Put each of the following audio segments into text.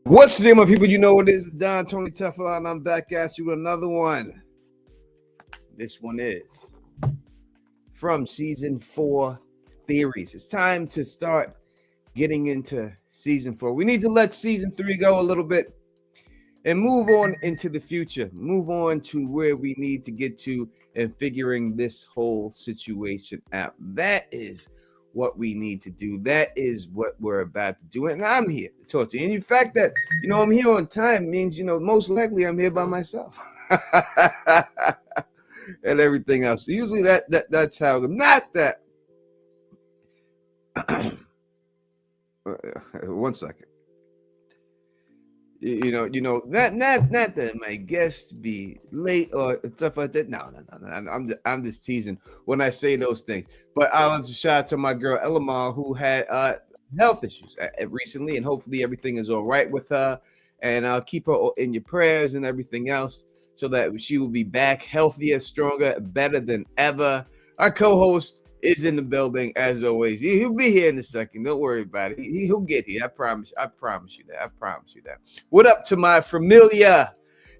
What's the name of people? You know it is Don Tony Teflon, and I'm back at you with another one. This one is from season 4 theories. It's time to start getting into season 4. We need to let season 3 go a little bit and move on into the future. Move on to where we need to get to and figuring this whole situation out. That is what we need to do. That is what we're about to do. And I'm here to talk to you. And the fact that, I'm here on time means, most likely I'm here by myself. And everything else. So usually that's how. Not that. One second. Not that my guests be late or stuff like that. No. I'm just teasing when I say those things. But I want to shout out to my girl Elamar, who had health issues recently, and hopefully everything is all right with her. And I'll keep her in your prayers and everything else, so that she will be back healthier, stronger, better than ever. Our co-host is in the building as always. He'll be here in a second. Don't worry about it. He'll get here. I promise you that. What up to my familia?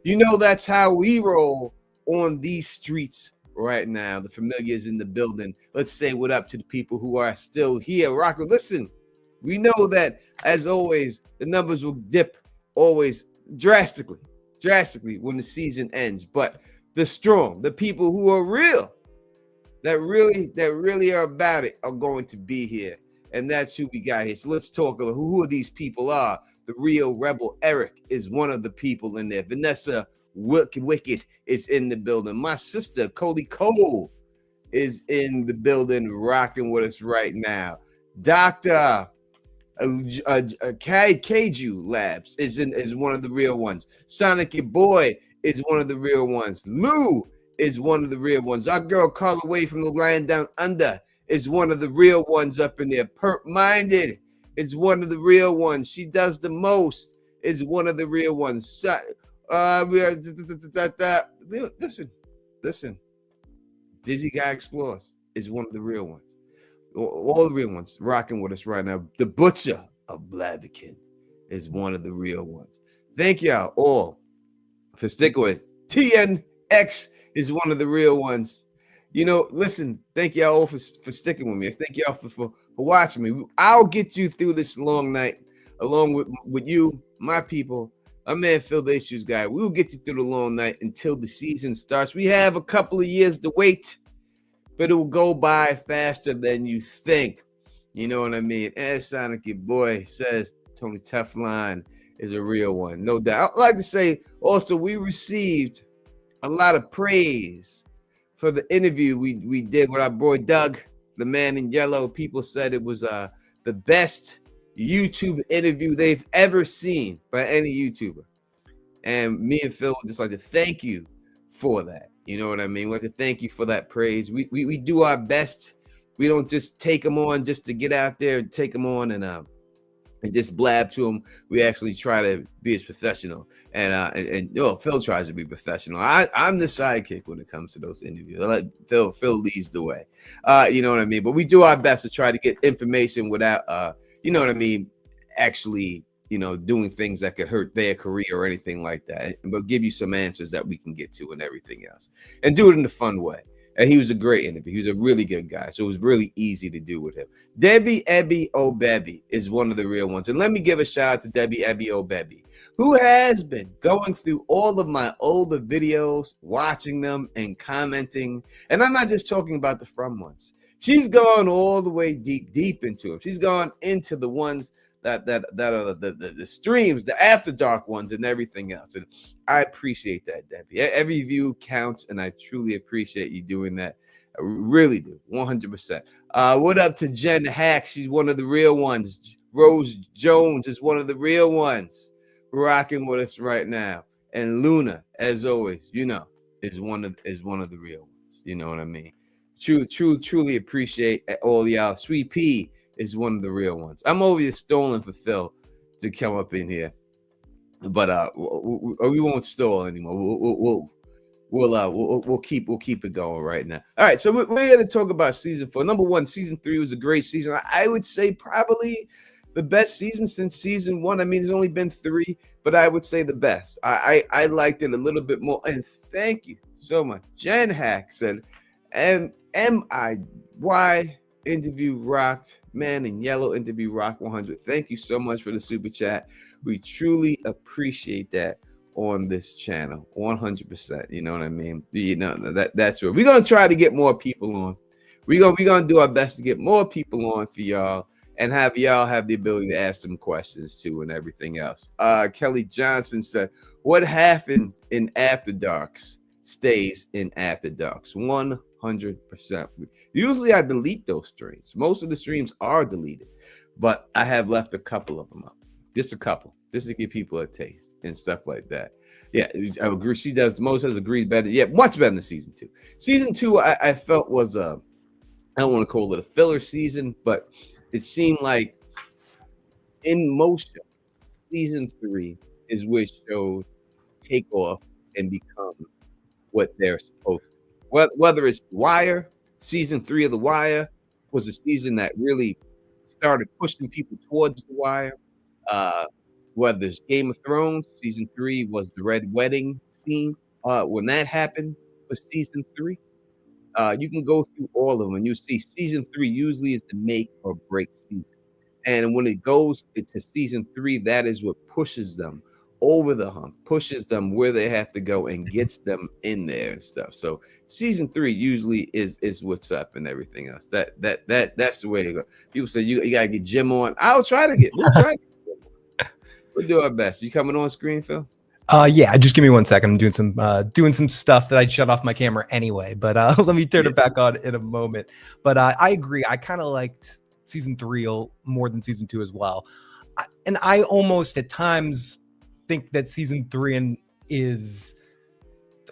That's how we roll on these streets right now. The familia is in the building. Let's say what up to the people who are still here. Rocco, listen, we know that as always, the numbers will dip always drastically when the season ends. But the strong, the people who are real, that really are about it, are going to be here. And that's who we got here. So let's talk about who these people are. The real rebel Eric is one of the people in there. Vanessa Wicked is in the building. My sister Cody Cole is in the building, rocking with us right now. Dr. Kaiju Labs is one of the real ones. Sonic Your Boy is one of the real ones. Lou is one of the real ones. Our girl Carla Way from the Land Down Under is one of the real ones up in there. Perp Minded is one of the real ones. She does the most is one of the real ones. Listen. Dizzy Guy Explores is one of the real ones. All the real ones rocking with us right now. The Butcher of Blaviken is one of the real ones. Thank y'all all for sticking with TNX is one of the real ones. Listen, thank y'all all for sticking with me. Thank y'all for watching me. I'll get you through this long night along with you, my people. My man Phil the Issues Guy. We will get you through the long night until the season starts. We have a couple of years to wait, but it will go by faster than you think. You know what I mean? As Sonic Your Boy says, Tony Teflon is a real one, no doubt. I'd like to say also we received a lot of praise for the interview we did with our boy Doug, the man in yellow. People said it was the best YouTube interview they've ever seen by any YouTuber. And me and Phil would just like to thank you for that. You know what I mean? We want to thank you for that praise. We do our best. We don't just take them on just to get out there and take them on and just blab to them. We actually try to be as professional. And Phil tries to be professional. I'm the sidekick when it comes to those interviews. I let Phil leads the way. You know what I mean? But we do our best to try to get information without actually doing things that could hurt their career or anything like that, but give you some answers that we can get to and everything else, and do it in a fun way. And he was a great interview. He was a really good guy, so it was really easy to do with him. Debbie Ebby Obebe is one of the real ones, and let me give a shout out to Debbie Ebby Obebe, who has been going through all of my older videos, watching them and commenting. And I'm not just talking about the from ones. She's gone all the way deep into it. She's gone into the ones that are the streams, the after dark ones, and everything else. And I appreciate that, Debbie. Every view counts, and I truly appreciate you doing that. I really do, 100%. What up to Jen Hack? She's one of the real ones. Rose Jones is one of the real ones, rocking with us right now. And Luna, as always, is one of the real ones. You know what I mean? Truly appreciate all y'all. Sweet P is one of the real ones. I'm over here stalling for Phil to come up in here, but we won't stall anymore. We'll keep it going right now. All right, so we're going to talk about season 4. Number one, season 3 was a great season. I would say probably the best season since season one. I mean, there's only been 3, but I would say the best. I liked it a little bit more. And thank you so much. Jen Hack said, MIY interview rocked. Man in Yellow interview rock 100. Thank you so much for the super chat. We truly appreciate that on this channel 100%. You know what I mean? That's what we're gonna try to get more people on. We're gonna do our best to get more people on for y'all and have y'all have the ability to ask them questions too and everything else. Kelly Johnson said, what happened in After Darks stays in After Darks 100%. Usually I delete those streams. Most of the streams are deleted, but I have left a couple of them up, just a couple, just to give people a taste and stuff like that. Yeah, I agree. She does the most, has agreed better. Yeah, much better than season 2. Season 2 I felt was I don't want to call it a filler season, but it seemed like in motion, season 3 is where shows take off and become what they're supposed to. Whether it's Wire, season 3 of The Wire was a season that really started pushing people towards The Wire. Whether it's Game of Thrones, season 3 was the Red Wedding scene. When that happened was season 3. You can go through all of them and you see season 3 usually is the make or break season. And when it goes to season 3, that is what pushes them over the hump, pushes them where they have to go and gets them in there and stuff. So season 3 usually is what's up and everything else. That's the way to go. People say you gotta get Jim on. We'll try to get Jim on. We'll do our best. You coming on screen, Phil? Yeah, just give me 1 second. I'm doing some stuff that I shut off my camera anyway, but let me turn it back on in a moment. But I agree. I kind of liked season 3 more than season 2 as well. And I almost at times think that season 3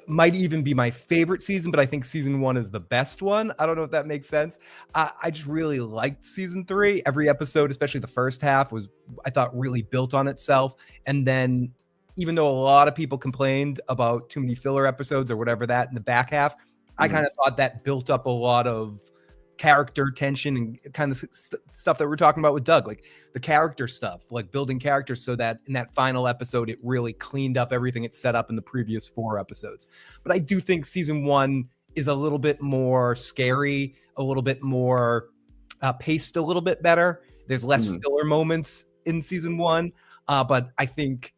might even be my favorite season, but I think season 1 is the best one. I don't know if that makes sense. I just really liked season 3. Every episode, especially the first half, was, I thought, really built on itself. And then even though a lot of people complained about too many filler episodes or whatever that in the back half, I kind of thought that built up a lot of character tension and kind of stuff that we're talking about with Doug, like the character stuff, like building characters so that in that final episode, it really cleaned up everything it set up in the previous 4 episodes. But I do think season 1 is a little bit more scary, a little bit more paced a little bit better. There's less filler moments in season 1. But I think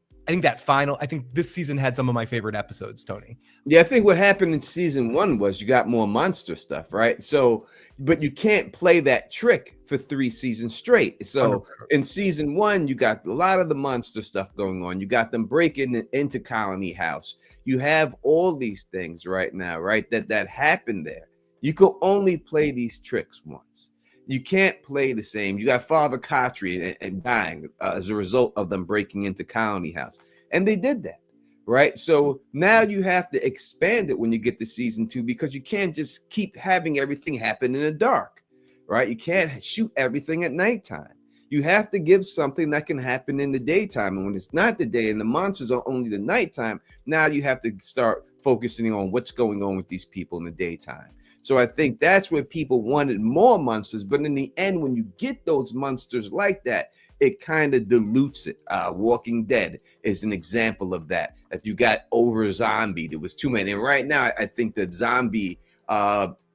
this season had some of my favorite episodes, Tony. Yeah, I think what happened in season 1 was you got more monster stuff, right? So, but you can't play that trick for 3 seasons straight. So in season 1, you got a lot of the monster stuff going on. You got them breaking into Colony House. You have all these things right now, right? That happened there. You could only play these tricks once. You can't play the same. You got Father Kotri and dying as a result of them breaking into Colony House. And they did that, right? So now you have to expand it when you get to season 2 because you can't just keep having everything happen in the dark, right? You can't shoot everything at nighttime. You have to give something that can happen in the daytime. And when it's not the day and the monsters are only the nighttime, now you have to start focusing on what's going on with these people in the daytime. So I think that's where people wanted more monsters. But in the end, when you get those monsters like that, it kind of dilutes it. Walking Dead is an example of that. If you got over zombie, there was too many. And right now, I think that zombie,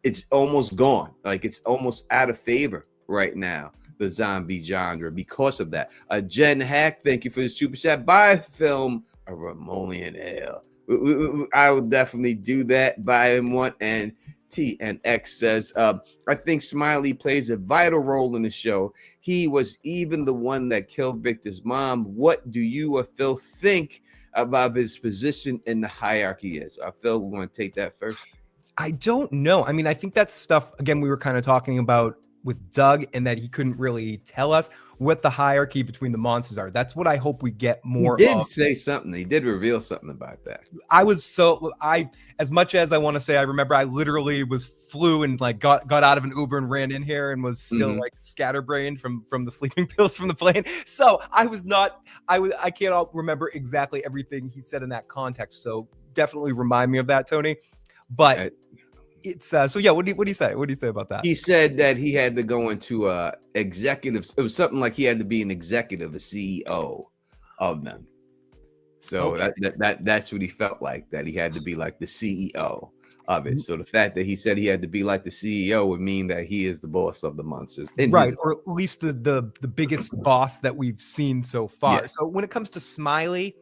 it's almost gone. Like it's almost out of favor right now, the zombie genre, because of that. Jen Hack, thank you for the super chat. Buy film a Ramolian Ale. I will definitely do that. Buy him one. And TNX says, I think Smiley plays a vital role in the show. He was even the one that killed Victor's mom. What do you or Phil think about his position in the hierarchy is? Phil, we want to take that first. I don't know. I mean, I think that's stuff, again, we were kind of talking about with Doug, and that he couldn't really tell us what the hierarchy between the monsters are. That's what I hope we get more of. He did say something. He did reveal something about that. As much as I want to say, I remember I literally flew and like got out of an Uber and ran in here and was still like scatterbrained from the sleeping pills from the plane. So I can't remember exactly everything he said in that context. So definitely remind me of that, Tony. But It's so yeah. What do you say? What do you say about that? He said that he had to go into executives. It was something like he had to be an executive, a CEO of them. So Okay. that's what he felt like, that he had to be like the CEO of it. So the fact that he said he had to be like the CEO would mean that he is the boss of the monsters, Right, or at least the biggest boss that we've seen so far. Yeah. So when it comes to Smiley,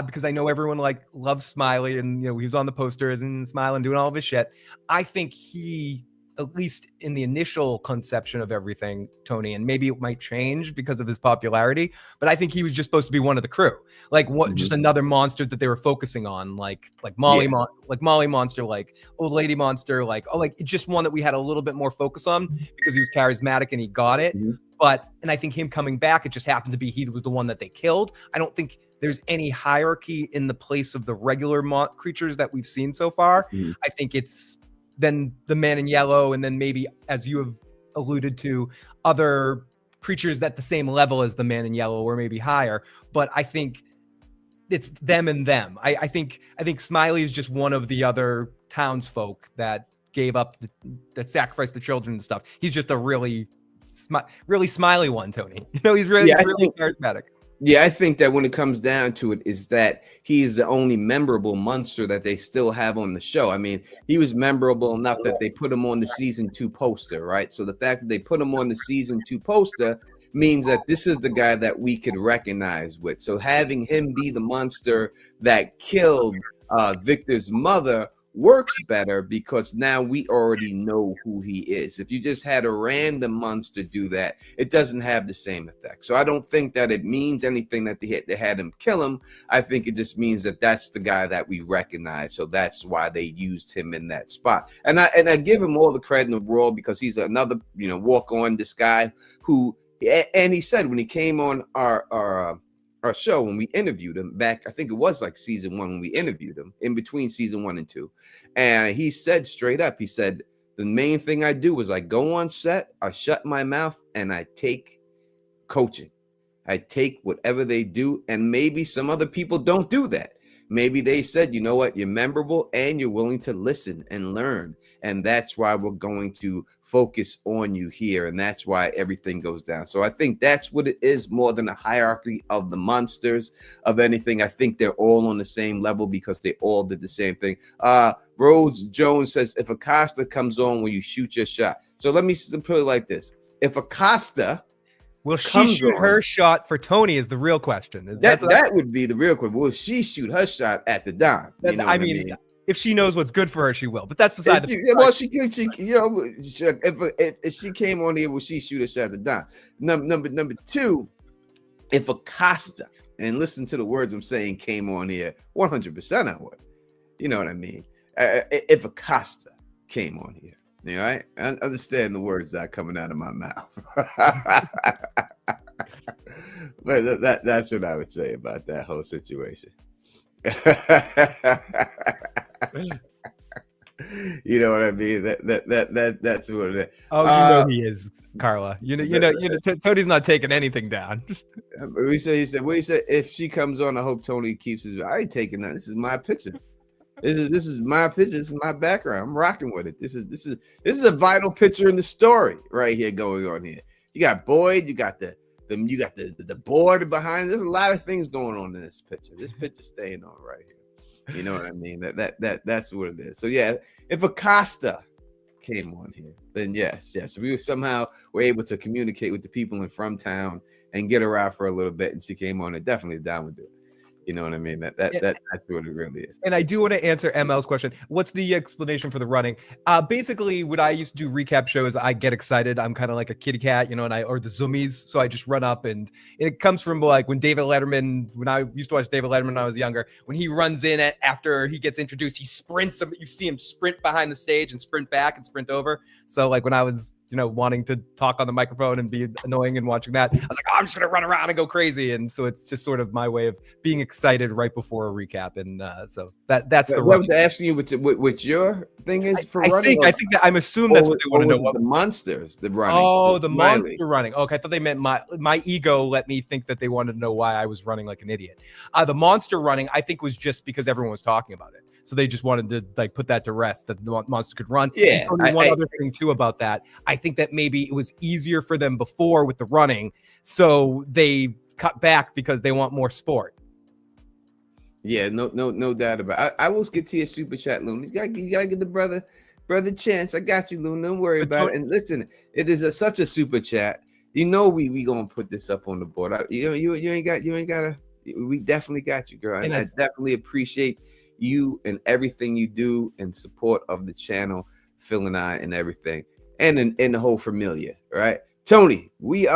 because I know everyone like loves Smiley, and he was on the posters and smiling, doing all of his shit. I think he, at least in the initial conception of everything, Tony, and maybe it might change because of his popularity, but I think he was just supposed to be one of the crew, like what, just another monster that they were focusing on, like Molly, like Molly Monster, like Old Lady Monster, like just one that we had a little bit more focus on because he was charismatic and he got it. And I think him coming back, it just happened to be he was the one that they killed. I don't think there's any hierarchy in the place of the regular creatures that we've seen so far. I think it's then the Man in Yellow, and then maybe, as you have alluded to, other creatures that the same level as the Man in Yellow or maybe higher. But I think it's them and them. I think Smiley is just one of the other townsfolk that gave up, that sacrificed the children and stuff. He's just a really smiley one, Tony. He's really charismatic. Yeah, I think that when it comes down to it, is that he is the only memorable monster that they still have on the show. I mean, he was memorable enough that they put him on the season 2 poster, right? So the fact that they put him on the season 2 poster means that this is the guy that we could recognize with. So having him be the monster that killed Victor's mother works better, because now we already know who he is. If you just had a random monster do that, it doesn't have the same effect. So I don't think that it means anything that they had him kill him. I think it just means that that's the guy that we recognize. So that's why they used him in that spot. And I give him all the credit in the world, because he's another, walk on, this guy who, and he said when he came on our show, when we interviewed him back, I think it was like season 1 when we interviewed him, in between season 1 and 2. And he said straight up, he said, the main thing I do is I go on set, I shut my mouth, and I take coaching. I take whatever they do. And maybe some other people don't do that. Maybe they said, you know what, you're memorable and you're willing to listen and learn. And that's why we're going to focus on you here. And that's why everything goes down. So I think that's what it is, more than a hierarchy of the monsters of anything. I think they're all on the same level because they all did the same thing. Rhodes Jones says, if Acosta comes on, will you shoot your shot? So let me put it like this. If Acosta will she shoot her shot for Tony is the real question. That would be the real question. Will she shoot her shot at the Don? I mean, if she knows what's good for her, she will. But that's beside the point. Well, she if she came on here, will she shoot a shot at the Don? Number 2, if Acosta, and listen to the words I'm saying, came on here, 100% I would. You know what I mean? If Acosta came on here. All right, I understand the words that are coming out of my mouth. But that's what I would say about that whole situation. You know what I mean? That's what it is. Oh, he is, Carla. Tony's not taking anything down. He said, if she comes on, I hope Tony keeps his. I ain't taking that. This is my picture. This is my picture. This is my background. I'm rocking with it. This is a vital picture in the story right here going on here. You got Boyd. You got the board behind. There's a lot of things going on in this picture. This picture's staying on right here. You know what I mean? That's what it is. So yeah, if Acosta came on here, then yes, we somehow were able to communicate with the people in from town and get her out for a little bit, and she came on and definitely down with it. You know what I mean? That's what it really is. And I do want to answer ML's question. What's the explanation for the running? Basically, when I used to do recap shows, I get excited. I'm kind of like a kitty cat, or the zoomies. So I just run up, and it comes from like when I used to watch David Letterman when I was younger, when he runs in after he gets introduced, he sprints. You see him sprint behind the stage and sprint back and sprint over. So like when I was, wanting to talk on the microphone and be annoying and watching that, I was like, I'm just going to run around and go crazy. And so it's just sort of my way of being excited right before a recap. And so that's the run. I was asking you what your thing is for running. I think that I'm assuming that's what they want to know. What the monsters, the running. Oh, the monster running. Okay. I thought they meant my ego let me think that they wanted to know why I was running like an idiot. The monster running, I think, was just because everyone was talking about it. So they just wanted to like put that to rest, that the monsters could run. Yeah, And Tony, one other thing too about that, I think that maybe it was easier for them before with the running, so they cut back because they want more sport. Yeah, no doubt about it. I will get to your super chat, Luna. You gotta get the brother chance. I got you, Luna. Don't worry about it. And listen, it is such a super chat. You know we gonna put this up on the board. You ain't gotta. We definitely got you, girl. And I definitely appreciate you and everything you do in support of the channel, Phil and I, and everything, and the whole familia. Right, Tony. We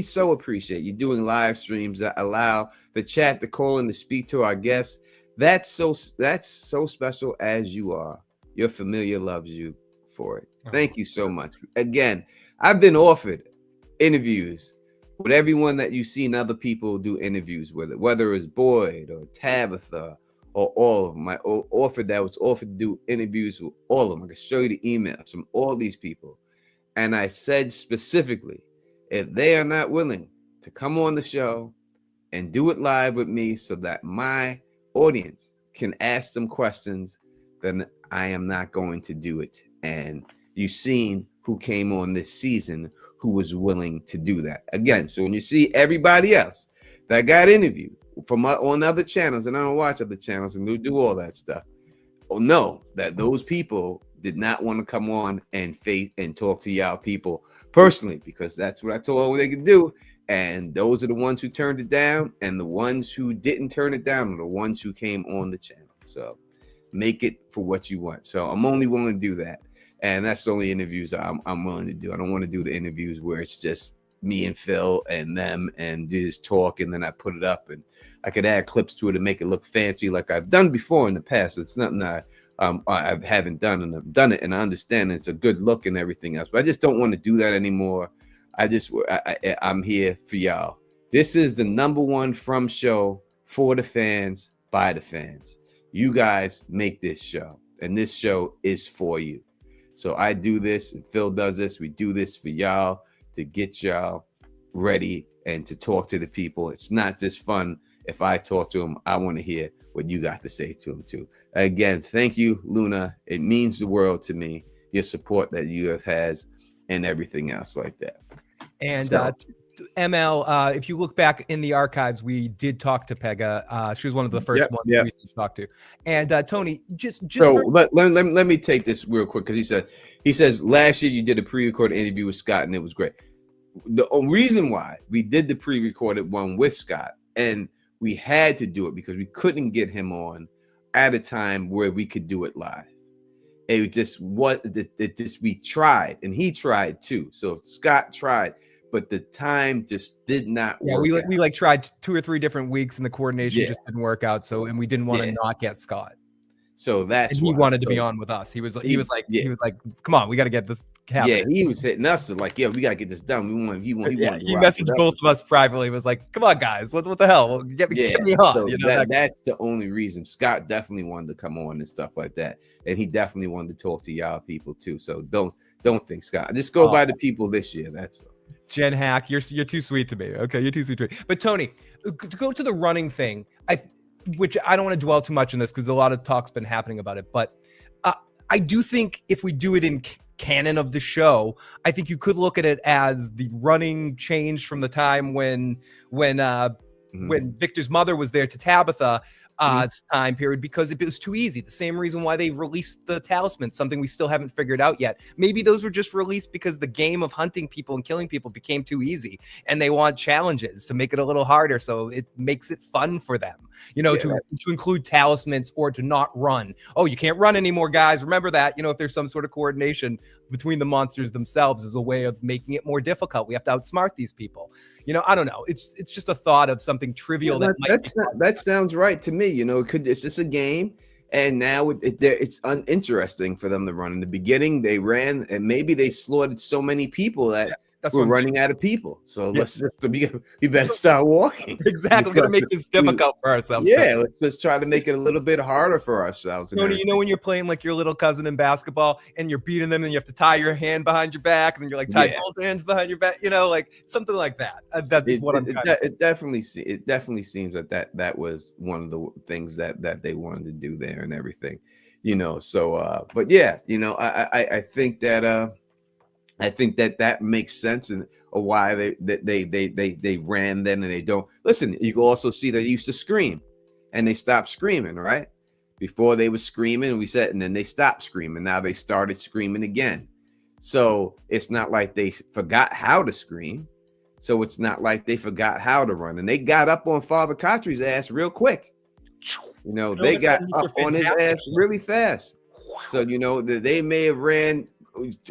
so appreciate you doing live streams that allow the chat to call and to speak to our guests. That's so special as you are. Your familia loves you for it. Thank you so much. Again, I've been offered interviews with everyone that you've seen other people do interviews with, whether it's Boyd or Tabitha or all of them. I was offered to do interviews with all of them. I can show you the emails from all these people. And I said specifically, if they are not willing to come on the show and do it live with me so that my audience can ask them questions, then I am not going to do it. And you've seen who came on this season who was willing to do that. Again, so when you see everybody else that got interviewed from on other channels, and I don't watch other channels and do all that stuff, know that those people did not want to come on and talk to y'all people personally, because that's what I told them they could do. And those are the ones who turned it down, and the ones who didn't turn it down are the ones who came on the channel. So make it for what you want. So I'm only willing to do that. And that's the only interviews I'm willing to do. I don't want to do the interviews where it's just me and Phil and them and just talk, and then I put it up and I could add clips to it and make it look fancy like I've done before in the past. It's nothing I haven't done, and I've done it, and I understand it's a good look and everything else, but I just don't want to do that anymore. I'm here for y'all. This is the #1 from show for the fans, by the fans. You guys make this show, and this show is for you. So I do this, and Phil does this. We do this for y'all to get y'all ready and to talk to the people. It's not just fun if I talk to them. I want to hear what you got to say to them too. Again, thank you, Luna. It means the world to me, your support that you have had and everything else like that. And ML, if you look back in the archives, we did talk to Pega. She was one of the first ones we talked to. And Tony, let me take this real quick, because he says last year you did a pre-recorded interview with Scott and it was great. The reason why we did the pre-recorded one with Scott, and we had to do it because we couldn't get him on at a time where we could do it live. It just we tried, and he tried too. So Scott tried, but the time just did not work. Yeah, we like tried 2 or 3 different weeks, and the coordination just didn't work out. So, and we didn't want to not get Scott. So that's and he wanted to be on with us. He was like, come on, we got to get this happening. Yeah, he was hitting us to like, we got to get this done. He messaged both of us privately. Was like, come on, guys, what the hell? Well, get me on. So that's the only reason. Scott definitely wanted to come on and stuff like that, and he definitely wanted to talk to y'all people too. So don't think Scott. Just go by the people this year. That's all. Jen Hack, you're too sweet to me. Okay, you're too sweet to me. But Tony, to go to the running thing, which I don't want to dwell too much on this because a lot of talk's been happening about it. But I do think if we do it in canon of the show, I think you could look at it as the running changed from the time when Victor's mother was there to Tabitha. Time period, because it was too easy. The same reason why they released the Talisman, something we still haven't figured out yet. Maybe those were just released because the game of hunting people and killing people became too easy, and they want challenges to make it a little harder, so it makes it fun for them. To include talismans or to not run. Oh, you can't run anymore, guys. Remember that. If there's some sort of coordination between the monsters themselves as a way of making it more difficult. We have to outsmart these people. I don't know. It's just a thought of something trivial that sounds right to me. It's just a game, and now it's uninteresting for them to run. In the beginning, they ran, and maybe they slaughtered so many people that That's we're what I'm saying. running out of people. So Yeah. let's just we better start walking. Exactly. We're gonna make this difficult for ourselves. Yeah, let's try to make it a little bit harder for ourselves. And Tony, you know everything. when you're playing like your little cousin in basketball and you're beating them and you have to tie your hand behind your back and then you're like tie Yeah. both hands behind your back, like something like that. That is what I'm kind of. It definitely seems that was one of the things that they wanted to do there and everything, So, but yeah, I think that that makes sense and why they ran then and they don't listen. You can also see they used to scream, and they stopped screaming. Right before they were screaming, we said, and then they stopped screaming. Now they started screaming again. So it's not like they forgot how to scream. So it's not like they forgot how to run, and they got up on Father Kotry's ass real quick. They got up on his ass really fast. So they may have ran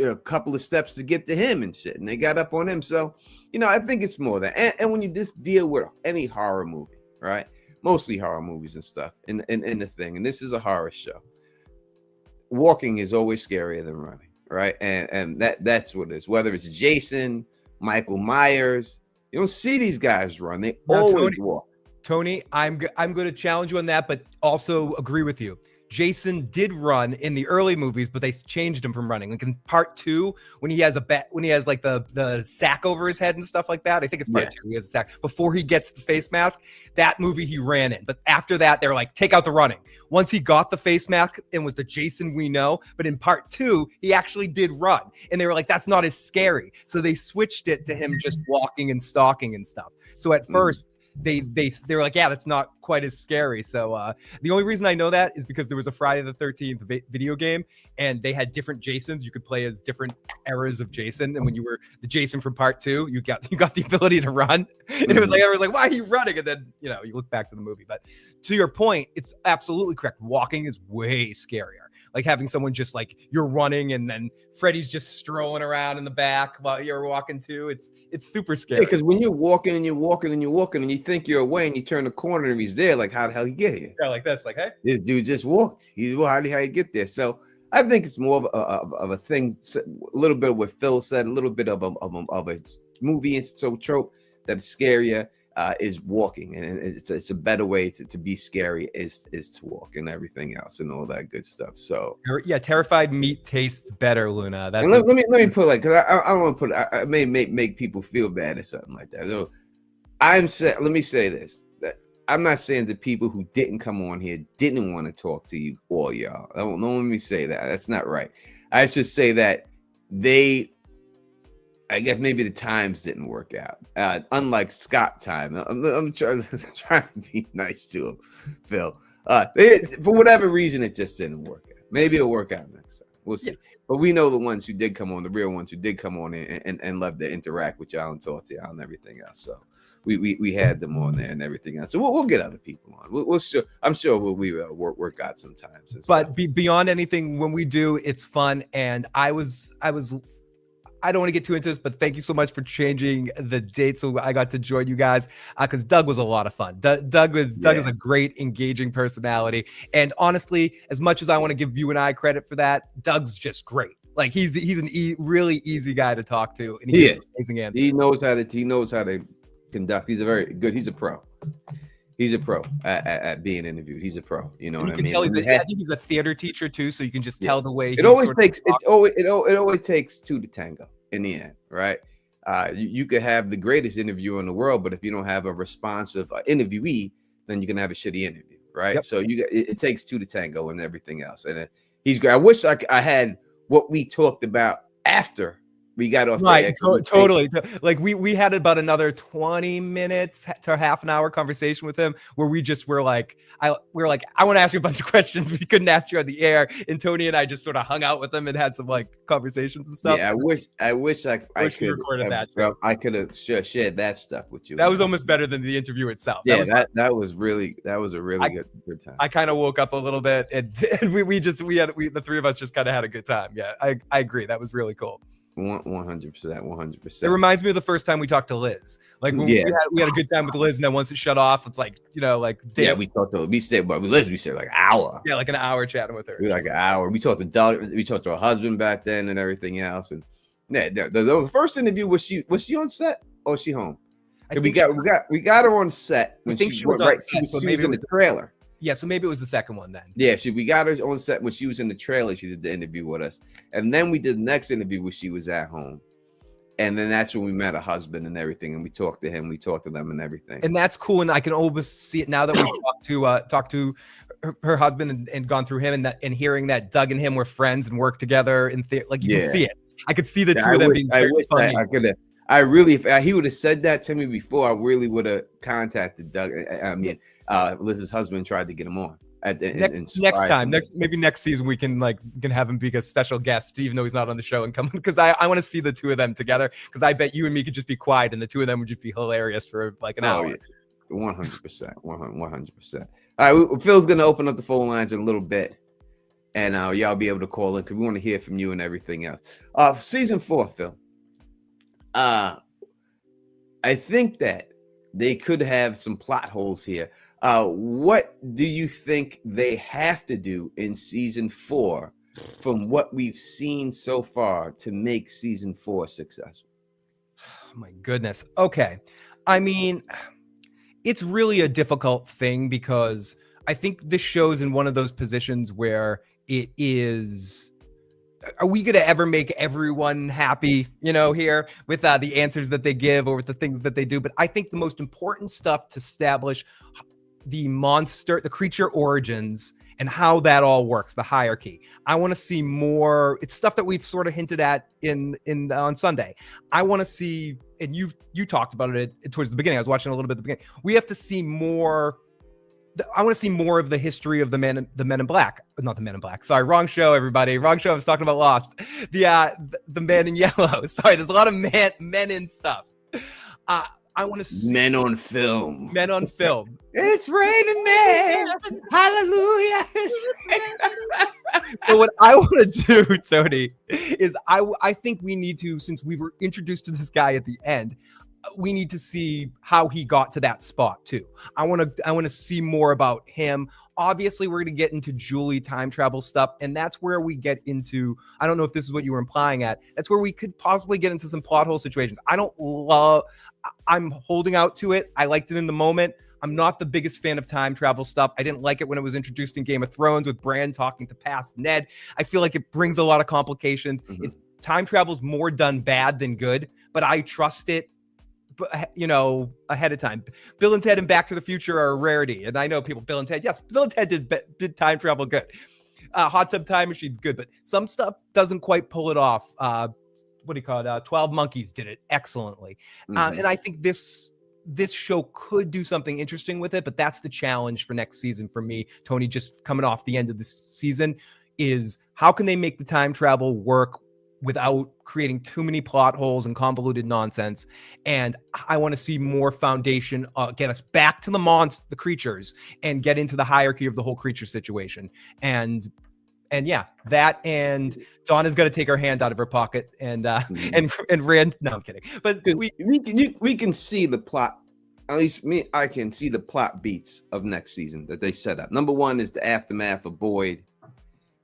a couple of steps to get to him and shit, and they got up on him. So I think it's more that. And when you just deal with any horror movie, right? Mostly horror movies and stuff, and the thing, and this is a horror show. Walking is always scarier than running, right? And that's what it is. Whether it's Jason, Michael Myers, you don't see these guys run. They always walk. Tony, I'm going to challenge you on that, but also agree with you. Jason did run in the early movies, but they changed him from running. Like in part 2, when he has like the sack over his head and stuff like that. I think it's part 2. He has a sack before he gets the face mask. That movie he ran in, but after that, they're like, take out the running. Once he got the face mask and was the Jason we know, but in part 2, he actually did run, and they were like, that's not as scary. So they switched it to him just walking and stalking and stuff. So at first. They were like, yeah, that's not quite as scary. So the only reason I know that is because there was a Friday the 13th video game, and they had different Jasons. You could play as different eras of Jason, and when you were the Jason from part 2, you got the ability to run. And it was like, I was like, why are you running? And then you look back to the movie. But to your point, it's absolutely correct. Walking is way scarier. Like having someone just like you're running and then Freddy's just strolling around in the back while you're walking too. It's super scary. Because when you're walking and you think you're away and you turn the corner and he's there, like how the hell he get here? Yeah, like this, like hey, this dude just walked. How did he get there? So I think it's more of a thing. A little bit of what Phil said, a little bit of a movie and so trope that's scarier. Is walking, and it's a better way to be scary is to walk and everything else and all that good stuff. So yeah, terrified meat tastes better, Luna. That's let me put like, because I don't want to put I may make people feel bad or something like that. So let me say this, that I'm not saying the people who didn't come on here didn't want to talk to you all, y'all. Don't let me say that. That's not right. I should say that I guess maybe the times didn't work out. Unlike Scott time, I'm trying to be nice to him, Phil. For whatever reason, it just didn't work out. Maybe it'll work out next time. We'll see. Yeah. But we know the ones who did come on, the real ones who did come on and love to interact with y'all and talk to y'all and everything else. So we had them on there and everything else. So we'll get other people on. We'll sure. I'm sure we work out sometimes. But beyond anything, when we do, it's fun. And I don't want to get too into this, but thank you so much for changing the date so I got to join you guys, because Doug was a lot of fun. Doug is a great, engaging personality. And honestly, as much as I want to give you and I credit for that, Doug's just great. Like he's really easy guy to talk to, and he gives amazing answers. He knows how to conduct. He's a pro. He's a pro at being interviewed. He's a pro. You know what I mean? Tell I think he's a theater teacher too, so you can just tell the way. It always takes two to tango in the end, right? You could have the greatest interviewer in the world, but if you don't have a responsive interviewee, then you can have a shitty interview, right? Yep. So it takes two to tango and everything else. And he's great. I wish I had what we talked about after we got off. Right, totally. Like we had about another 20 minutes to half an hour conversation with him where we just were like, I want to ask you a bunch of questions we couldn't ask you on the air, and Tony and I just sort of hung out with him and had some like conversations and stuff. Yeah, I wish I could recorded that. I could have shared that stuff with you. That was almost better than the interview itself. Yeah, that was a really good time. I kind of woke up a little bit, and the three of us just kind of had a good time. Yeah, I agree. That was really cool. 100%. It reminds me of the first time we talked to Liz. Like when we had a good time with Liz, and then once it shut off, it's like damn. We said like an hour. Yeah, like an hour chatting with her. Like an hour. We talked to Doug. We talked to her husband back then and everything else, and Yeah, the first interview was she on set or was she home? I We think got her on set we when think she was on set, so she maybe was in the trailer. Yeah, so maybe it was the second one then. Yeah, we got her on set when she was in the trailer. She did the interview with us, and then we did the next interview where she was at home, and then that's when we met her husband and everything, and we talked to him, we talked to them, and everything. And that's cool, and I can always see it now that we've talked to her husband and gone through him, and hearing that Doug and him were friends and worked together, and like you can see it. I could see the two of them being very funny. I could have. I really, if he would have said that to me before, I really would have contacted Doug. I mean, Liz's husband tried to get him on. Maybe next season we can have him be a special guest, even though he's not on the show, and come, because I want to see the two of them together, because I bet you and me could just be quiet and the two of them would just be hilarious for like an hour. 100%, 100%. All right, Phil's gonna open up the phone lines in a little bit, and y'all be able to call in because we want to hear from you and everything else. Season 4, Phil. I think that they could have some plot holes here. What do you think they have to do in season 4 from what we've seen so far to make season 4 successful? Oh my goodness. Okay. I mean, it's really a difficult thing because I think this show's in one of those positions where it is, are we going to ever make everyone happy, here with the answers that they give or with the things that they do? But I think the most important stuff to establish the creature origins and how that all works, the hierarchy. I want to see more. It's stuff that we've sort of hinted at on Sunday. I want to see, and you talked about it towards the beginning. I was watching a little bit at the beginning. We have to see more. I want to see more of the history of the Men in Black. Not the Men in Black. Sorry, wrong show, everybody. Wrong show. I was talking about Lost. The Man in Yellow. Sorry, there's a lot of men in stuff. I want to see Men on film. Men on film. It's raining men. Hallelujah. So what I want to do, Tony, is I think we need to, since we were introduced to this guy at the end, we need to see how he got to that spot too. I want to see more about him. Obviously, we're going to get into Julie time travel stuff, and that's where we get into, I don't know if this is what you were implying at, that's where we could possibly get into some plot hole situations. I'm holding out to it. I liked it in the moment. I'm not the biggest fan of time travel stuff. I didn't like it when it was introduced in Game of Thrones with Bran talking to past Ned. I feel like it brings a lot of complications. Mm-hmm. Time travel's more done bad than good, but I trust it, ahead of time. Bill and Ted and Back to the Future are a rarity. And I know people, Bill and Ted did time travel good. Hot Tub Time Machine's good, but some stuff doesn't quite pull it off. What do you call it? 12 Monkeys did it excellently. Mm-hmm. And I think this show could do something interesting with it, but that's the challenge for next season for me, Tony, just coming off the end of this season, is how can they make the time travel work without creating too many plot holes and convoluted nonsense. And I want to see more foundation, get us back to the creatures, and get into the hierarchy of the whole creature situation. And yeah, that, and Donna's got to take her hand out of her pocket and Rand. No, I'm kidding. But we can see the plot. At least me, I can see the plot beats of next season that they set up. Number one is the aftermath of Boyd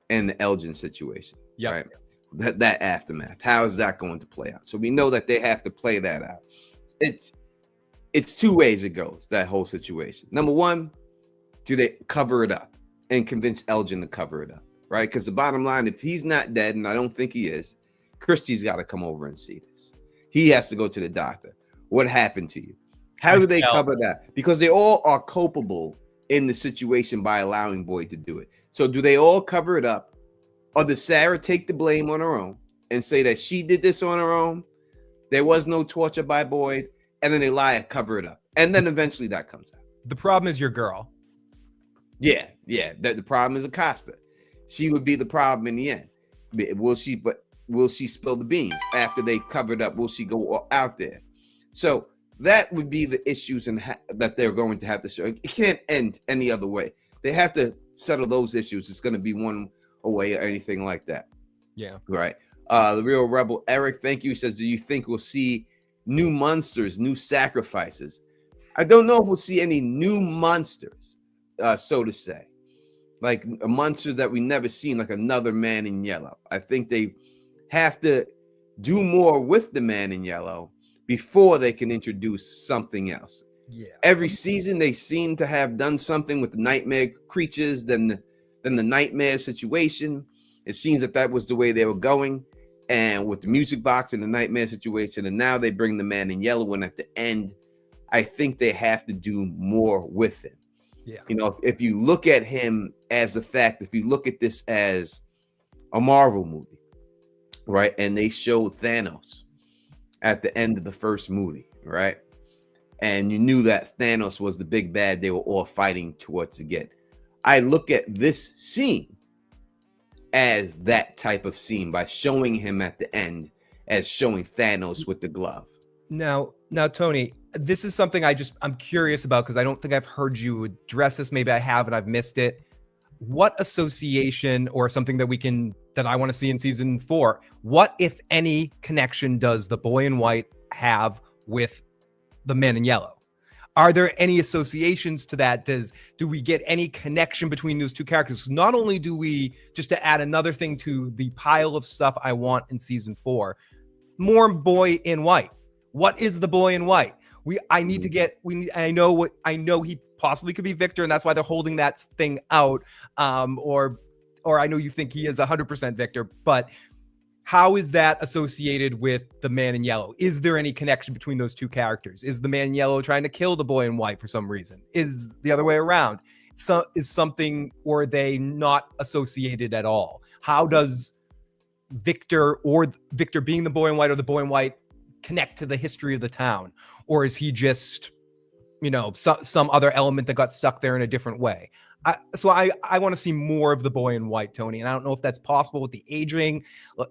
and the Elgin situation. Yeah. Right? That aftermath. How is that going to play out? So we know that they have to play that out. It's two ways it goes, that whole situation. Number one, do they cover it up and convince Elgin to cover it up? Right? Because the bottom line, if he's not dead, and I don't think he is, Christie's got to come over and see this. He has to go to the doctor. What happened to you? How do they cover that? Because they all are culpable in the situation by allowing Boyd to do it. So do they all cover it up? Or does Sarah take the blame on her own and say that she did this on her own? There was no torture by Boyd, and then they lie and cover it up. And then eventually that comes out. The problem is your girl. Yeah. The problem is Acosta. She would be the problem in the end. Will she spill the beans after they covered up? Will she go out there? So that would be the issues that they're going to have to show. It can't end any other way. They have to settle those issues. It's going to be one away or anything like that. Yeah. Right. The Real Rebel Eric, thank you. He says, do you think we'll see new monsters, new sacrifices? I don't know if we'll see any new monsters, so to say. Like a monster that we never seen, like another Man in Yellow. I think they have to do more with the Man in Yellow before they can introduce something else. Yeah. Every season they seem to have done something with the nightmare creatures, then the nightmare situation. It seems that was the way they were going, and with the music box and the nightmare situation, and now they bring the Man in Yellow in at the end. I think they have to do more with it. Yeah. You know, if you look at him as a fact, if you look at this as a Marvel movie, right, and they showed Thanos at the end of the first movie, right? And you knew that Thanos was the big bad they were all fighting towards to get. I look at this scene as that type of scene by showing him at the end as showing Thanos with the glove. Now, Tony, this is something I'm curious about because I don't think I've heard you address this. Maybe I have and I've missed it. What association or something that I want to see in season 4? What, if any, connection does the boy in white have with the Man in Yellow? Are there any associations to that? Do we get any connection between those two characters? Not only do we, just to add another thing to the pile of stuff I want in season 4, more boy in white. What is the boy in white? I know he possibly could be Victor, and that's why they're holding that thing out. Or I know you think he is 100% Victor, but how is that associated with the Man in Yellow? Is there any connection between those two characters? Is the Man in Yellow trying to kill the boy in white for some reason? Is the other way around? So is something, or are they not associated at all? How does Victor being the boy in white or the boy in white connect to the history of the town? Or is he just, some other element that got stuck there in a different way? So I want to see more of the boy in white, Tony, and I don't know if that's possible with the aging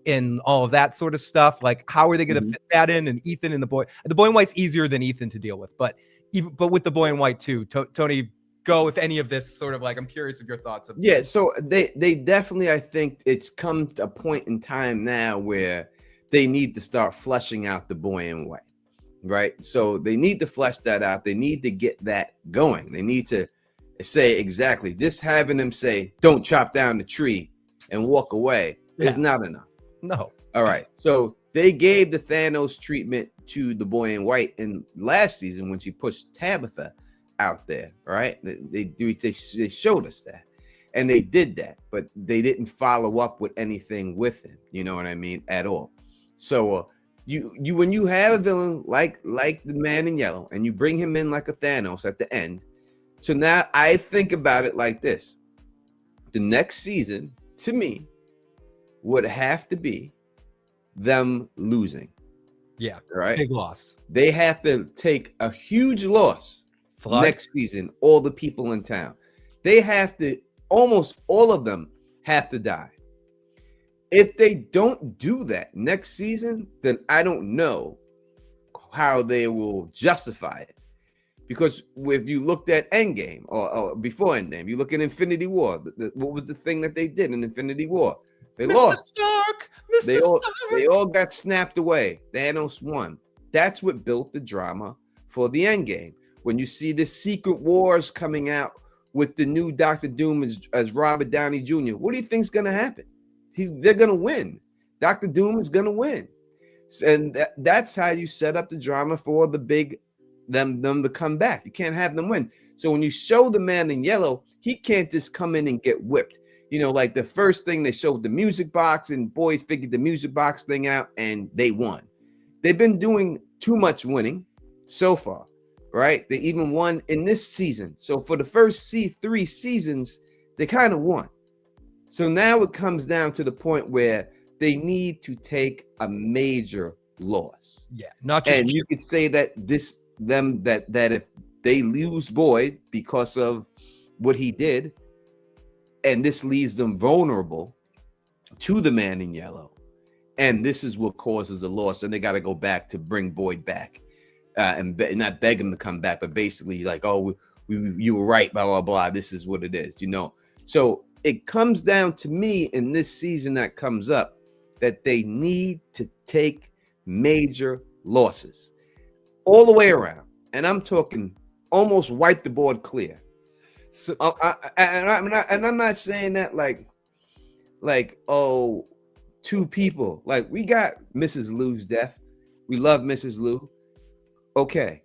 and all of that sort of stuff. Like, how are they going to fit that in? And Ethan and the boy in white's easier than Ethan to deal with, but with the boy in white too. Tony, go with any of this sort of, like, I'm curious of your thoughts. Yeah, so they definitely, I think it's come to a point in time now where they need to start fleshing out the boy in white, right? So they need to flesh that out. They need to get that going. They need to say exactly, just having them say, don't chop down the tree and walk away is not enough. No. All right. So they gave the Thanos treatment to the boy in white in last season when she pushed Tabitha out there, right? They showed us that, and they did that, but they didn't follow up with anything with him. You know what I mean? At all. So you when you have a villain like the Man in Yellow and you bring him in like a Thanos at the end. So now I think about it like this. The next season, to me, would have to be them losing. Yeah. Right? Big loss. They have to take a huge loss next season, all the people in town. They have to, almost all of them have to die. If they don't do that next season, then I don't know how they will justify it. Because if you looked at Endgame or before Endgame, you look at Infinity War. What was the thing that they did in Infinity War? They lost. Stark, they all got snapped away. Thanos won. That's what built the drama for the Endgame. When you see the Secret Wars coming out with the new Dr. Doom as Robert Downey Jr., what do you think's going to happen? They're going to win. Dr. Doom is going to win. And that's how you set up the drama for the big them to come back. You can't have them win. So when you show the Man in Yellow, he can't just come in and get whipped. Like the first thing they showed the music box, and boys figured the music box thing out, and they won. They've been doing too much winning so far, right? They even won in this season. So for the first 3 seasons, they kind of won. So now it comes down to the point where they need to take a major loss. Yeah, not just. And you could say that that if they lose Boyd because of what he did, and this leaves them vulnerable to the Man in Yellow, and this is what causes the loss, and they got to go back to bring Boyd back, and not beg him to come back, but basically like, oh, you were right, blah blah blah. This is what it is, So it comes down to me in this season that comes up that they need to take major losses all the way around, and I'm talking almost wipe the board clear. So I'm not saying that like two people. Like, we got Mrs. Lou's death. We love Mrs. Lou. Okay,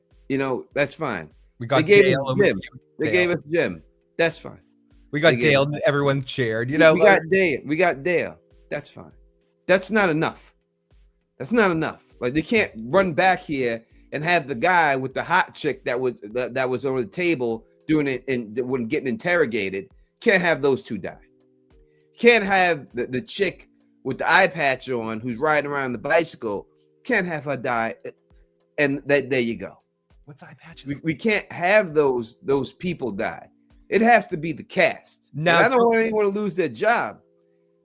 that's fine. We got They gave Dale. us Jim. They gave us Jim. That's fine. We got Dale. And everyone cheered. We got Dale. We got Dale. That's fine. That's not enough. That's not enough. Like, they can't run back here and have the guy with the hot chick that was on the table doing it and when getting interrogated. Can't have those two die. Can't have the chick with the eye patch on who's riding around the bicycle. Can't have her die. And there you go. What's eye patches? We can't have those people die. It has to be the cast. Now, I don't want anyone to lose their job,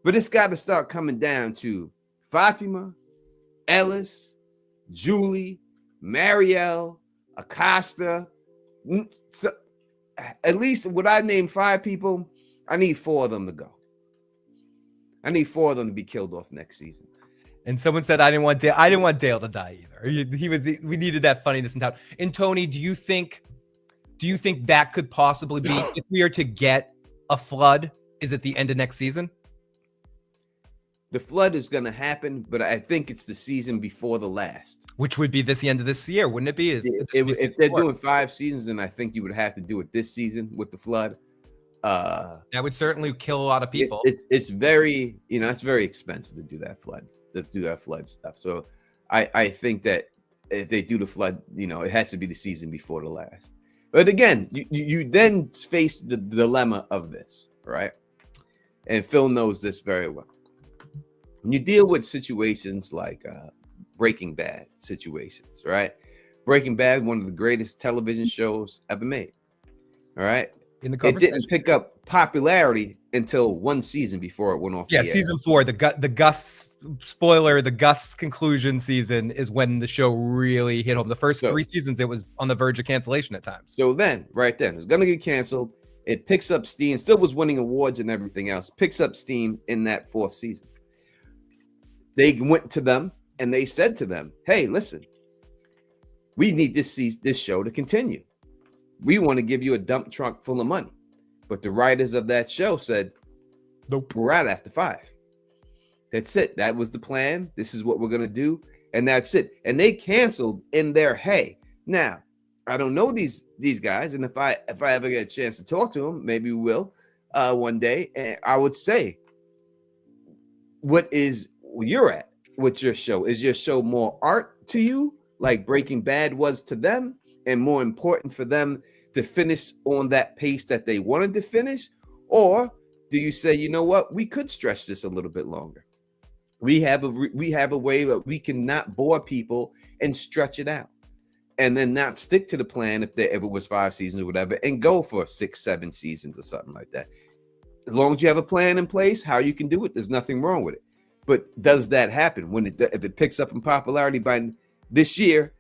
but it's got to start coming down to Fatima, Ellis, Julie, Marielle, Acosta. So, at least when I name 5 people, I need 4 of them to go. I need 4 of them to be killed off next season. And someone said I didn't want Dale to die either. We needed that funniness in town. And Tony, do you think that could possibly be, if we are to get a flood, is it the end of next season? The flood is going to happen, but I think it's the season before the last. Which would be the end of this year, wouldn't it be? If they're doing 5 seasons, then I think you would have to do it this season with the flood. That would certainly kill a lot of people. It's very, it's very expensive to do that flood stuff. So I think that if they do the flood, it has to be the season before the last. But again, you then face the dilemma of this, right? And Phil knows this very well. When you deal with situations like Breaking Bad situations, right? Breaking Bad, one of the greatest television shows ever made. All right. In the it didn't pick up popularity until 1 season before it went off. Yeah, season 4, the Gus conclusion season is when the show really hit home. The first 3 seasons, it was on the verge of cancellation at times. So then, it's gonna get canceled. It picks up steam. Still was winning awards and everything else. Picks up steam in that 4th season. They went to them and they said to them, "Hey, listen, we need this show to continue. We want to give you a dump truck full of money." But the writers of that show said, "Nope, we're out after 5. That's it. That was the plan. This is what we're going to do. And that's it." And they canceled in their hay. Now, I don't know these guys. And if I ever get a chance to talk to them, maybe we will one day. And I would say, what is you're at with your show? Is your show more art to you, like Breaking Bad was to them, and more important for them to finish on that pace that they wanted to finish? Or do you say, you know what, we could stretch this a little bit longer? We have a way that we can not bore people and stretch it out, and then not stick to the plan if it was 5 seasons or whatever, and go for 6, 7 seasons or something like that. As long as you have a plan in place, how you can do it, there's nothing wrong with it. But does that happen if it picks up in popularity by this year?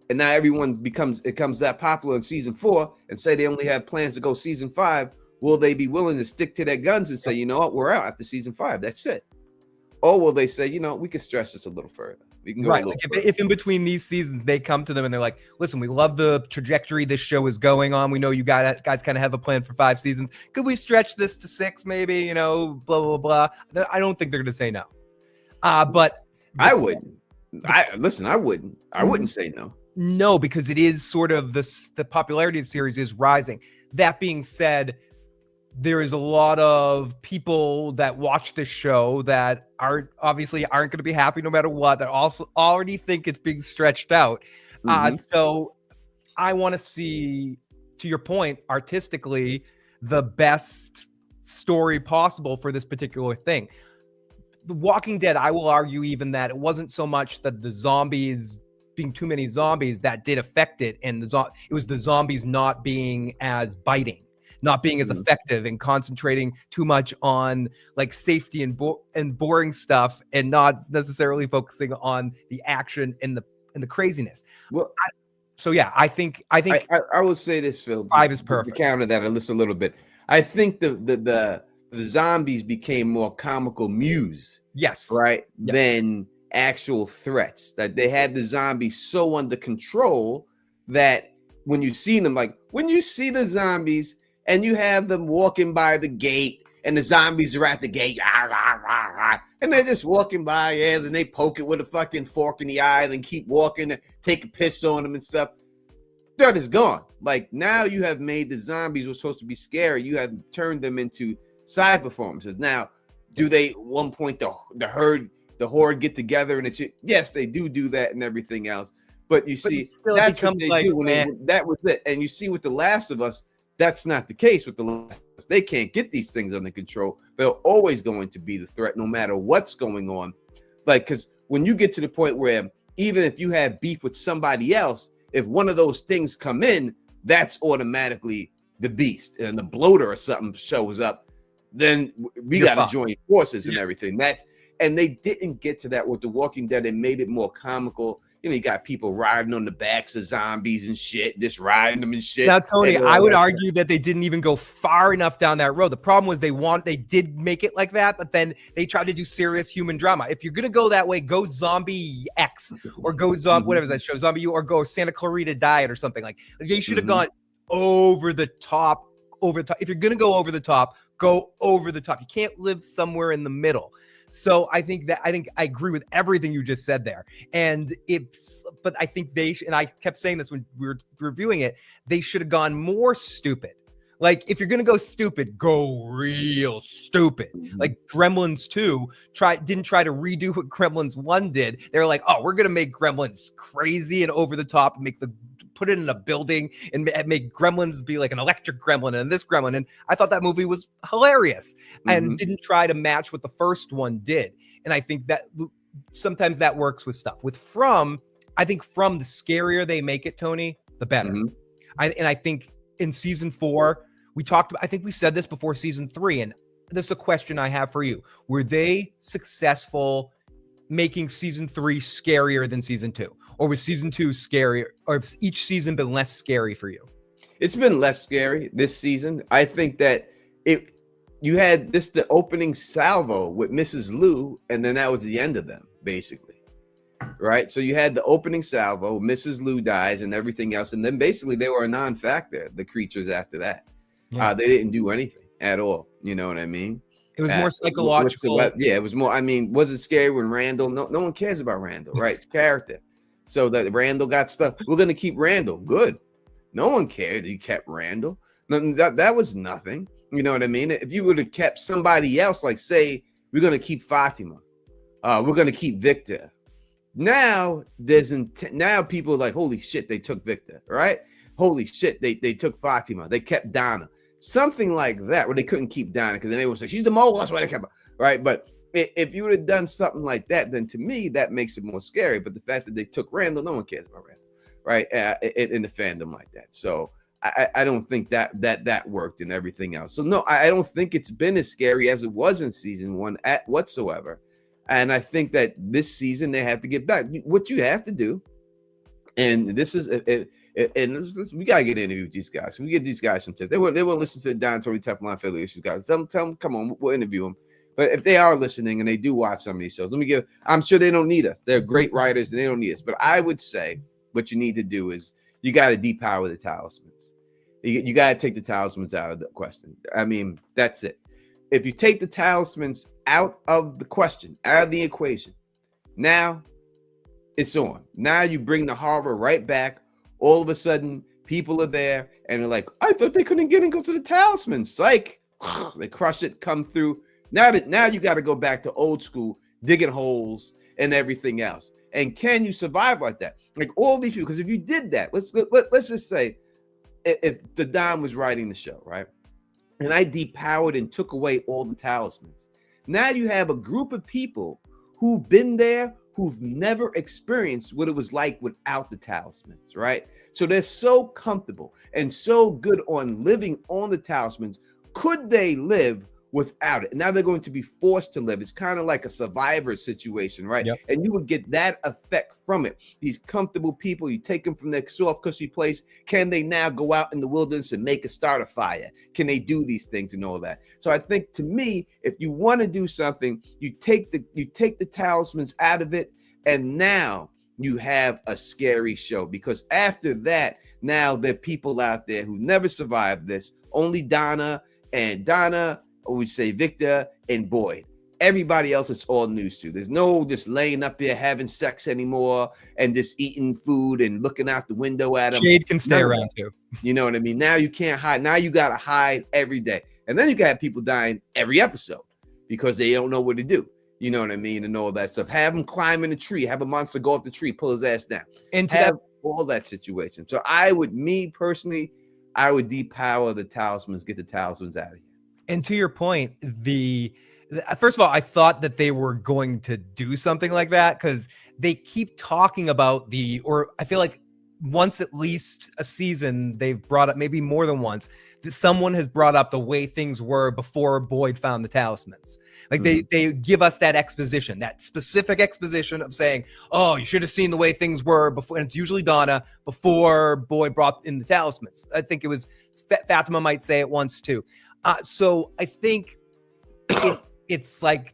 And now everyone becomes that popular in season 4, and say they only have plans to go season 5. Will they be willing to stick to their guns and say, you know what, we're out after season 5? That's it. Or will they say, we can stretch this a little further? We can go right. Like if in between these seasons they come to them and they're like, listen, we love the trajectory this show is going on. We know you guys kind of have a plan for 5 seasons. Could we stretch this to 6 maybe? Blah, blah, blah. I don't think they're going to say no. But I wouldn't. I wouldn't. I wouldn't say no. No, because it is sort of the popularity of the series is rising. That being said, there is a lot of people that watch this show that aren't going to be happy no matter what, that also already think it's being stretched out. So I want to see, to your point, artistically, the best story possible for this particular thing. The Walking Dead, I will argue even that it wasn't so much that the zombies being too many zombies that did affect it, and it was the zombies not being as biting, not being as effective, and concentrating too much on like safety and boring stuff, and not necessarily focusing on the action and the craziness. Well, I think I would say this, Phil. 5 is perfect. To counter that a little bit, I think the zombies became more comical muse, right, than actual threats. That they had the zombies so under control that when you see them, like when you see the zombies and you have them walking by the gate and the zombies are at the gate, and they're just walking by, then they poke it with a fucking fork in the eye, then keep walking, and take a piss on them and stuff. Threat is gone. Like, now you have made the zombies who are supposed to be scary, you have turned them into side performances. Now, do they at one point the horde get together and it's, yes, they do that and everything else. But you see, that's what they do when that was it. And you see with The Last of Us, that's not the case with The Last of Us. They can't get these things under control. They're always going to be the threat, no matter what's going on. Like, because when you get to the point where even if you have beef with somebody else, if one of those things come in, that's automatically the beast. And the bloater or something shows up, then we got to join forces and everything. And they didn't get to that with The Walking Dead. It made it more comical. You know, you got people riding on the backs of zombies and shit, just riding them and shit. Now, Tony, I would argue that they didn't even go far enough down that road. The problem was they did make it like that, but then they tried to do serious human drama. If you're gonna go that way, go Zombie X or go whatever that show, Zombie U, or go Santa Clarita Diet or something. Like, they should have gone over the top. If you're gonna go over the top, go over the top. You can't live somewhere in the middle. So I think I agree with everything you just said there. But I think and I kept saying this when we were reviewing it, they should have gone more stupid. Like, if you're going to go stupid, go real stupid. Like Gremlins 2 didn't try to redo what Gremlins 1 did. They were like, oh, we're going to make Gremlins crazy and over the top, and put it in a building and make Gremlins be like an electric gremlin and this gremlin. And I thought that movie was hilarious and didn't try to match what the first one did. And I think that sometimes that works with stuff. I think From, the scarier they make it, Tony, the better. I think in season 4, I think we said this before season 3, and this is a question I have for you. Were they successful making season 3 scarier than season 2? Or was season 2 scarier, or has each season been less scary for you? It's been less scary this season. I think that you had the opening salvo with Mrs. Lou, and then that was the end of them, basically. Right? So you had the opening salvo, Mrs. Lou dies and everything else, and then basically they were a non-factor, the creatures after that. Yeah. They didn't do anything at all. You know what I mean? It was more psychological. It was more. I mean, was it scary when Randall? No one cares about Randall, right? It's character. So that Randall got stuff. We're gonna keep Randall. Good. No one cared. He kept Randall. That was nothing. You know what I mean? If you would have kept somebody else, like say we're gonna keep Fatima, we're gonna keep Victor. Now now people are like, holy shit, they took Victor, right? Holy shit, they took Fatima. They kept Donna. Something like that, where they couldn't keep Donna because then they would say she's the mole. That's why they kept her, right? But if you would have done something like that, then to me that makes it more scary. But the fact that they took Randall, no one cares about Randall, right? In the fandom like that, so I don't think that worked and everything else. So no, I don't think it's been as scary as it was in season 1 whatsoever. And I think that this season they have to get back. What you have to do, and this is we gotta get interview with these guys. We get these guys some tips. They won't listen to the Don Tony Teflon Philly Issues guys. Tell them, come on, we'll interview them. But if they are listening and they do watch some of these shows, I'm sure they don't need us. They're great writers and they don't need us. But I would say what you need to do is you got to depower the talismans. You got to take the talismans out of the question. I mean, that's it. If you take the talismans out of the question, out of the equation, now it's on. Now you bring the horror right back. All of a sudden, people are there and they're like, I thought they couldn't get in because of the talisman. Psych. They crush it, come through. Now you got to go back to old school, digging holes and everything else. And can you survive like that? Like all these people, because if you did that, let's just say if the Don was writing the show, right? And I depowered and took away all the talismans. Now you have a group of people who've been there, who've never experienced what it was like without the talismans, right? So they're so comfortable and so good on living on the talismans. Could they live without it? And now they're going to be forced to live. It's kind of like a survivor situation, right? Yep. And you would get that effect from it. These comfortable people, you take them from their soft, cushy place. Can they now go out in the wilderness and start a fire? Can they do these things and all that? So I think, to me, if you want to do something, you take the talismans out of it, and now you have a scary show. Because after that, now there are people out there who never survived this. Only Donna or we say Victor and Boyd. Everybody else it's all news to. There's no just laying up here having sex anymore and just eating food and looking out the window at them. Shade can stay around too. You know what I mean? Now you can't hide. Now you got to hide every day. And then you got people dying every episode because they don't know what to do. You know what I mean? And all that stuff. Have them climb in a tree. Have a monster go up the tree, pull his ass down. And to have all that situation. So I would depower the talismans, get the talismans out of here. And to your point, first of all, I thought that they were going to do something like that because they keep talking about or I feel like once at least a season, they've brought up, maybe more than once, that someone has brought up the way things were before Boyd found the talismans. Like they give us that exposition, that specific exposition of saying, oh, you should have seen the way things were before. And it's usually Donna before Boyd brought in the talismans. I think it was Fatima might say it once too. So I think it's like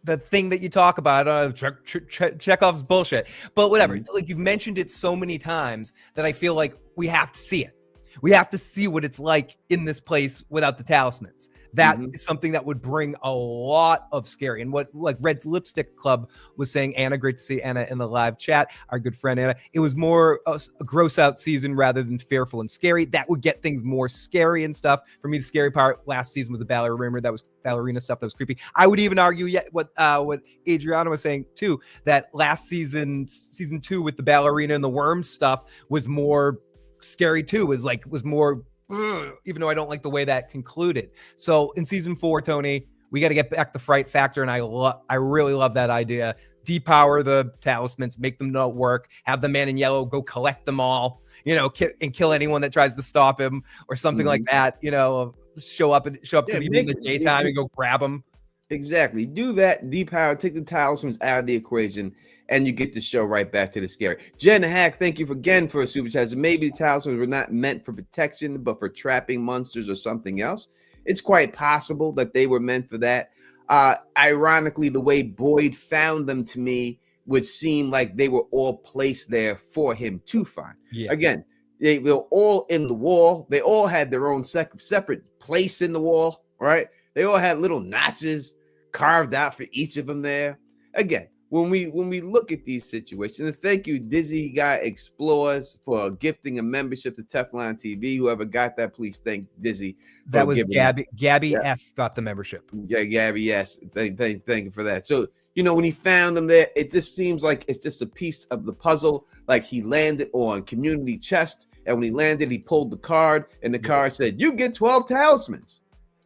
the thing that you talk about, Chekhov's bullshit, but whatever. Like you've mentioned it so many times that I feel like we have to see it. We have to see what it's like in this place without the talismans. That is something that would bring a lot of scary. And what like Red's Lipstick Club was saying, Anna, great to see Anna in the live chat, our good friend Anna, it was more a gross out season rather than fearful and scary. That would get things more scary and stuff. For me, the scary part last season was the ballerina stuff that was creepy. I would even argue what Adriana was saying too, that last season 2 with the ballerina and the worm stuff was more scary too, was more even though I don't like the way that concluded. So in season 4, Tony, we got to get back the fright factor, and I really love that idea. Depower the talismans, make them not work, have the man in yellow go collect them all, and kill anyone that tries to stop him or something like that. Show up because he's in the daytime and go grab them. Exactly. Do that. Depower. Take the talismans out of the equation, and you get the show right back to the scary. Jen Hack, thank you again for a super chat. Maybe the talismans were not meant for protection, but for trapping monsters or something else. It's quite possible that they were meant for that. Ironically, the way Boyd found them to me would seem like they were all placed there for him to find. Yes. Again, they were all in the wall. They all had their own separate place in the wall, right? They all had little notches carved out for each of them there. Again, when we look at these situations, and thank you, Dizzy Guy Explores, for gifting a membership to Teflon TV. Whoever got that, please thank Dizzy. That was Gabby S. got the membership. Yeah, Gabby S. Thank you for that. So, when he found them there, it just seems like it's just a piece of the puzzle. Like he landed on community chest, and when he landed, he pulled the card, and the card said, "You get 12 talismans."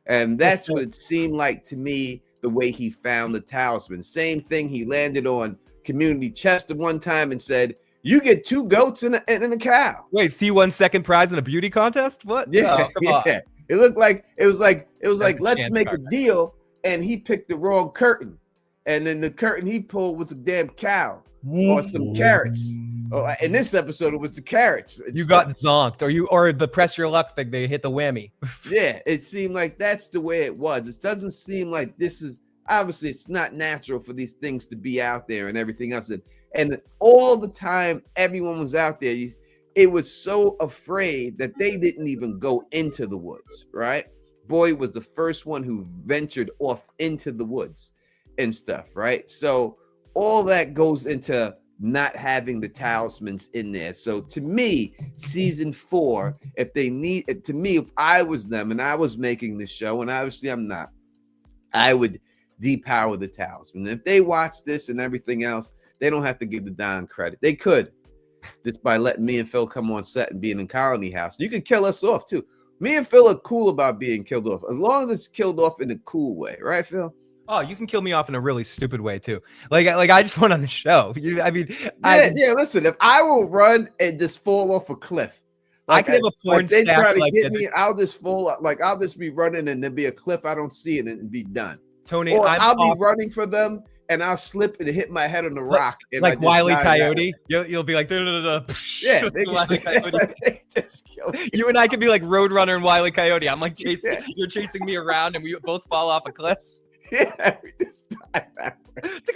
And that's what it seemed like to me, the way he found the talisman. Same thing, he landed on community chest at one time and said, "You get 2 goats and a cow." Wait, he won second prize in a beauty contest? What? Yeah, come on. It looked like it was like let's make a deal, and he picked the wrong curtain. And then the curtain he pulled was a damn cow or some carrots. Oh, in this episode, it was the carrots. You got zonked, or the press your luck thing. They hit the whammy. Yeah, it seemed like that's the way it was. It doesn't seem like this is obviously it's not natural for these things to be out there and everything else. And all the time, everyone was out there. It was so afraid that they didn't even go into the woods. Right? Boyd was the first one who ventured off into the woods and stuff. Right? So all that goes into not having the talismans in there. So to me, season 4, if I was them and I was making the show, and obviously I'm not, I would depower the talisman. If they watch this and everything else, they don't have to give the Don credit. They could, just by letting me and Phil come on set and being in Colony House. You could kill us off too. Me and Phil are cool about being killed off, as long as it's killed off in a cool way, right, Phil? Oh, you can kill me off in a really stupid way too. Like I just went on the show. Listen, if I will run and just fall off a cliff, I could have a porn they stash try to like get me, I'll just fall. Like I'll just be running and there'll be a cliff. I don't see it and be done. Tony, or I'll be running for them and I'll slip and hit my head on the rock. And like Wile E. Coyote. You'll be like, yeah, Wile E. Coyote. You and I could be like Roadrunner and Wile E. Coyote. I'm like chasing. Yeah. You're chasing me around, and we both fall off a cliff. Yeah, we just die. Let's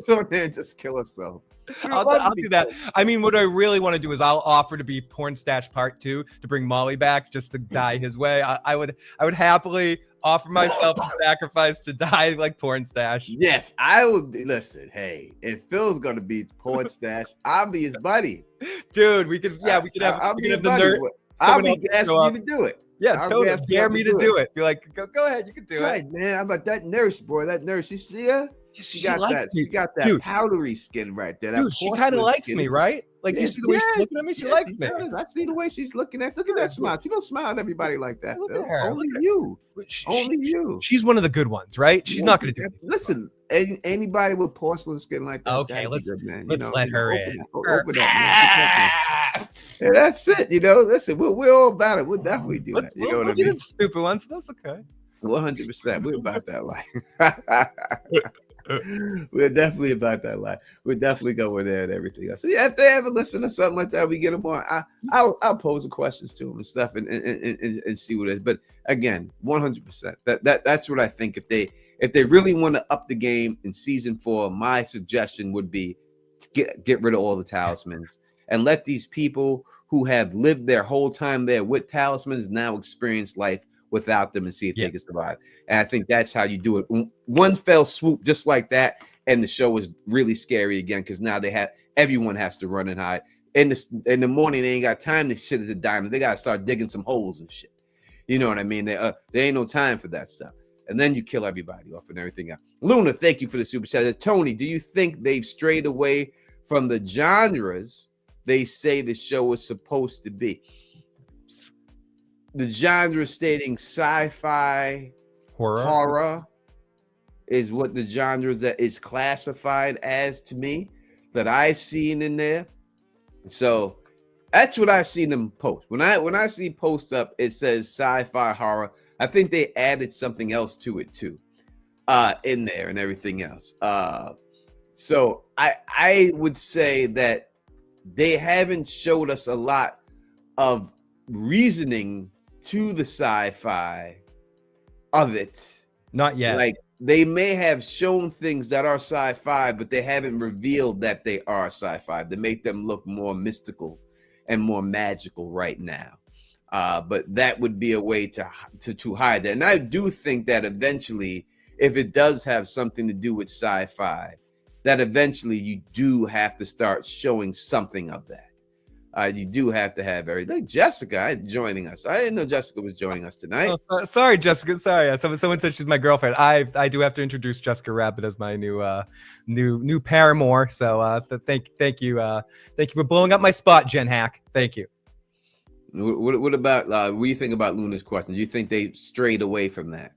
go there and just kill ourselves. I'll do that. I mean, what I really want to do is I'll offer to be Porn Stash Part 2 to bring Molly back just to die his way. I would happily offer myself a sacrifice to die like Porn Stash. Yes, I would. Listen, hey, if Phil's gonna be Porn Stash, I'll be his buddy. Dude, we could have I'll be the his buddy. nerd. I'll be asking you to do it. Yeah, I'll totally. ask Dare you me to do it. Be like, go ahead, you can do Right, man. I'm like that nurse, boy. That nurse, you see her? She likes me. She got that Dude. powdery skin right there. Dude, she kind of likes me, right? Like, you see the way she's looking at me? She likes me. I see the way she's looking at. Look at that smile. She don't smile at everybody like that. Look at her. Only you. Only you. She's one of the good ones, right? She's not going to do it. Listen, anybody with porcelain skin like that. Okay, let's good, let her in. Open up. Yeah, that's it. Listen, we're all about it. We'll definitely do that. You know what I mean? Stupid ones. That's okay. 100%. We're about that life. We're definitely about that life. We're definitely going there and everything else. So yeah, if they ever listen to something like that, we get them on. I'll pose the questions to them and stuff and see what it is. But again, 100%. That's what I think. If they really want to up the game in season 4, my suggestion would be to get rid of all the talismans and let these people who have lived their whole time there with talismans now experience life without them and see if they can survive. And I think that's how you do it. One fell swoop just like that, and the show is really scary again because now everyone has to run and hide. In the morning, they ain't got time to shit at the diamond. They gotta start digging some holes and shit. You know what I mean? There ain't no time for that stuff. And then you kill everybody off and everything else. Luna, thank you for the super chat. Tony, do you think they've strayed away from the genres they say the show is supposed to be? The genre stating sci-fi, horror is what the genres that is classified as to me that I've seen in there. So that's what I've seen them post. When I see post up, it says sci-fi horror. I think they added something else to it too, in there and everything else. So I would say that they haven't showed us a lot of reasoning to the sci-fi of it. Not yet. Like they may have shown things that are sci-fi, but they haven't revealed that they are sci-fi to make them look more mystical and more magical right now. But that would be a way to hide that. And I do think that eventually, if it does have something to do with sci-fi, that eventually you do have to start showing something of that. You do have to have everything. Jessica joining us. I didn't know Jessica was joining us tonight. Oh, sorry, Jessica. Sorry. Someone said she's my girlfriend. I do have to introduce Jessica Rabbit as my new paramour. So thank you for blowing up my spot, Jen Hack. Thank you. What about what do you think about Luna's question? Do you think they strayed away from that?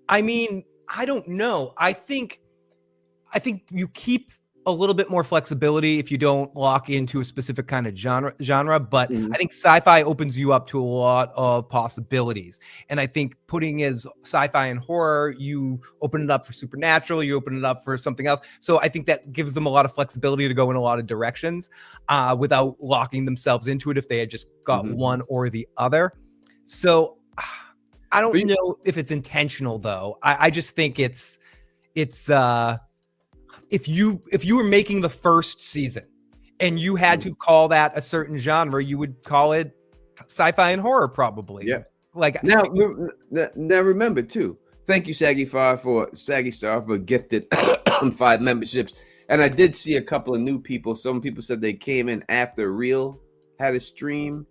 I mean, I don't know. I think you keep a little bit more flexibility if you don't lock into a specific kind of genre, but I think sci-fi opens you up to a lot of possibilities. And I think putting as sci-fi and horror, you open it up for supernatural, you open it up for something else. So I think that gives them a lot of flexibility to go in a lot of directions without locking themselves into it if they had just got one or the other. So I don't know if it's intentional though. I just think it's if you were making the first season and you had to call that a certain genre, you would call it sci-fi and horror probably. Yeah. Like now remember too. Thank you, Saggy Star for gifted 5 memberships. And I did see a couple of new people. Some people said they came in after Real had a stream,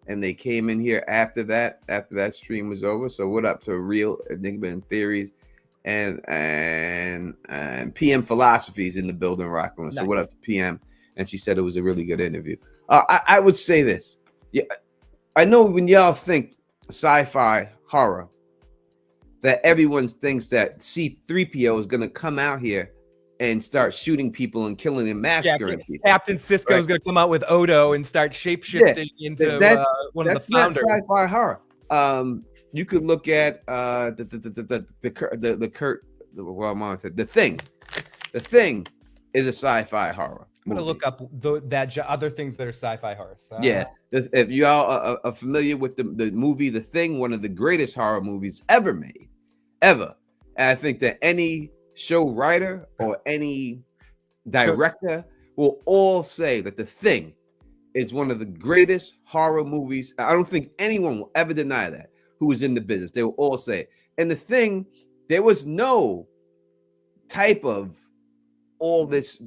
and they came in here after that stream was over. So what up to Real Enigma and Theories? And PM Philosophies in the building, rocking. Nice. So what up to PM? And she said it was a really good interview. I would say this. Yeah, I know when y'all think sci-fi horror, that everyone thinks that C-3PO is going to come out here and start shooting people and killing and massacring people. Captain Sisko is going to come out with Odo and start shapeshifting into one of the founders. That's not sci-fi horror. You could look at the Thing. The Thing is a sci-fi horror. I'm gonna look up other things that are sci-fi horror. So. Yeah, if you all are familiar with the movie The Thing, one of the greatest horror movies ever made, ever. And I think that any show writer or any director will all say that The Thing is one of the greatest horror movies. I don't think anyone will ever deny that who is in the business. They will all say it. And The Thing, there was no type of all this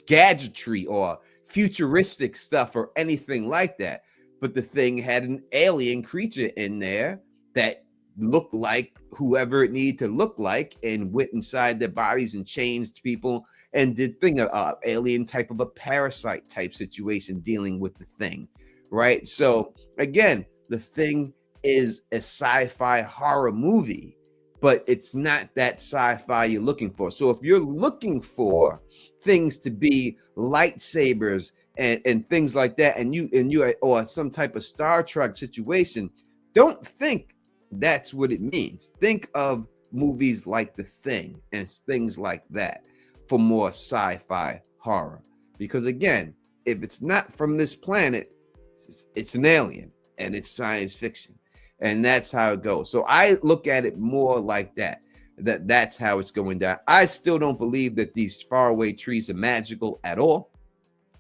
gadgetry or futuristic stuff or anything like that. But The Thing had an alien creature in there that looked like whoever it needed to look like and went inside their bodies and changed people and did alien type of a parasite type situation dealing with The Thing, right? So again, The Thing is a sci-fi horror movie, but it's not that sci-fi you're looking for. So if you're looking for things to be lightsabers and things like that, and you or some type of Star Trek situation, don't think that's what it means. Think of movies like The Thing and things like that for more sci-fi horror. Because again, if it's not from this planet, it's an alien and it's science fiction. And that's how it goes. So I look at it more like that. That's how it's going down. I still don't believe that these faraway trees are magical at all.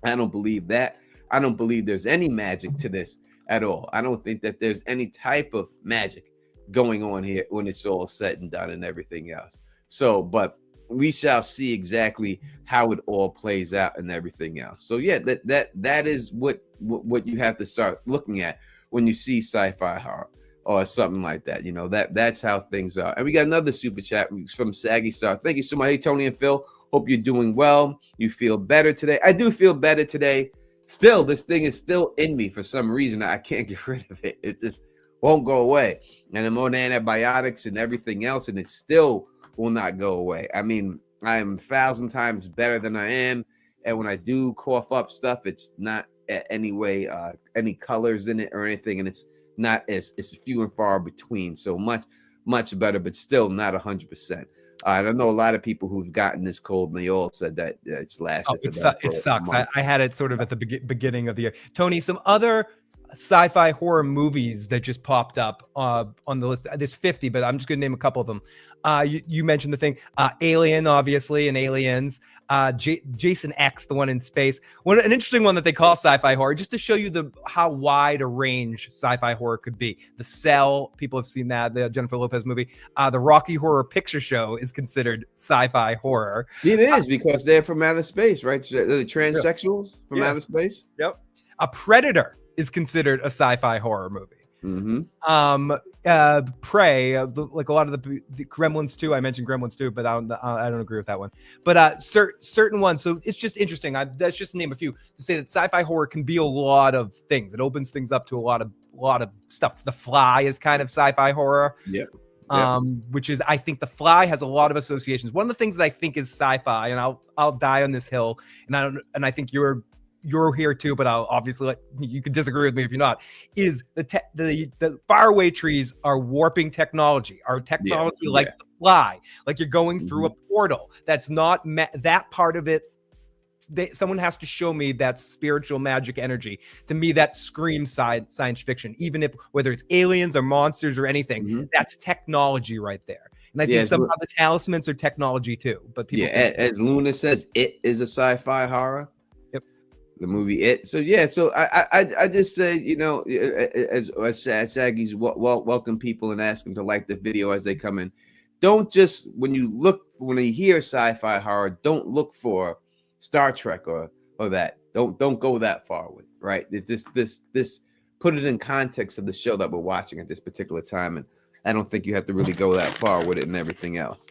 I don't believe that. I don't believe there's any magic to this at all. I don't think that there's any type of magic going on here when it's all said and done and everything else. So, but we shall see exactly how it all plays out and everything else. So yeah, that is what you have to start looking at when you see sci-fi horror or something like that. You know, that's how things are. And we got another super chat from Saggy Star. Thank you so much. Hey, Tony and Phil, hope you're doing well. You feel better today. I do feel better today. Still, this thing is still in me for some reason. I can't get rid of it. It just won't go away. And I'm on antibiotics and everything else, and it still will not go away. I mean, I am 1,000 times better than I am. And when I do cough up stuff, it's not any way, any colors in it or anything. And it's not it's few and far between. So much better, but still not 100%. I don't know a lot of people who've gotten this cold, and they all said that it's lasted. It sucks. I had it sort of at the beginning of the year. Tony, some other sci-fi horror movies that just popped up on the list. There's 50, but I'm just going to name a couple of them. You mentioned The Thing, Alien, obviously, and Aliens. Jason X, the one in space. An interesting one that they call sci-fi horror, just to show you how wide a range sci-fi horror could be. The Cell, people have seen that, the Jennifer Lopez movie. The Rocky Horror Picture Show is considered sci-fi horror. It is because they're from outer space, right? The transsexuals from outer space. Yep. A Predator is considered a sci-fi horror movie. Mm-hmm. Prey, like a lot of the Gremlins 2. I mentioned Gremlins 2, but I don't agree with that one. But certain ones. So it's just interesting. That's just to name a few to say that sci-fi horror can be a lot of things. It opens things up to a lot of stuff. The Fly is kind of sci-fi horror. Yep. Which is, I think The Fly has a lot of associations. One of the things that I think is sci-fi, and I'll die on this hill, and I think you're here too, but I'll obviously you can disagree with me if you're not, is the faraway trees are warping technology. Our technology, The Fly, like you're going through a portal. That's not that part of it. Someone has to show me that spiritual magic energy. To me, that screams science fiction, even if whether it's aliens or monsters or anything, that's technology right there. And I think somehow the talismans are technology too. But people as Luna says, it is a sci-fi horror. The movie It. So I just say, you know, as Saggies welcome people and ask them to like the video as they come in. Don't just when you hear sci-fi horror, don't look for Star Trek or that. Don't go that far with it, right? This put it in context of the show that we're watching at this particular time, and I don't think you have to really go that far with it and everything else.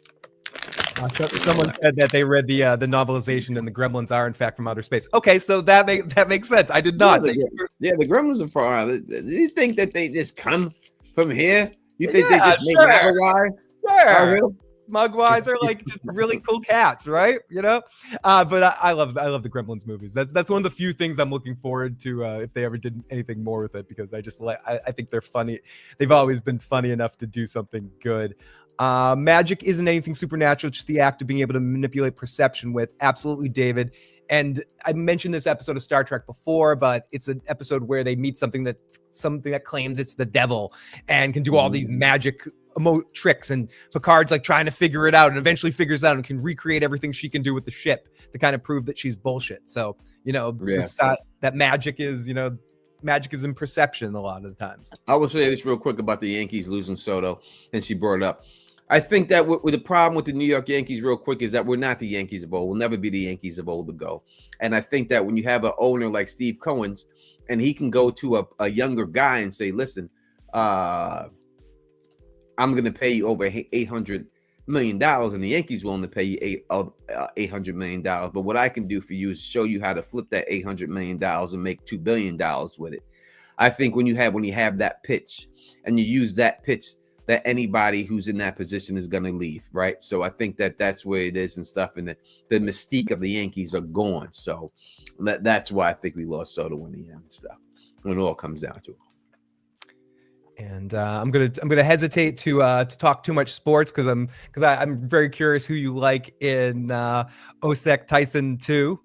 Someone said that they read the novelization and the Gremlins are in fact from outer space. Okay, so that makes sense. I did not. The Gremlins are far. Do you think that they just come from here? You think they just make Mogwai? Sure. Mogwais are like just really cool cats, right? You know. But I love the Gremlins movies. That's one of the few things I'm looking forward to if they ever did anything more with it, because I think they're funny. They've always been funny enough to do something good. Magic isn't anything supernatural, it's just the act of being able to manipulate perception with. Absolutely, David. And I mentioned this episode of Star Trek before, but it's an episode where they meet something that claims it's the devil and can do all these magic tricks, and Picard's like trying to figure it out, and eventually figures out and can recreate everything she can do with the ship to kind of prove that she's bullshit. So, that magic is in perception a lot of the times. I will say this real quick about the Yankees losing Soto, and she brought it up. I think that with the problem with the New York Yankees real quick is that we're not the Yankees of old. We'll never be the Yankees of old to go. And I think that when you have an owner like Steve Cohen's, and he can go to a younger guy and say, listen, I'm going to pay you over $800 million, and the Yankees willing to pay you $800 million. But what I can do for you is show you how to flip that $800 million and make $2 billion with it. I think when you have that pitch and you use that pitch, that anybody who's in that position is going to leave, right? So I think that that's where it is and stuff, and the mystique of the Yankees are gone. So that's why I think we lost Soto in the end and stuff, when it all comes down to it. And I'm gonna hesitate to talk too much sports because I'm very curious who you like in Usyk Tyson 2.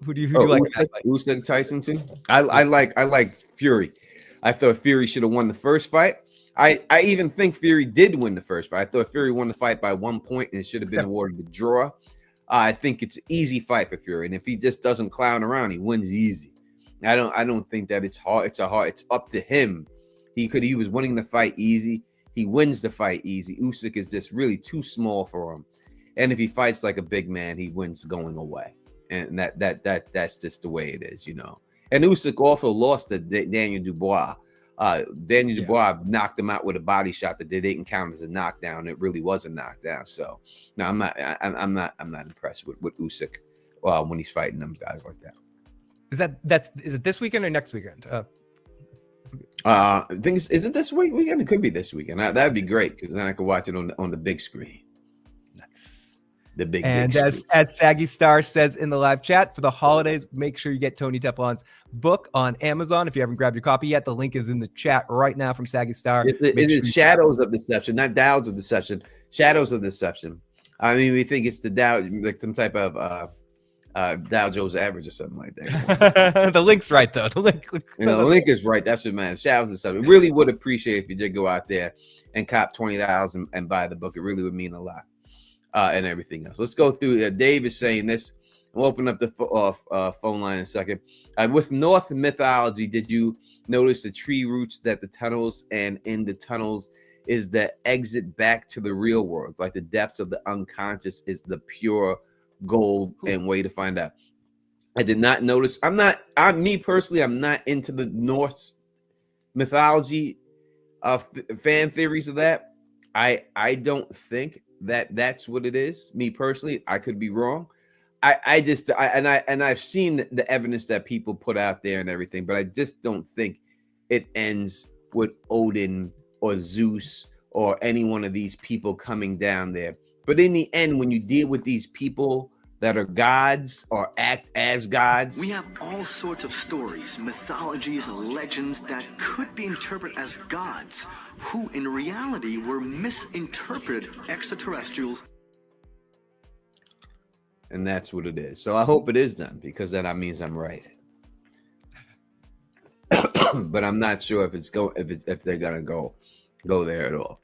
Who do you like in that fight? Usyk Tyson 2. I like Fury. I thought Fury should have won the first fight. I even think Fury did win the first fight. I thought Fury won the fight by 1 point, and it should have been awarded a draw. I think it's an easy fight for Fury, and if he just doesn't clown around, he wins easy. I don't think that it's hard. It's up to him. He was winning the fight easy. He wins the fight easy. Usyk is just really too small for him, and if he fights like a big man, he wins going away. And that's just the way it is, And Usyk also lost to Daniel Dubois. Daniel Dubois knocked him out with a body shot that they didn't count as a knockdown. It really was a knockdown. So no, I'm not impressed with Usyk when he's fighting them guys like that. Is it this weekend or next weekend? I think is it this weekend? It could be this weekend. That'd be great because then I could watch it on the big screen. Nice. The big and big as Saggy Star says in the live chat, for the holidays, make sure you get Tony Teflon's book on Amazon. If you haven't grabbed your copy yet, the link is in the chat right now from Saggy Star. It is Shadows of Deception, not Dows of Deception. Shadows of Deception. I mean, we think it's the Dow, like some type of Dow Jones average or something like that. The link's right though. The link is right. That's what man. Shadows of Deception. Really would appreciate if you did go out there and cop $20 and buy the book. It really would mean a lot. And everything else. Let's go through. Dave is saying this. We'll open up the phone line in a second. With Norse mythology, did you notice the tree roots that the tunnels and in the tunnels is the exit back to the real world? Like the depths of the unconscious is the pure gold and way to find out. I did not notice. Me personally, I'm not into the Norse mythology of fan theories of that. I don't think that's what it is. Me personally, I could be wrong. I've seen the evidence that people put out there and everything, but I just don't think it ends with Odin or Zeus or any one of these people coming down there. But in the end, when you deal with these people that are gods or act as gods, we have all sorts of stories, mythologies, legends that could be interpreted as gods, who in reality were misinterpreted extraterrestrials. And that's what it is. So I hope it is done, because then that means I'm right. But I'm not sure if they're gonna go there at all.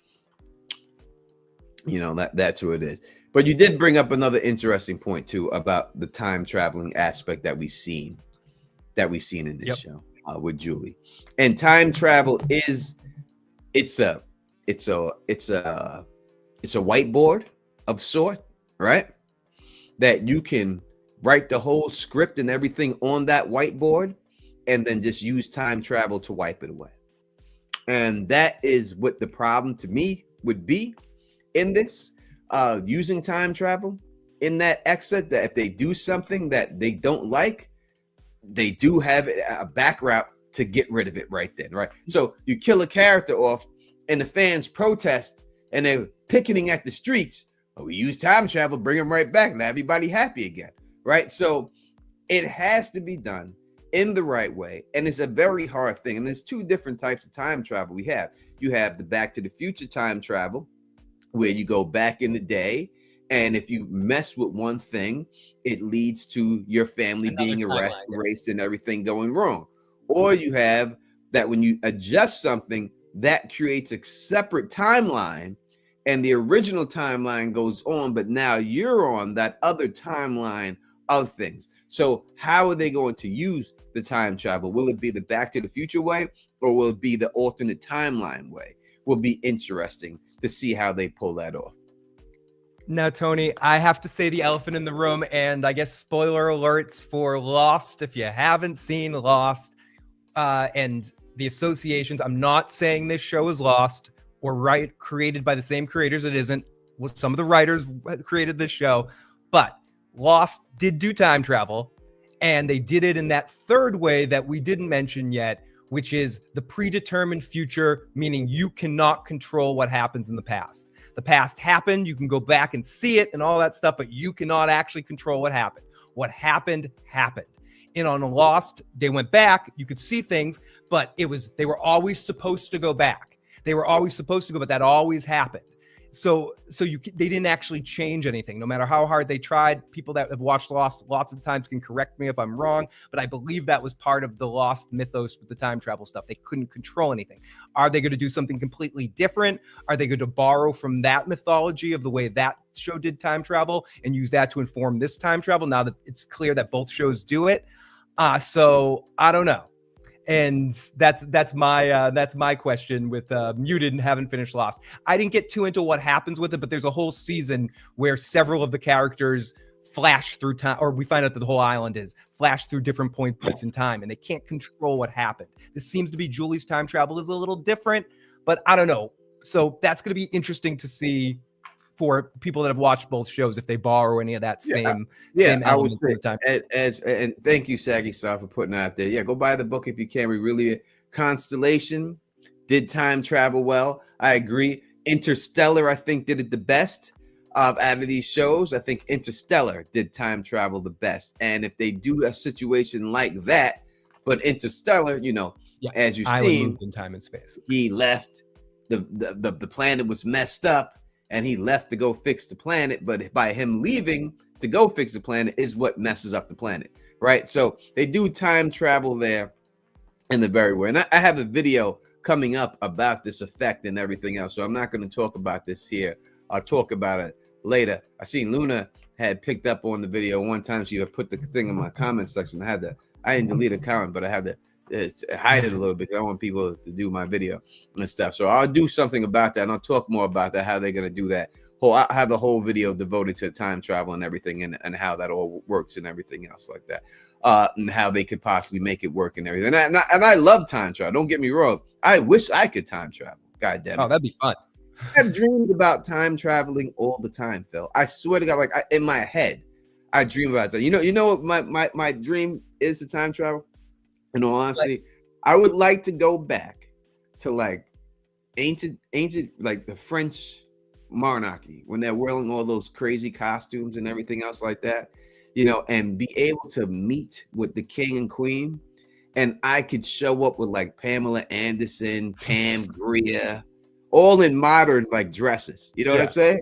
That's what it is. But you did bring up another interesting point too about the time traveling aspect that we've seen in this show with Julie. And time travel it's a whiteboard of sort, right? That you can write the whole script and everything on that whiteboard and then just use time travel to wipe it away. And that is what the problem to me would be in this, using time travel in that exit, that if they do something that they don't like, they do have a back route to get rid of it right then, right? So you kill a character off and the fans protest and they're picketing at the streets. Oh, we use time travel, bring them right back and everybody happy again, right? So it has to be done in the right way. And it's a very hard thing. And there's two different types of time travel we have. You have the Back to the Future time travel, where you go back in the day, and if you mess with one thing, it leads to your family being erased and everything going wrong. Or you have that when you adjust something, that creates a separate timeline, and the original timeline goes on, but now you're on that other timeline of things. So how are they going to use the time travel? Will it be the Back to the Future way, or will it be the alternate timeline way? Will be interesting to see how they pull that off. Now, Tony, I have to say the elephant in the room, and I guess spoiler alerts for Lost. If you haven't seen Lost and the associations, I'm not saying this show is Lost or created by the same creators. It isn't. Well, some of the writers created this show, but Lost did do time travel, and they did it in that third way that we didn't mention yet, which is the predetermined future, meaning you cannot control what happens in the past. The past happened, you can go back and see it and all that stuff, but you cannot actually control what happened. What happened, happened. And on Lost, they went back, you could see things, but they were always supposed to go back. They were always supposed to go, but that always happened. So they didn't actually change anything, no matter how hard they tried. People that have watched Lost lots of times can correct me if I'm wrong, but I believe that was part of the Lost mythos with the time travel stuff. They couldn't control anything. Are they going to do something completely different? Are they going to borrow from that mythology of the way that show did time travel and use that to inform this time travel, now that it's clear that both shows do it? So I don't know. And that's my question with Muted and haven't finished Lost. I didn't get too into what happens with it, but there's a whole season where several of the characters flash through time, or we find out that the whole island is flash through different points in time, and they can't control what happened. This seems to be Julie's time travel is a little different, but I don't know. So that's going to be interesting to see for people that have watched both shows, if they borrow any of that same I would element of the time. And thank you, Saggy Star, for putting it out there. Yeah, go buy the book if you can. We really Constellation did time travel well. I agree. Interstellar, I think, did it the best out of these shows. I think Interstellar did time travel the best. And if they do a situation like that, but Interstellar, as you've seen, in time and space, he left the planet was messed up. And he left to go fix the planet, but by him leaving to go fix the planet is what messes up the planet, right? So they do time travel there in the very way. And I have a video coming up about this effect and everything else, so I'm not going to talk about this here. I'll talk about it later. I seen Luna had picked up on the video one time. She had put the thing in my comment section. I didn't delete a comment, but I had to hide it a little bit. I want people to do my video and stuff. So I'll do something about that, and I'll talk more about that, how they're going to do that. I'll have the whole video devoted to time travel and everything, and how that all works and everything else like that, and how they could possibly make it work and everything. And I love time travel. Don't get me wrong. I wish I could time travel. God damn it. Oh, that'd be fun. I have dreams about time traveling all the time, Phil. I swear to God, in my head, I dream about that. You know what my dream is to time travel? In all honesty, I would like to go back to ancient, like the French monarchy, when they're wearing all those crazy costumes and everything else like that, and be able to meet with the king and queen, and I could show up with Pamela Anderson, Pam Grier, all in modern dresses. You know what I'm saying?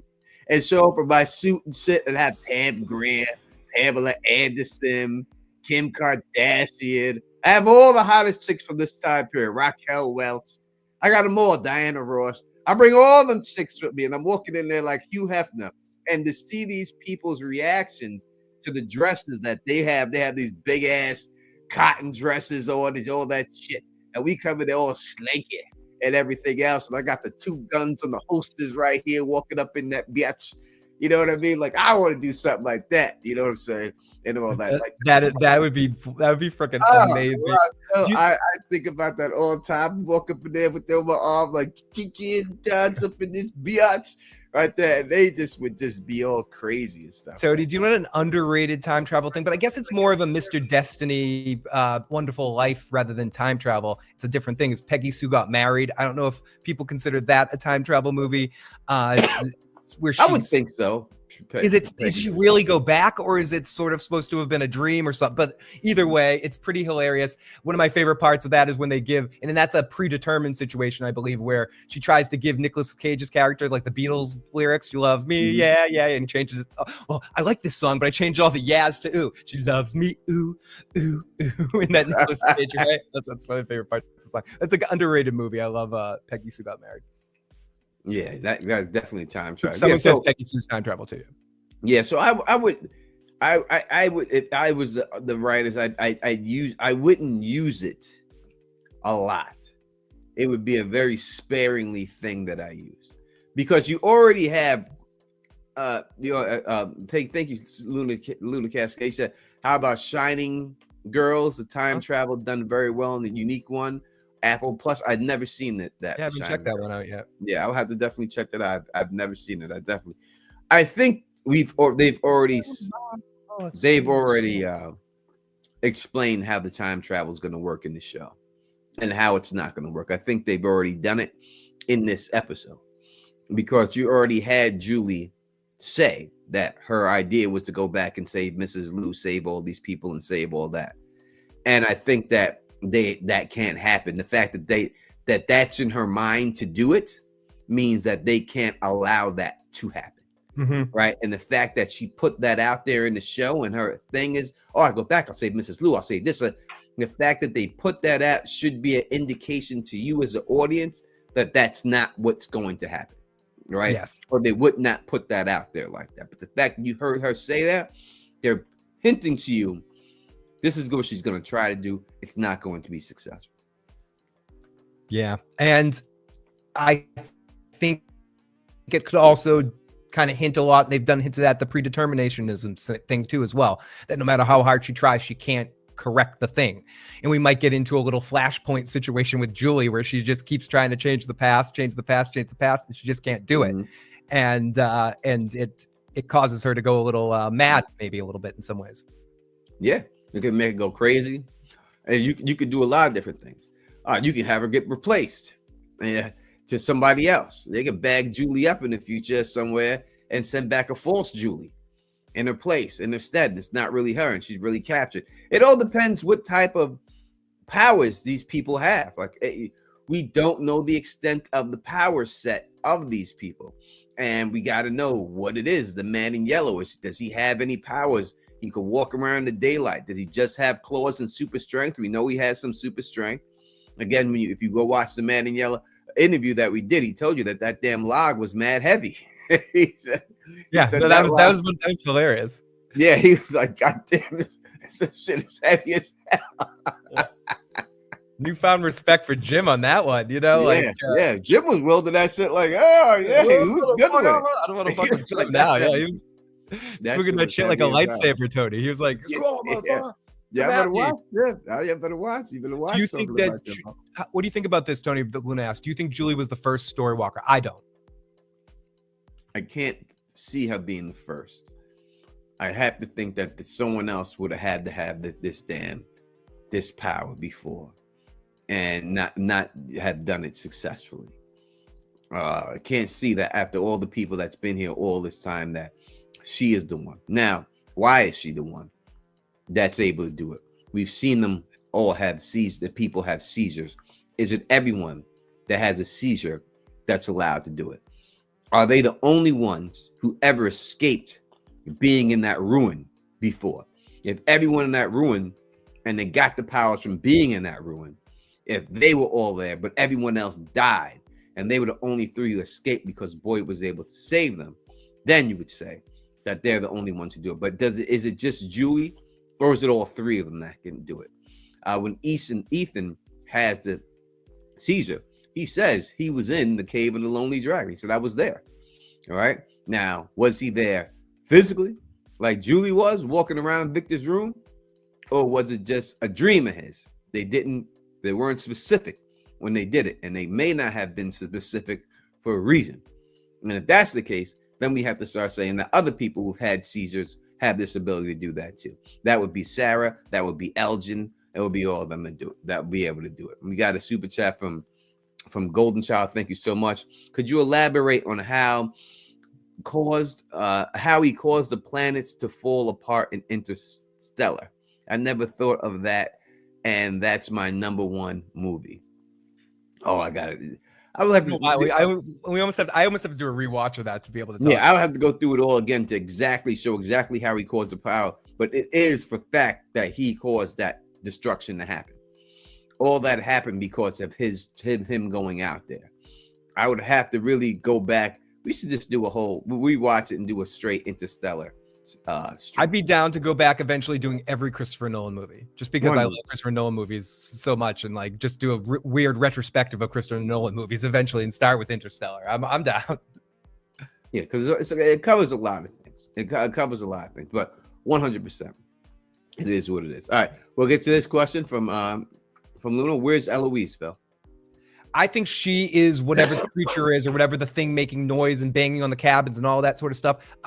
And show up in my suit and sit and have Pam Grier, Pamela Anderson, Kim Kardashian. I have all the hottest chicks from this time period. Raquel Welch. I got them all. Diana Ross. I bring all them chicks with me, and I'm walking in there like Hugh Hefner. And to see these people's reactions to the dresses that they have these big ass cotton dresses on and all that shit. And we come in there all slinky and everything else. And I got the 2 guns on the holsters right here, walking up in that bitch. You know what I mean? I want to do something like that. You know what I'm saying? And all that. That would be freaking amazing. I think about that all the time. Walk up in there with my arm Kiki and John's up in this biatch right there. And they would be all crazy and stuff. Tony, do you know an underrated time travel thing? But I guess it's more of a Mr. Destiny, Wonderful Life rather than time travel. It's a different thing. It's Peggy Sue Got Married. I don't know if people consider that a time travel movie. Where I would think so. Does she really go back, or is it sort of supposed to have been a dream or something? But either way, it's pretty hilarious. One of my favorite parts of that is when they give, and then that's a predetermined situation, I believe, where she tries to give Nicolas Cage's character like the Beatles lyrics. You love me, yeah, yeah, and he changes it. Well, I like this song, but I changed all the yeahs to ooh. She loves me, ooh, ooh, ooh. In that Nicolas Cage, right? That's my favorite part of the song. That's an underrated movie. I love Peggy Sue Got Married. Yeah, that's definitely time travel. Someone says Peggy Sue's time travel to you. Yeah, so I would if I was the writers, I wouldn't use it a lot. It would be a very sparingly thing that I use, because you already have thank you, Luna Cascade said, how about Shining Girls, the time travel done very well, and the unique one. Apple Plus, I'd never seen that. Yeah, I haven't checked that one out yet. Yeah, I'll have to definitely check that out. I've never seen it. I think they've already explained how the time travel is going to work in the show and how it's not going to work. I think they've already done it in this episode, because you already had Julie say that her idea was to go back and save Mrs. Lou, save all these people, and save all that. And I think that that can't happen. The fact that that's in her mind to do it means that they can't allow that to happen, right? And the fact that she put that out there in the show, and her thing is, oh, I go back, I'll save Mrs. Lou, I'll save this. The fact that they put that out should be an indication to you as an audience that that's not what's going to happen, right? Yes. Or they would not put that out there like that. But the fact that you heard her say that, they're hinting to you, this is what she's going to try to do. It's not going to be successful. Yeah. And I think it could also kind of hint a lot. They've done hints of that, the predeterminationism thing too, as well, that no matter how hard she tries, she can't correct the thing. And we might get into a little flashpoint situation with Julie, where she just keeps trying to change the past, and she just can't do it. And it causes her to go a little mad, maybe a little bit in some ways. Yeah. You can make it go crazy, and you could do a lot of different things. You can have her get replaced to somebody else. They can bag Julie up in the future somewhere and send back a false Julie in her place. And instead, it's not really her, and she's really captured. It all depends what type of powers these people have. Like, we don't know the extent of the power set of these people, and we got to know what it is. The man in yellow, does he have any powers? He could walk around in the daylight. Does he just have claws and super strength? We know he has some super strength. Again, if you go watch the Man in Yellow interview that we did, he told you that damn log was mad heavy. He said that was hilarious. Yeah, he was like, God damn, this shit is heavy as hell. Yeah. Newfound respect for Jim on that one, yeah. Jim was wielding that shit like, oh yeah, he was good with it. I don't want to fuck with Jim now. Yeah, he was swinging that shit like a lightsaber, Tony. He was like, yeah, I better watch. Yeah, you better watch. You better watch. Do you think what do you think about this, Tony? That Luna asked. Do you think Julie was the first story walker? I don't. I can't see her being the first. I have to think that someone else would have had to have this power before, and not have done it successfully. I can't see that after all the people that's been here all this time, that she is the one. Now, why is she the one that's able to do it? We've seen them all have seizures. The people have seizures. Is it everyone that has a seizure that's allowed to do it? Are they the only ones who ever escaped being in that ruin before? If everyone in that ruin, and they got the powers from being in that ruin, if they were all there, but everyone else died, and they were the only three who escaped because Boyd was able to save them, then you would say that they're the only ones to do it. But is it just Julie, or is it all three of them that can do it? When Ethan has the seizure, he says he was in the cave of the Lonely Dragon. He said, I was there. All right. Now, was he there physically, like Julie was walking around Victor's room? Or was it just a dream of his? They weren't specific when they did it, and they may not have been specific for a reason. And if that's the case, then we have to start saying that other people who've had seizures have this ability to do that too. That would be Sarah. That would be Elgin. It would be all of them that would be able to do it. We got a super chat from Golden Child. Thank you so much. Could you elaborate on how caused how he caused the planets to fall apart in Interstellar. I never thought of that, and that's my number one movie. Oh, I got it. I would have to. I almost have to do a rewatch of that to be able to talk. Yeah, I would have to go through it all again to show exactly how he caused the power. But it is for fact that he caused that destruction to happen. All that happened because of him going out there. I would have to really go back. We should just do a whole rewatch it and do a straight Interstellar. I'd be down to go back eventually doing every Christopher Nolan movie, just because I love Christopher Nolan movies so much, and like just do a weird retrospective of Christopher Nolan movies eventually, and start with Interstellar. I'm down. Yeah, because it covers a lot of things. It covers a lot of things, but 100%, it is what it is. All right, we'll get to this question from Luna. Where's Eloise, Phil? I think she is whatever the creature is, or whatever the thing making noise and banging on the cabins and all that sort of stuff.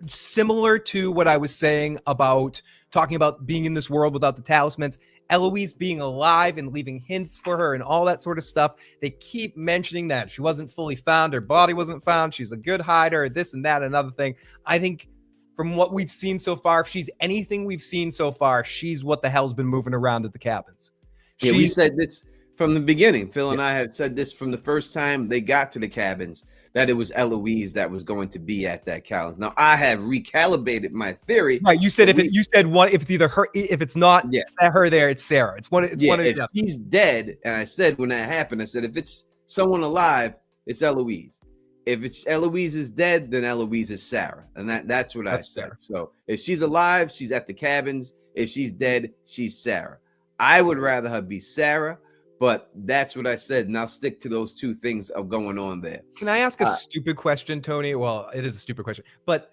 Similar to what I was saying about talking about being in this world without the talismans, Eloise being alive and leaving hints for her and all that sort of stuff. They keep mentioning that she wasn't fully found, her body wasn't found, she's a good hider, this and that, another thing. I think from what we've seen so far, if she's anything we've seen so far, she's what the hell's been moving around at the cabins. Yeah, we said this from the beginning. Phil and I had said this from the first time they got to the cabins, that it was Eloise that was going to be at that cabins. Now I have recalibrated my theory. Right, you said if it's either her, if it's not her there, it's Sarah. It's one. It's one. If she's dead, and I said when that happened, I said if it's someone alive, it's Eloise. If it's Eloise is dead, then Eloise is Sarah, and that's what I said. Fair. So if she's alive, she's at the cabins. If she's dead, she's Sarah. I would rather her be Sarah. But that's what I said, and I'll stick to those two things of going on there. Can I ask a stupid question, Tony? Well, it is a stupid question, but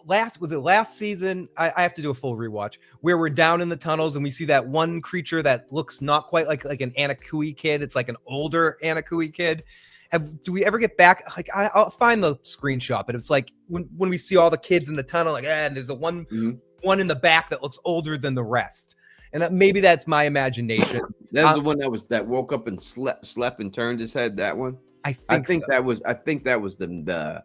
last season? I have to do a full rewatch where we're down in the tunnels and we see that one creature that looks not quite like an Anakui kid. It's like an older Anakui kid. Do we ever get back? Like I'll find the screenshot, but it's like when we see all the kids in the tunnel, like and there's a one in the back that looks older than the rest. And maybe that's my imagination. That's the one that woke up and slept and turned his head. That one. I think that was the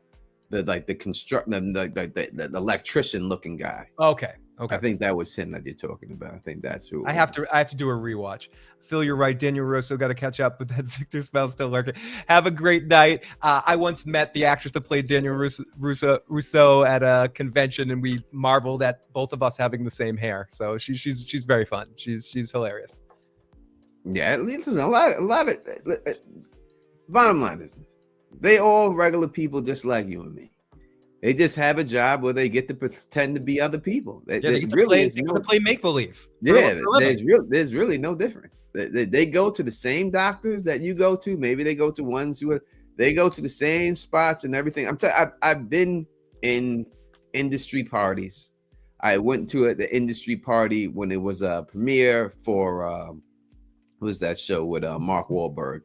electrician looking guy. Okay. I think that was him that you're talking about. I think that's who. I have to do a rewatch. Phil, you're right. Daniel Russo got to catch up with that. Victor Spell still lurking. Have a great night. I once met the actress that played Daniel Russo at a convention, and we marveled at both of us having the same hair. So she's very fun. She's hilarious. Yeah, at least a lot of. Bottom line is, they all regular people just like you and me. They just have a job where they get to pretend to be other people. They get to play make believe. Yeah, there's really no difference. They go to the same doctors that you go to. Maybe they go to ones they go to the same spots and everything. I've been in industry parties. I went to the industry party when it was a premiere for what was that show with Mark Wahlberg,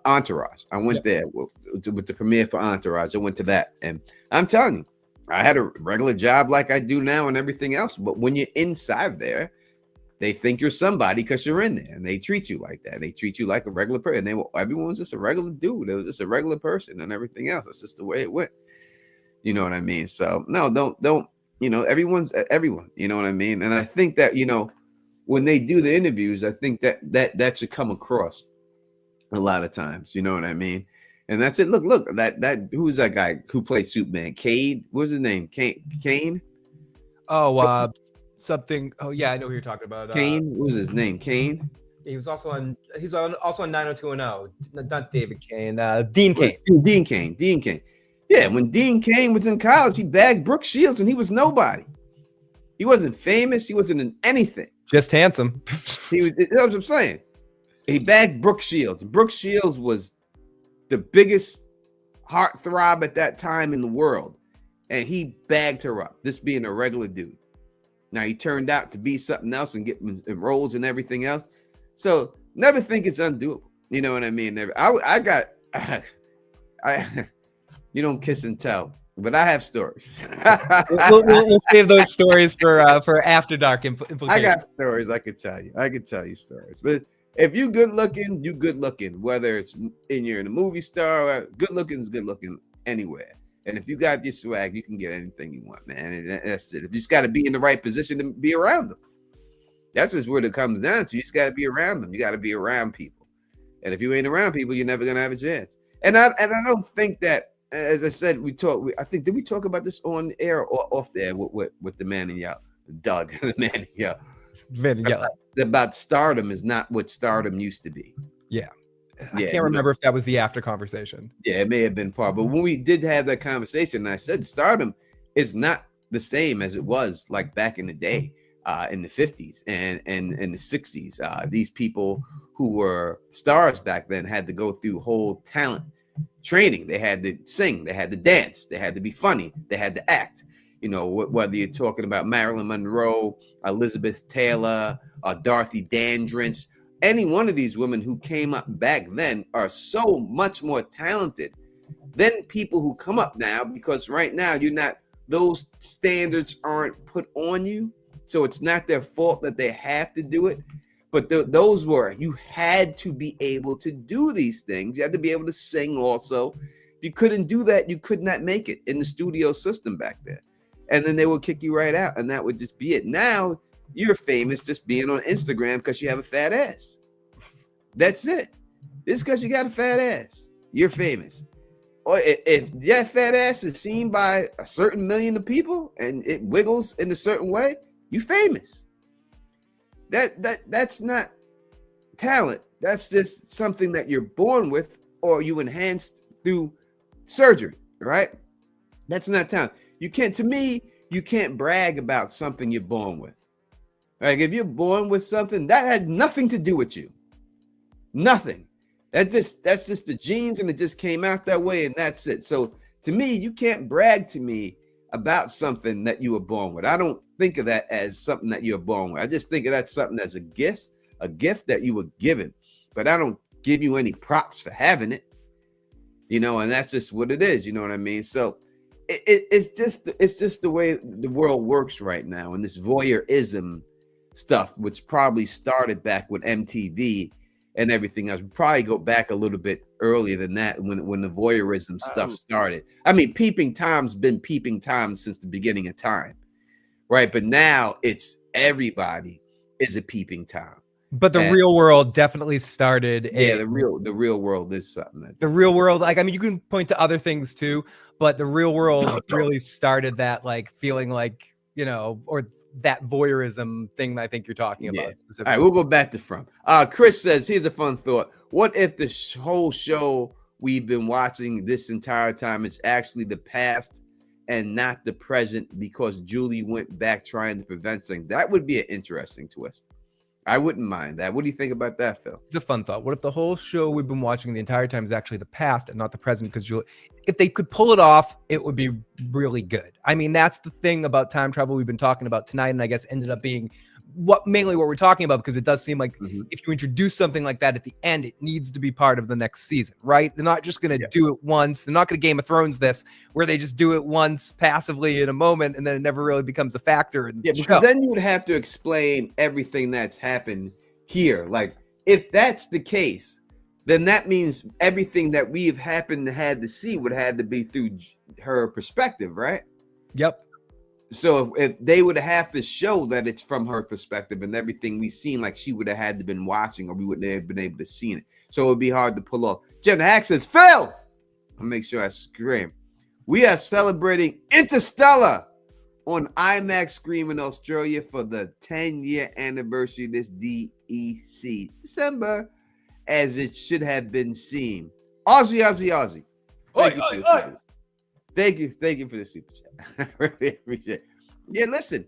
Entourage. I went there with the premiere for Entourage. I went to that, and I'm telling you, I had a regular job like I do now and everything else. But when you're inside there, they think you're somebody because you're in there, and they treat you like that. They treat you like a regular person. Everyone was just a regular dude. It was just a regular person and everything else. That's just the way it went. You know what I mean? So no, don't. You know, everyone's everyone. You know what I mean? And I think that when they do the interviews, I think that should come across a lot of times. You know what I mean? And that's it. Look, that who's that guy who played Superman? Cade? What's his name? Kane? Oh, something. Oh, yeah, I know who you're talking about. Kane? What was his name? Kane? He was also on 90210. Not David Kane. Dean Kane. Dean Kane. Yeah, when Dean Kane was in college, he bagged Brooke Shields and he was nobody. He wasn't famous. He wasn't in anything. Just handsome. That's what I'm saying. He bagged Brooke Shields. Brooke Shields was the biggest heartthrob at that time in the world. And he bagged her up, this being a regular dude. Now he turned out to be something else and get roles and everything else. So never think it's undoable. You know what I mean? You don't kiss and tell, but I have stories. we'll save those stories for after dark implications. I got stories I could tell you. I could tell you stories, but if you good looking, you good looking. Whether you're in a movie star, or good looking is good looking anywhere. And if you got your swag, you can get anything you want, man. And that's it. You just got to be in the right position to be around them. That's just what it comes down to. You just got to be around them. You got to be around people. And if you ain't around people, you're never gonna have a chance. And I don't think that, as I said, I think, did we talk about this on air or off there with the man in yellow, Doug, the man in yellow? Man in yellow. About stardom is not what stardom used to be. Yeah. I can't remember if that was the after conversation. Yeah, it may have been part, but when we did have that conversation, I said stardom is not the same as it was like back in the day, in the 50s and in the 60s. These people who were stars back then had to go through whole talent training. They had to sing, they had to dance, they had to be funny, they had to act. You know, whether you're talking about Marilyn Monroe, Elizabeth Taylor, Dorothy Dandridge, any one of these women who came up back then are so much more talented than people who come up now, because right now those standards aren't put on you. So it's not their fault that they have to do it. But you had to be able to do these things. You had to be able to sing also. If you couldn't do that, you could not make it in the studio system back there. And then they would kick you right out, and that would just be it. Now you're famous just being on Instagram because you have a fat ass. That's it. It's because you got a fat ass. You're famous. Or if that fat ass is seen by a certain million of people and it wiggles in a certain way, you famous. That's not talent. That's just something that you're born with or you enhanced through surgery, right? That's not talent. You can't brag about something you're born with. Like if you're born with something, that had nothing to do with you. Nothing. That's just the genes, and it just came out that way, and that's it. So to me, you can't brag to me about something that you were born with. I don't think of that as something that you're born with. I just think of that something as a gift that you were given. But I don't give you any props for having it. You know, and that's just what it is. You know what I mean? So it's just the way the world works right now, and this voyeurism stuff, which probably started back with MTV and everything else. We probably go back a little bit earlier than that when the voyeurism stuff started. I mean, peeping Tom's been peeping Tom since the beginning of time, right? But now it's everybody is a peeping Tom. But the real world definitely started. The real world is something. The real world, like, I mean, you can point to other things too, but the real world really started that, like, feeling like, you know, or that voyeurism thing that I think you're talking about specifically. All right, we'll go back to from. Chris says, here's a fun thought. What if the whole show we've been watching this entire time is actually the past and not the present, because Julie went back trying to prevent things? That would be an interesting twist. I wouldn't mind that. What do you think about that, Phil? It's a fun thought. What if the whole show we've been watching the entire time is actually the past and not the present? Because if they could pull it off, it would be really good. I mean, that's the thing about time travel we've been talking about tonight, and I guess ended up being mainly what we're talking about, because it does seem like if you introduce something like that at the end, it needs to be part of the next season, right? They're not just going to do it once. They're not going to Game of Thrones this, where they just do it once passively in a moment, and then it never really becomes a factor in the show. Because then you would have to explain everything that's happened here. Like, if that's the case, then that means everything that we've had to see would have to be through her perspective, right? Yep. So if they would have to show that it's from her perspective, and everything we've seen, like, she would have had to been watching, or we wouldn't have been able to see it. So it would be hard to pull off. Jen Hack says, Phil, I'll make sure I scream. We are celebrating Interstellar on IMAX screen in Australia for the 10-year anniversary this DEC December, as it should have been seen. Aussie. Thank you for the super chat. I really appreciate it. Yeah, listen,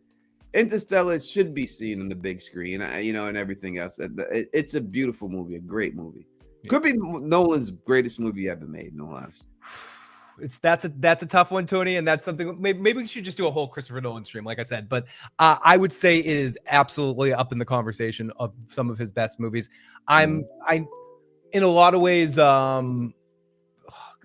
Interstellar should be seen on the big screen, and everything else. It's a beautiful movie, a great movie. Could be Nolan's greatest movie ever made, in all honesty. That's a tough one, Tony, and that's something maybe we should just do a whole Christopher Nolan stream, like I said. But I would say it is absolutely up in the conversation of some of his best movies. I in a lot of ways,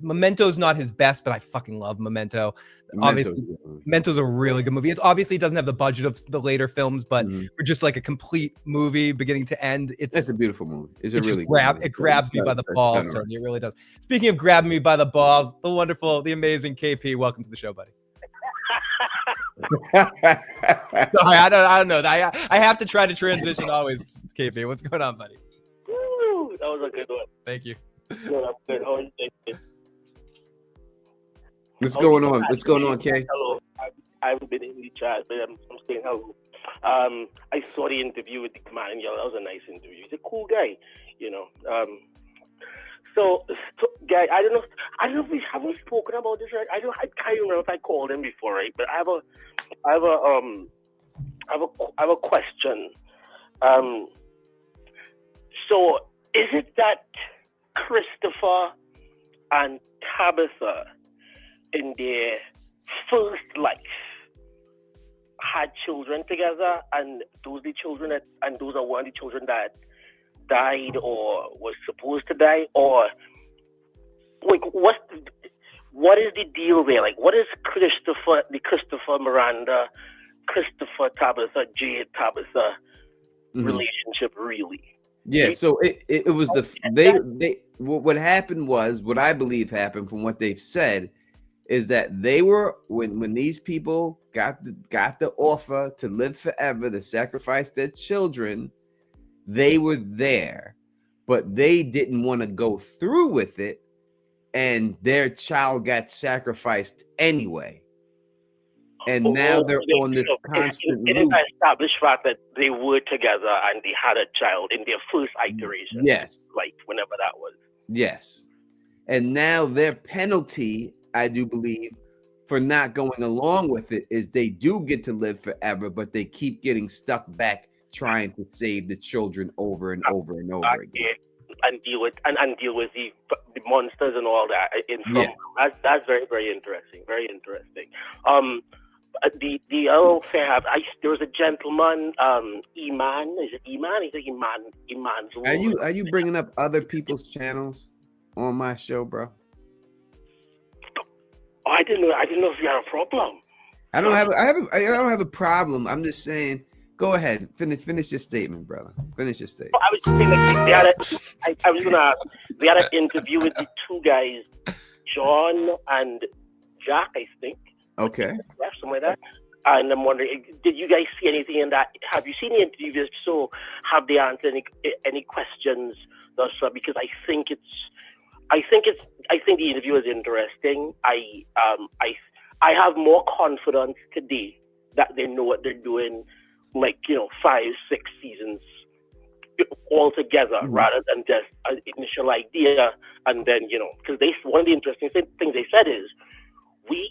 Memento's not his best, but I fucking love Memento. Obviously, Memento's a really good movie. It's obviously it doesn't have the budget of the later films, but for just like a complete movie, beginning to end, It's a beautiful movie. It's a it really just it grabs me by the balls, Tony. It really does. Speaking of grabbing me by the balls, the wonderful, the amazing KP. Welcome to the show, buddy. Sorry, I don't know. I have to try to transition always, KP. What's going on, buddy? Woo, that was a good one. Thank you. Good, I'm good. How are you doing? What's going on? What's going on, Kay? Hello. I haven't been in the chat, but I'm saying hello. I saw the interview with the command and yell. That was a nice interview. He's a cool guy, you know. So, guy, I don't know if we haven't spoken about this, right? I can't remember if I called him before, right? But I have a question. So, is it that Christopher and Tabitha in their first life had children together, and those are one of the children that died or was supposed to die, or like what is the deal there? Like, what is the Christopher Miranda, Christopher Tabitha, Jade Tabitha relationship really? Yeah, so it was what happened was, what I believe happened from what they've said is that they were, when these people got the offer to live forever, to sacrifice their children, they were there, but they didn't want to go through with it, and their child got sacrificed anyway. And now they're on this constant loop. It is an established fact that they were together and they had a child in their first iteration. Yes. Like whenever that was. Yes. And now their penalty, I do believe, for not going along with it is they do get to live forever, but they keep getting stuck back trying to save the children over and over and over again. And deal with the monsters and all that. That's very, very interesting. Very interesting. The other thing there was a gentleman, Iman. Is it Iman? Is it Iman? Are you bringing up other people's channels on my show, bro? Oh, I didn't know if you had a problem. I don't have a problem. I'm just saying. Go ahead. Finish your statement, brother. Finish your statement. I was saying I was gonna ask. They had an interview with the two guys, John and Jack, I think. Okay. Something like that. And I'm wondering, did you guys see anything in that? Have you seen the interview? So have they answered any questions thus far? Because I think the interview is interesting. I have more confidence today that they know what they're doing, 5, 6 seasons all together, rather than just an initial idea. And then, because one of the interesting things they said is, we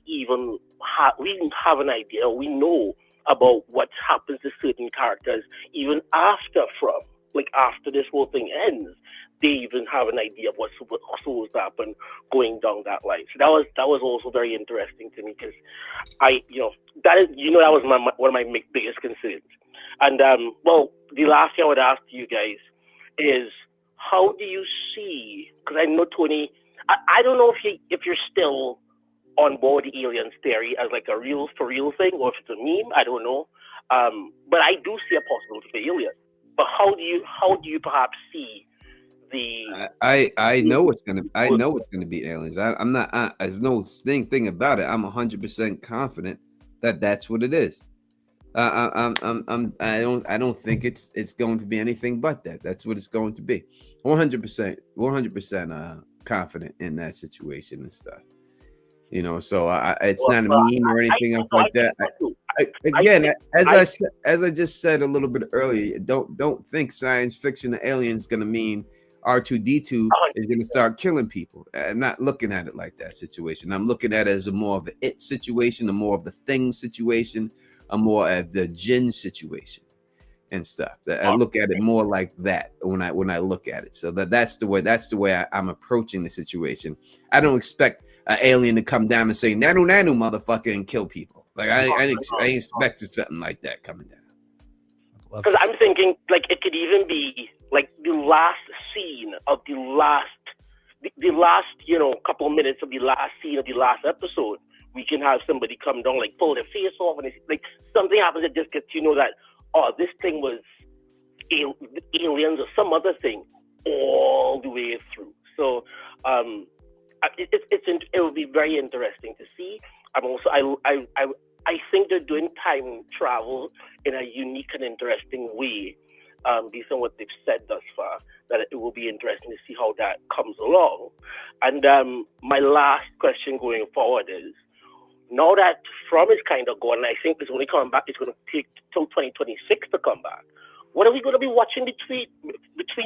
have an idea. We know about what happens to certain characters even after this whole thing ends. They even have an idea of what's supposed to happen going down that line. So that was also very interesting to me, because that was one of my biggest concerns. And the last thing I would ask you guys is, how do you see? Because I know Tony, I don't know if you're still on board the aliens theory as like a real for real thing, or if it's a meme. I don't know. But I do see a possibility for aliens. But how do you perhaps see the? I know it's gonna be aliens. I'm not. There's no thing about it. I'm 100% confident that that's what it is. I don't think it's going to be anything but that. That's what it's going to be. 100% confident in that situation and stuff. So it's not a meme or anything else like that. As I just said a little bit earlier, don't think science fiction or aliens going to mean R2D2 is going to start killing people. I'm not looking at it like that situation. I'm looking at it as a more of the it situation, a more of the thing situation, a more of the jinn situation and stuff. I look at it more like that when I look at it. So that's the way I'm approaching the situation. I don't expect an alien to come down and say nanu motherfucker and kill people. Like I expected something like that coming down. Because I'm thinking it could even be like the last scene of the last the last, couple of minutes of the last scene of the last episode, we can have somebody come down, like pull their face off, and it's like something happens that just gets that, oh, this thing was aliens or some other thing all the way through. So it will be very interesting to see. I think they're doing time travel in a unique and interesting way, based on what they've said thus far, that it will be interesting to see how that comes along. And my last question going forward is, now that From is kind of gone, and I think it's only coming back, it's going to take till 2026 to come back. What are we going to be watching between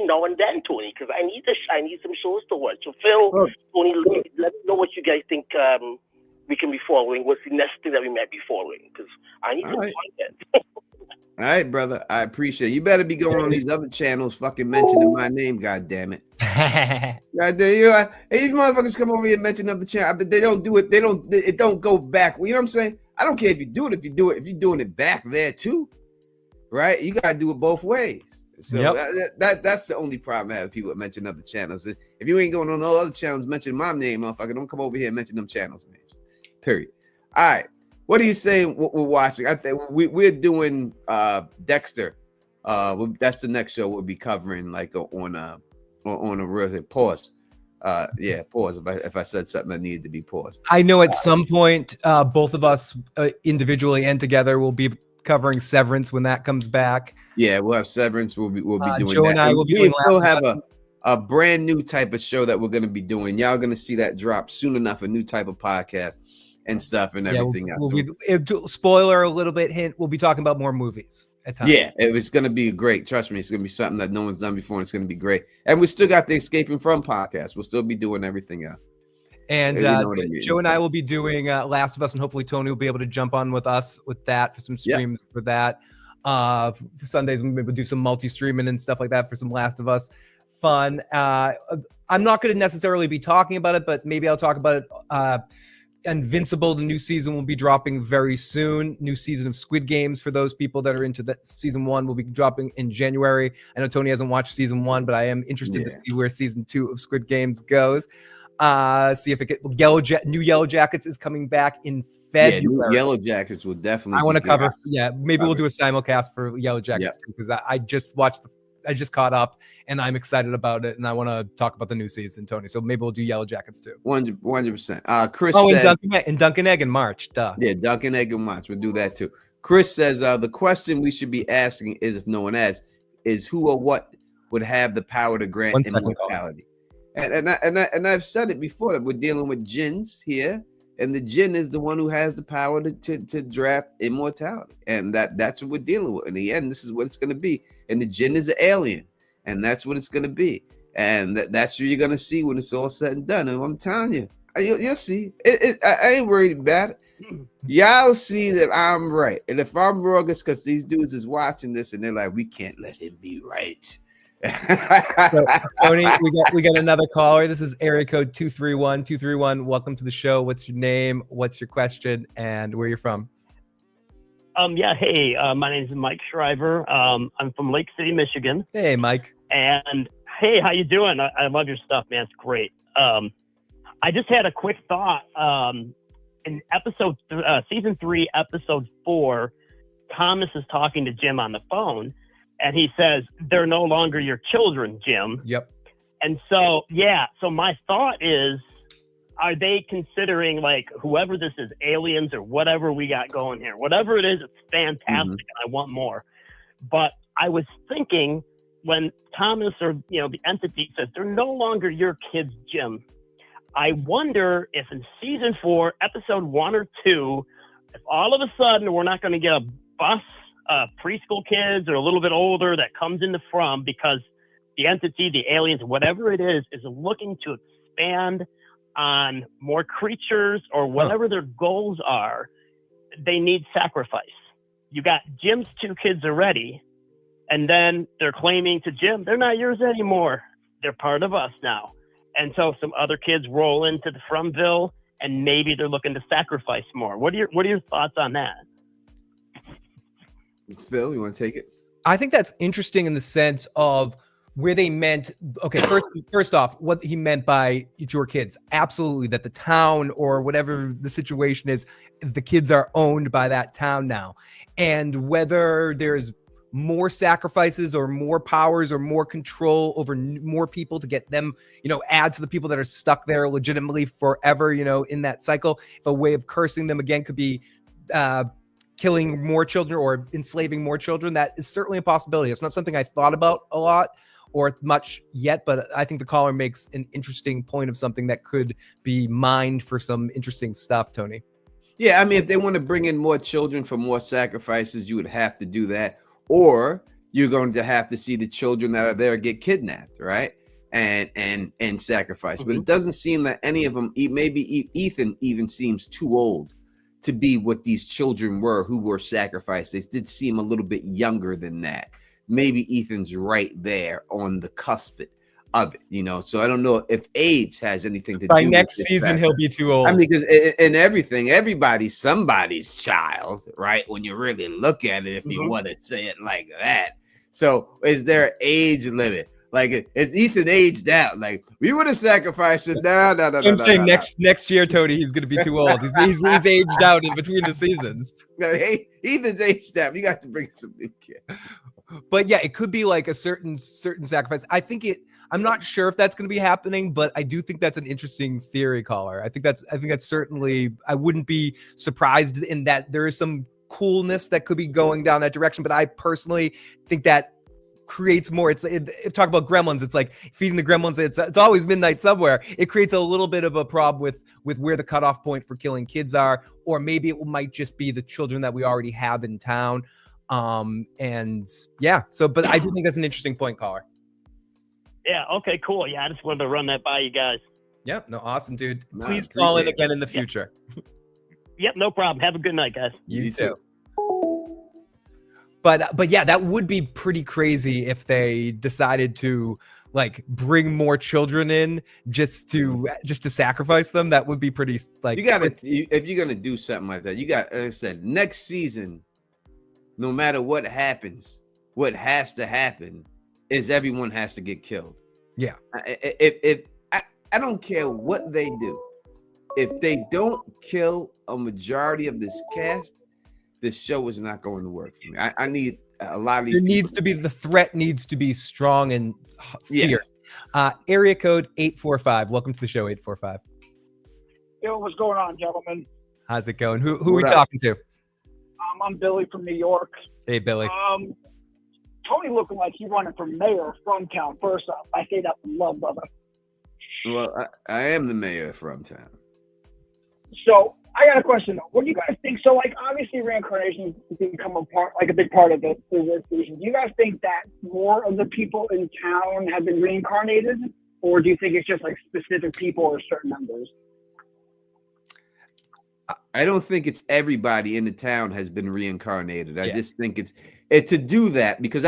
now and then, Tony? Because I need some shows to watch. So Phil, Tony, let me know what you guys think we can be following. What's the next thing that we might be following? Because I need some content. All right, brother. I appreciate it. You better be going on these other channels fucking mentioning my name, God damn it. God damn, hey, these motherfuckers come over here and mention other channel, but they don't do it. It don't go back. You know what I'm saying? I don't care if you do it, if you're doing it back there too. Right? You gotta do it both ways. So that's the only problem I have with people that mention other channels. If you ain't going on all other channels, mention my name, motherfucker. Don't come over here and mention them channels' names. Period. All right. What are you saying? What we're watching? I think we're doing Dexter. That's the next show we'll be covering, like on a real pause. Pause. If I said something that needed to be paused. I know at some point, both of us individually and together will be covering Severance when that comes back. Yeah, we'll have Severance. We'll be doing Joe that. And I will be doing we'll have a brand new type of show that we're going to be doing. Y'all going to see that drop soon enough. A new type of podcast and stuff and everything else. Spoiler a little bit hint. We'll be talking about more movies at times. Yeah, it's going to be great. Trust me, it's going to be something that no one's done before. And it's going to be great. And we still got the Escaping From podcast. We'll still be doing everything else. And Joe and I will be doing Last of Us, and hopefully Tony will be able to jump on with us with that for some streams for that. For Sundays, we'll do some multi-streaming and stuff like that for some Last of Us fun. I'm not going to necessarily be talking about it, but maybe I'll talk about it. Invincible, the new season will be dropping very soon. New season of Squid Games for those people that are into that. Season 1 will be dropping in January. I know Tony hasn't watched season 1, but I am interested to see where season 2 of Squid Games goes. See if it get new Yellow Jackets is coming back in February. Yeah, new Yellow Jackets will definitely. I want to cover. Maybe we'll do a simulcast for Yellow Jackets too, because I just watched I just caught up and I'm excited about it, and I want to talk about the new season, Tony. So maybe we'll do Yellow Jackets too. 100%. Chris. And Dunkin' Egg in March. Duh. Yeah, Dunkin' Egg in March. We'll do that too. Chris says the question we should be asking is, if no one asks, is who or what would have the power to grant immortality? And I've said it before that we're dealing with jinns here, and the jinn is the one who has the power to draft immortality, and that's what we're dealing with. In the end, this is what it's going to be, and the jinn is an alien, and that's what it's going to be, and that's what you're going to see when it's all said and done. And I'm telling you, you'll see. I ain't worried about it. Y'all see that I'm right, and if I'm wrong, it's because these dudes is watching this and they're like, we can't let him be right. So, Tony, we got another caller. This is area code 231. Welcome to the show. What's your name? What's your question? And where you're from? Hey, my name is Mike Shriver. I'm from Lake City, Michigan. Hey, Mike. And hey, how you doing? I love your stuff, man. It's great. I just had a quick thought. In season 3, episode 4, Thomas is talking to Jim on the phone. And he says, they're no longer your children, Jim. Yep. And so, so my thought is, are they considering, like, whoever this is, aliens or whatever we got going here, whatever it is, it's fantastic and I want more. But I was thinking when Thomas or, the entity says, they're no longer your kids, Jim, I wonder if in season 4, episode 1 or 2, if all of a sudden we're not going to get a bus preschool kids or a little bit older that comes into From because the entity, the aliens, whatever it is looking to expand on more creatures or whatever their goals are. They need sacrifice. You got Jim's 2 kids already, and then they're claiming to Jim, they're not yours anymore. They're part of us now. And so some other kids roll into the Fromville, and maybe they're looking to sacrifice more. What are your thoughts on that? Phil, you want to take it? I think that's interesting in the sense of where they meant, okay, first off, what he meant by it's your kids, absolutely, that the town or whatever the situation is, the kids are owned by that town now. And whether there's more sacrifices or more powers or more control over more people to get them, add to the people that are stuck there legitimately forever, in that cycle. If a way of cursing them again could be killing more children or enslaving more children, that is certainly a possibility. It's not something I thought about a lot or much yet, but I think the caller makes an interesting point of something that could be mined for some interesting stuff, Tony. Yeah, I mean, if they want to bring in more children for more sacrifices, you would have to do that. Or you're going to have to see the children that are there get kidnapped, right? And sacrificed. But it doesn't seem that any of them, maybe Ethan even seems too old to be what these children were who were sacrificed. They did seem a little bit younger than that. Maybe Ethan's right there on the cusp of it, so I don't know if age has anything to do with by next season he'll be too old. I mean, because in everything, everybody's somebody's child, right? When you really look at it, if you want to say it like that. So is there an age limit? Like, is Ethan aged out? Like, we would have sacrificed it. No. I'm saying next year, Tony, he's going to be too old. He's aged out in between the seasons. Hey, Ethan's aged out. You got to bring some new kids. But yeah, it could be like a certain sacrifice. I'm not sure if that's going to be happening, but I do think that's an interesting theory, caller. I think that's certainly, I wouldn't be surprised in that there is some coolness that could be going down that direction. But I personally think that creates more. If talk about gremlins, it's like feeding the gremlins. It's always midnight somewhere. It creates a little bit of a problem with where the cutoff point for killing kids are, or maybe it might just be the children that we already have in town. And yeah, but I do think that's an interesting point, caller. Yeah. Okay, cool. Yeah. I just wanted to run that by you guys. Yep. No, awesome, dude. Please call in again in the future. Yep. No problem. Have a good night, guys. You too. But yeah, that would be pretty crazy if they decided to like bring more children in just to sacrifice them. That would be pretty like, if you're going to do something like that, you got, like I said, next season, no matter what happens, what has to happen is everyone has to get killed. Yeah. If I don't care what they do, if they don't kill a majority of this cast, this show is not going to work for me. I need a lot of these. The threat needs to be strong and fierce. Yeah. Area code 845. Welcome to the show, 845. Yo, what's going on, gentlemen? How's it going? Who are we talking to? I'm Billy from New York. Hey, Billy. Tony looking like he running for mayor from town. First off, I say that from love, brother. Well, I am the mayor from town. So I got a question though. What do you guys think? So, like, obviously, reincarnation has become a big part of this season. Do you guys think that more of the people in town have been reincarnated, or do you think it's just like specific people or certain members? I don't think it's everybody in the town has been reincarnated. I just think it's to do that because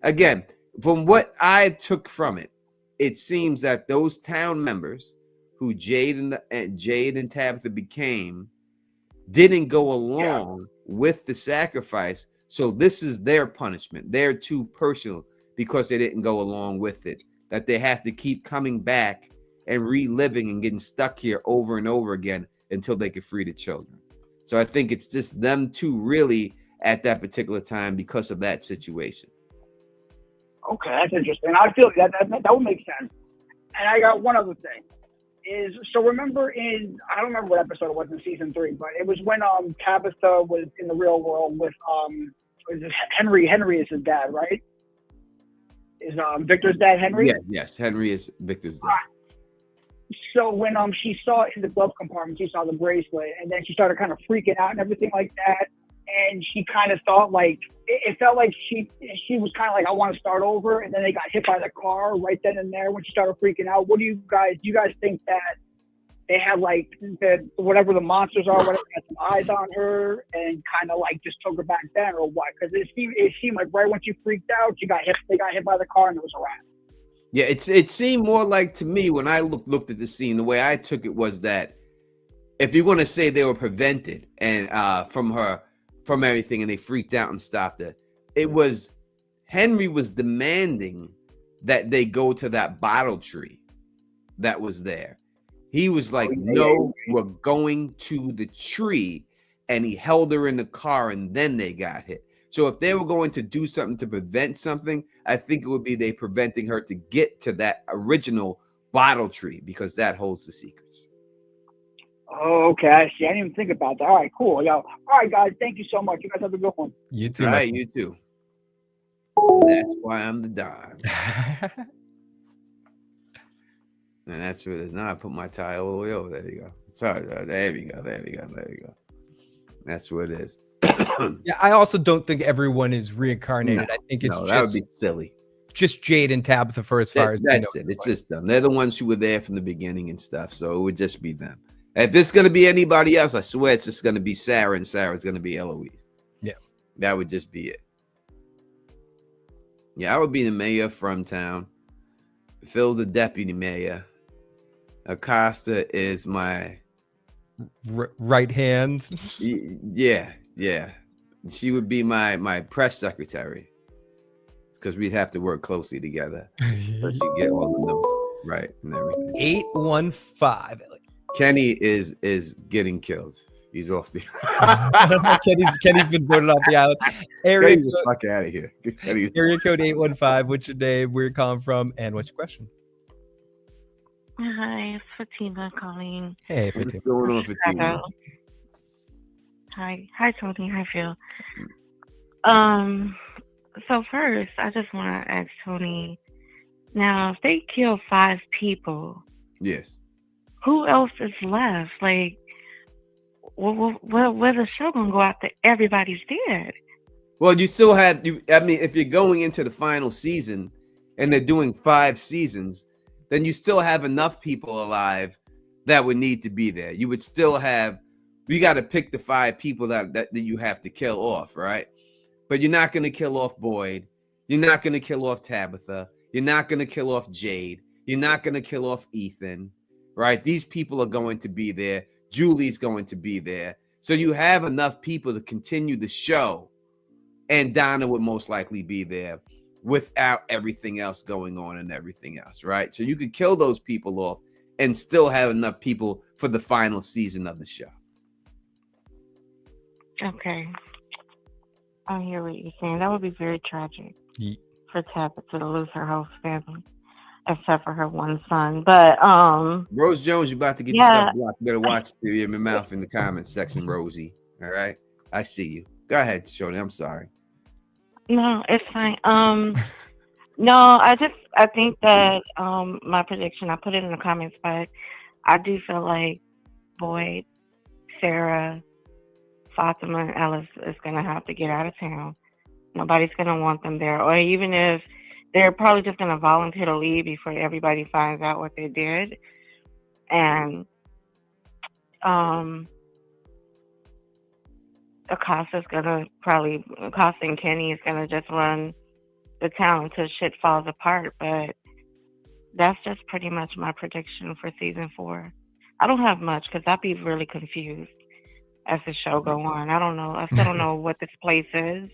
again, from what I took from it, it seems that those town members who Jade and Tabitha became didn't go along with the sacrifice. So this is their punishment. They're too personal because they didn't go along with it, that they have to keep coming back and reliving and getting stuck here over and over again until they can free the children. So I think it's just them two really at that particular time because of that situation. Okay, that's interesting. I feel that would make sense. And I got one other thing. So remember I don't remember what episode it was in season 3, but it was when Tabitha was in the real world with Henry. Henry is his dad, right? Is Victor's dad Henry? Yeah, yes, Henry is Victor's dad. So when she saw it in the glove compartment, she saw the bracelet, and then she started kind of freaking out and everything like that. And she kind of thought like it felt like she was kind of like, I want to start over. And then they got hit by the car right then and there when she started freaking out. Do you guys think that they have like whatever the monsters are, whatever, had some eyes on her and kind of like just took her back then, or what? Because it seemed like right when she freaked out, they got hit by the car and it was a wrap. Yeah, it seemed more like to me when I looked at the scene, the way I took it was that if you're going to say they were prevented and from everything and they freaked out and stopped it, it was Henry was demanding that they go to that bottle tree that was there. He was like, no, we're going to the tree. And he held her in the car and then they got hit. So if they were going to do something to prevent something, I think it would be they preventing her to get to that original bottle tree because that holds the secrets. Oh, okay, I see. I didn't even think about that. All right, cool. Yo, all right, guys. Thank you so much. You guys have a good one. You too. All my right, you too. That's why I'm the Don. friend. And that's what it is. Now I put my tie all the way over. There you go. Sorry. There we go. There we go. There we go. That's what it is. Yeah, I also don't think everyone is reincarnated. I think it's that would be silly. just Jade and Tabitha for as far as we know. That's it. It's just them. They're the ones who were there from the beginning and stuff. So it would just be them. If it's going to be anybody else, I swear it's just going to be Sarah, and Sarah's going to be Eloise. Yeah. That would just be it. Yeah, I would be the mayor from town. Phil, the deputy mayor. Acosta is my right hand. Yeah. She would be my press secretary because we'd have to work closely together. So she'd get all the numbers right and everything. 815. Kenny is getting killed. He's off the. Kenny's been voted off the island. Get the fuck out of here. Area code 815. What's your name? Where you calling from? And what's your question? Hi, it's Fatima calling. Hey, What's Fatima. going on, Fatima? Hi, Tony. Hi, Phil. So first, I just want to ask Tony. Now, if they kill 5 people, Yes. who else is left? Like, where the show gonna go after everybody's dead? Well, you still had you. I mean, if you're going into the final season and they're doing 5 seasons, then you still have enough people alive that would need to be there. You would still have. You got to pick the 5 people that you have to kill off, right? But you're not going to kill off Boyd. You're not going to kill off Tabitha. You're not going to kill off Jade. You're not going to kill off Ethan, right? These people are going to be there. Julie's going to be there. So you have enough people to continue the show. And Donna would most likely be there without everything else going on and everything else, right? So you could kill those people off and still have enough people for the final season of the show. Okay, I hear what you're saying. That would be very tragic for Tabitha to lose her whole family, except for her one son. But Rose Jones, you about to get yourself blocked. You better watch your mouth in the comments section, Rosie. All right, I see you. Go ahead, Shorty. I'm sorry. No, it's fine. No, I think that my prediction, I put it in the comments, but I do feel like Boyd, Sarah, Fatima, and Ellis is gonna have to get out of town. Nobody's gonna want them there, or even if they're probably just gonna volunteer to leave before everybody finds out what they did. And Acosta and Kenny is gonna just run the town until shit falls apart. But that's just pretty much my prediction for season 4. I don't have much because I'd be really confused as the show go on. I don't know. I still don't know what this place is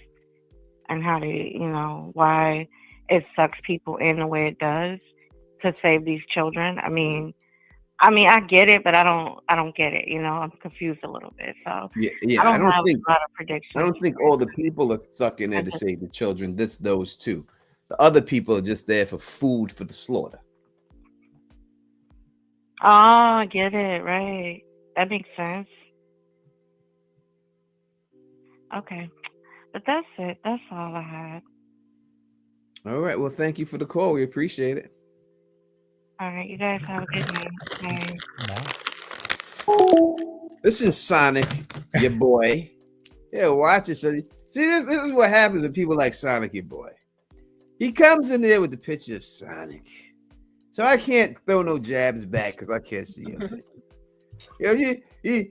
and how to, why it sucks people in the way it does to save these children. I mean, I get it, but I don't get it. I'm confused a little bit. So yeah. I don't have a lot of predictions. I don't think all the people are stuck in there to save the children. That's those 2. The other people are just there for food for the slaughter. Oh, I get it. Right. That makes sense. Okay. But that's it. That's all I had. All right. Well, thank you for the call. We appreciate it. All right. You guys have a good night. Bye. Listen, Sonic, your boy. Yeah, watch it. So, see, this is what happens when people like Sonic, your boy. He comes in there with the picture of Sonic. So I can't throw no jabs back because I can't see him. You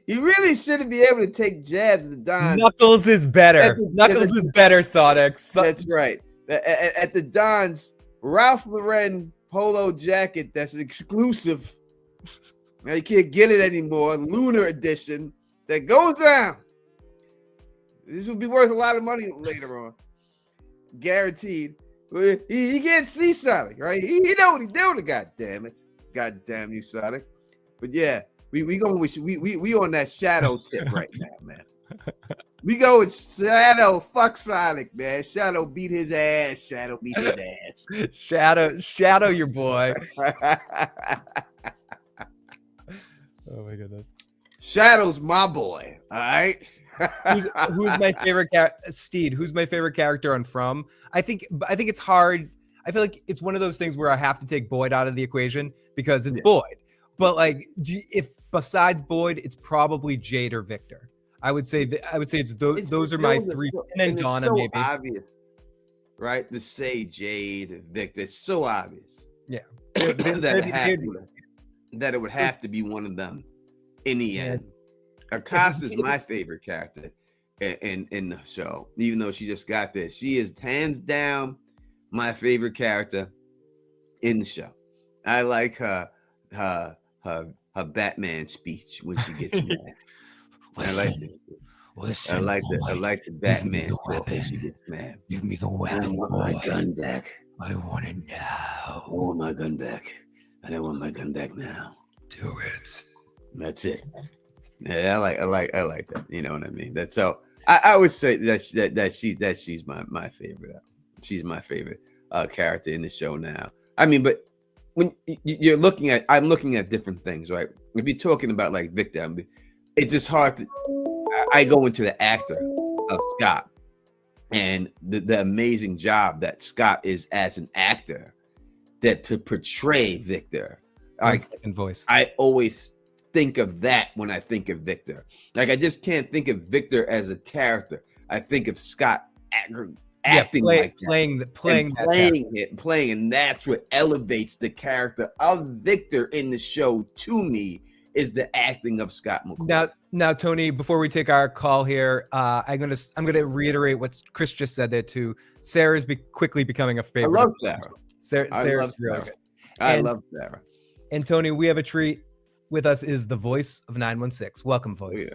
really shouldn't be able to take jabs at the Don. Knuckles is better. Knuckles is better, Sonic. That's right. At the Don's Ralph Lauren polo jacket that's exclusive. Now you can't get it anymore. Lunar edition that goes down. This will be worth a lot of money later on. Guaranteed. He can't see Sonic, right? He know what he's doing. God damn it! God damn you, Sonic! But yeah, we on that Shadow tip right now, man. We go with Shadow. Fuck Sonic, man. Shadow beat his ass. Shadow beat his ass. Shadow, your boy. Oh my goodness. Shadow's my boy. All right. Who's my favorite character? Steed. Who's my favorite character on From? I think it's hard. I feel like it's one of those things where I have to take Boyd out of the equation because it's Boyd. But like, if besides Boyd, it's probably Jade or Victor. I would say those are my three, and then Donna so maybe. Obvious, right? To say Jade and Victor, it's so obvious. Yeah, that it would have to be one of them in the end. Acosta's my favorite character in the show, even though she just got this. She is hands down my favorite character in the show. I like her Batman speech when she gets mad. I like the Batman talk when she gets mad. Give me the weapon. I want my gun back. I want it now. I want my gun back. I don't want my gun back now. Do it. That's it. Yeah, I like that. You know what I mean? That's so. I would say that she's my favorite. She's my favorite character in the show now. I mean, but when you're I'm looking at different things, right? If you're talking about like Victor, I mean, it's just hard to. I go into the actor of Scott and the amazing job that Scott is as an actor that to portray Victor. And voice. I always think of that when I think of Victor. Like I just can't think of Victor as a character. I think of Scott acting playing, and that's what elevates the character of Victor in the show to me. Is the acting of Scott McCoy. Now, Tony, before we take our call here, I'm gonna reiterate what Chris just said there too. Sarah's quickly becoming a favorite. I love Sarah. Sarah's real good. I love Sarah. And Tony, we have a treat. With us is the voice of 916. Welcome, voice.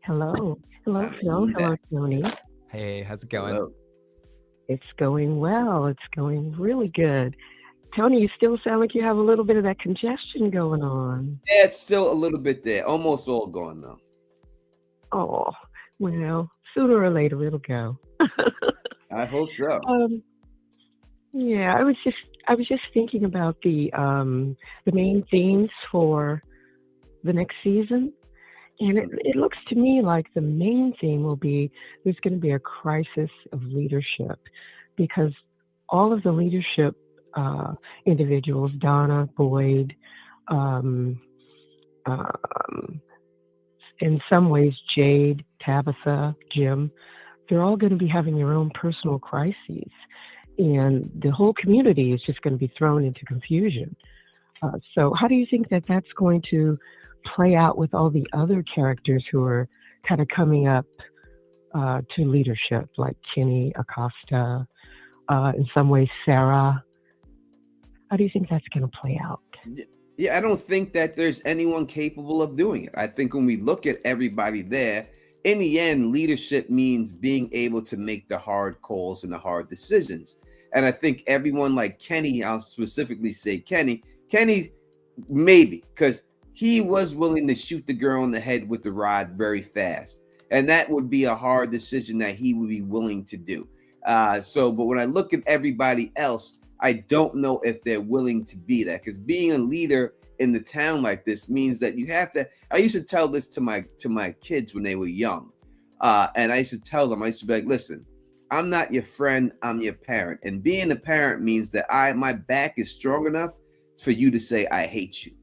Oh, yeah. Hello, Tony. Hey, how's it going? Hello. It's going well. It's going really good. Tony, you still sound like you have a little bit of that congestion going on. Yeah, it's still a little bit there. Almost all gone though. Oh, well, sooner or later it'll go. I hope so. Yeah, I was just thinking about the main themes for the next season, and it looks to me like the main theme will be there's going to be a crisis of leadership because all of the leadership individuals, Donna, Boyd, in some ways Jade, Tabitha, Jim, they're all going to be having their own personal crises. And the whole community is just going to be thrown into confusion. So how do you think that that's going to play out with all the other characters who are kind of coming up to leadership, like Kenny, Acosta, in some ways Sarah? How do you think that's going to play out? Yeah, I don't think that there's anyone capable of doing it. I think when we look at everybody there, in the end, leadership means being able to make the hard calls and the hard decisions. And I think everyone like Kenny, I'll specifically say Kenny maybe, because he was willing to shoot the girl in the head with the rod very fast. And that would be a hard decision that he would be willing to do. But when I look at everybody else, I don't know if they're willing to be that, because being a leader in the town like this means that you have to. I used to tell this to my kids when they were young, and I used to tell them, I used to be like, listen, I'm not your friend, I'm your parent, and being a parent means that my back is strong enough for you to say I hate you,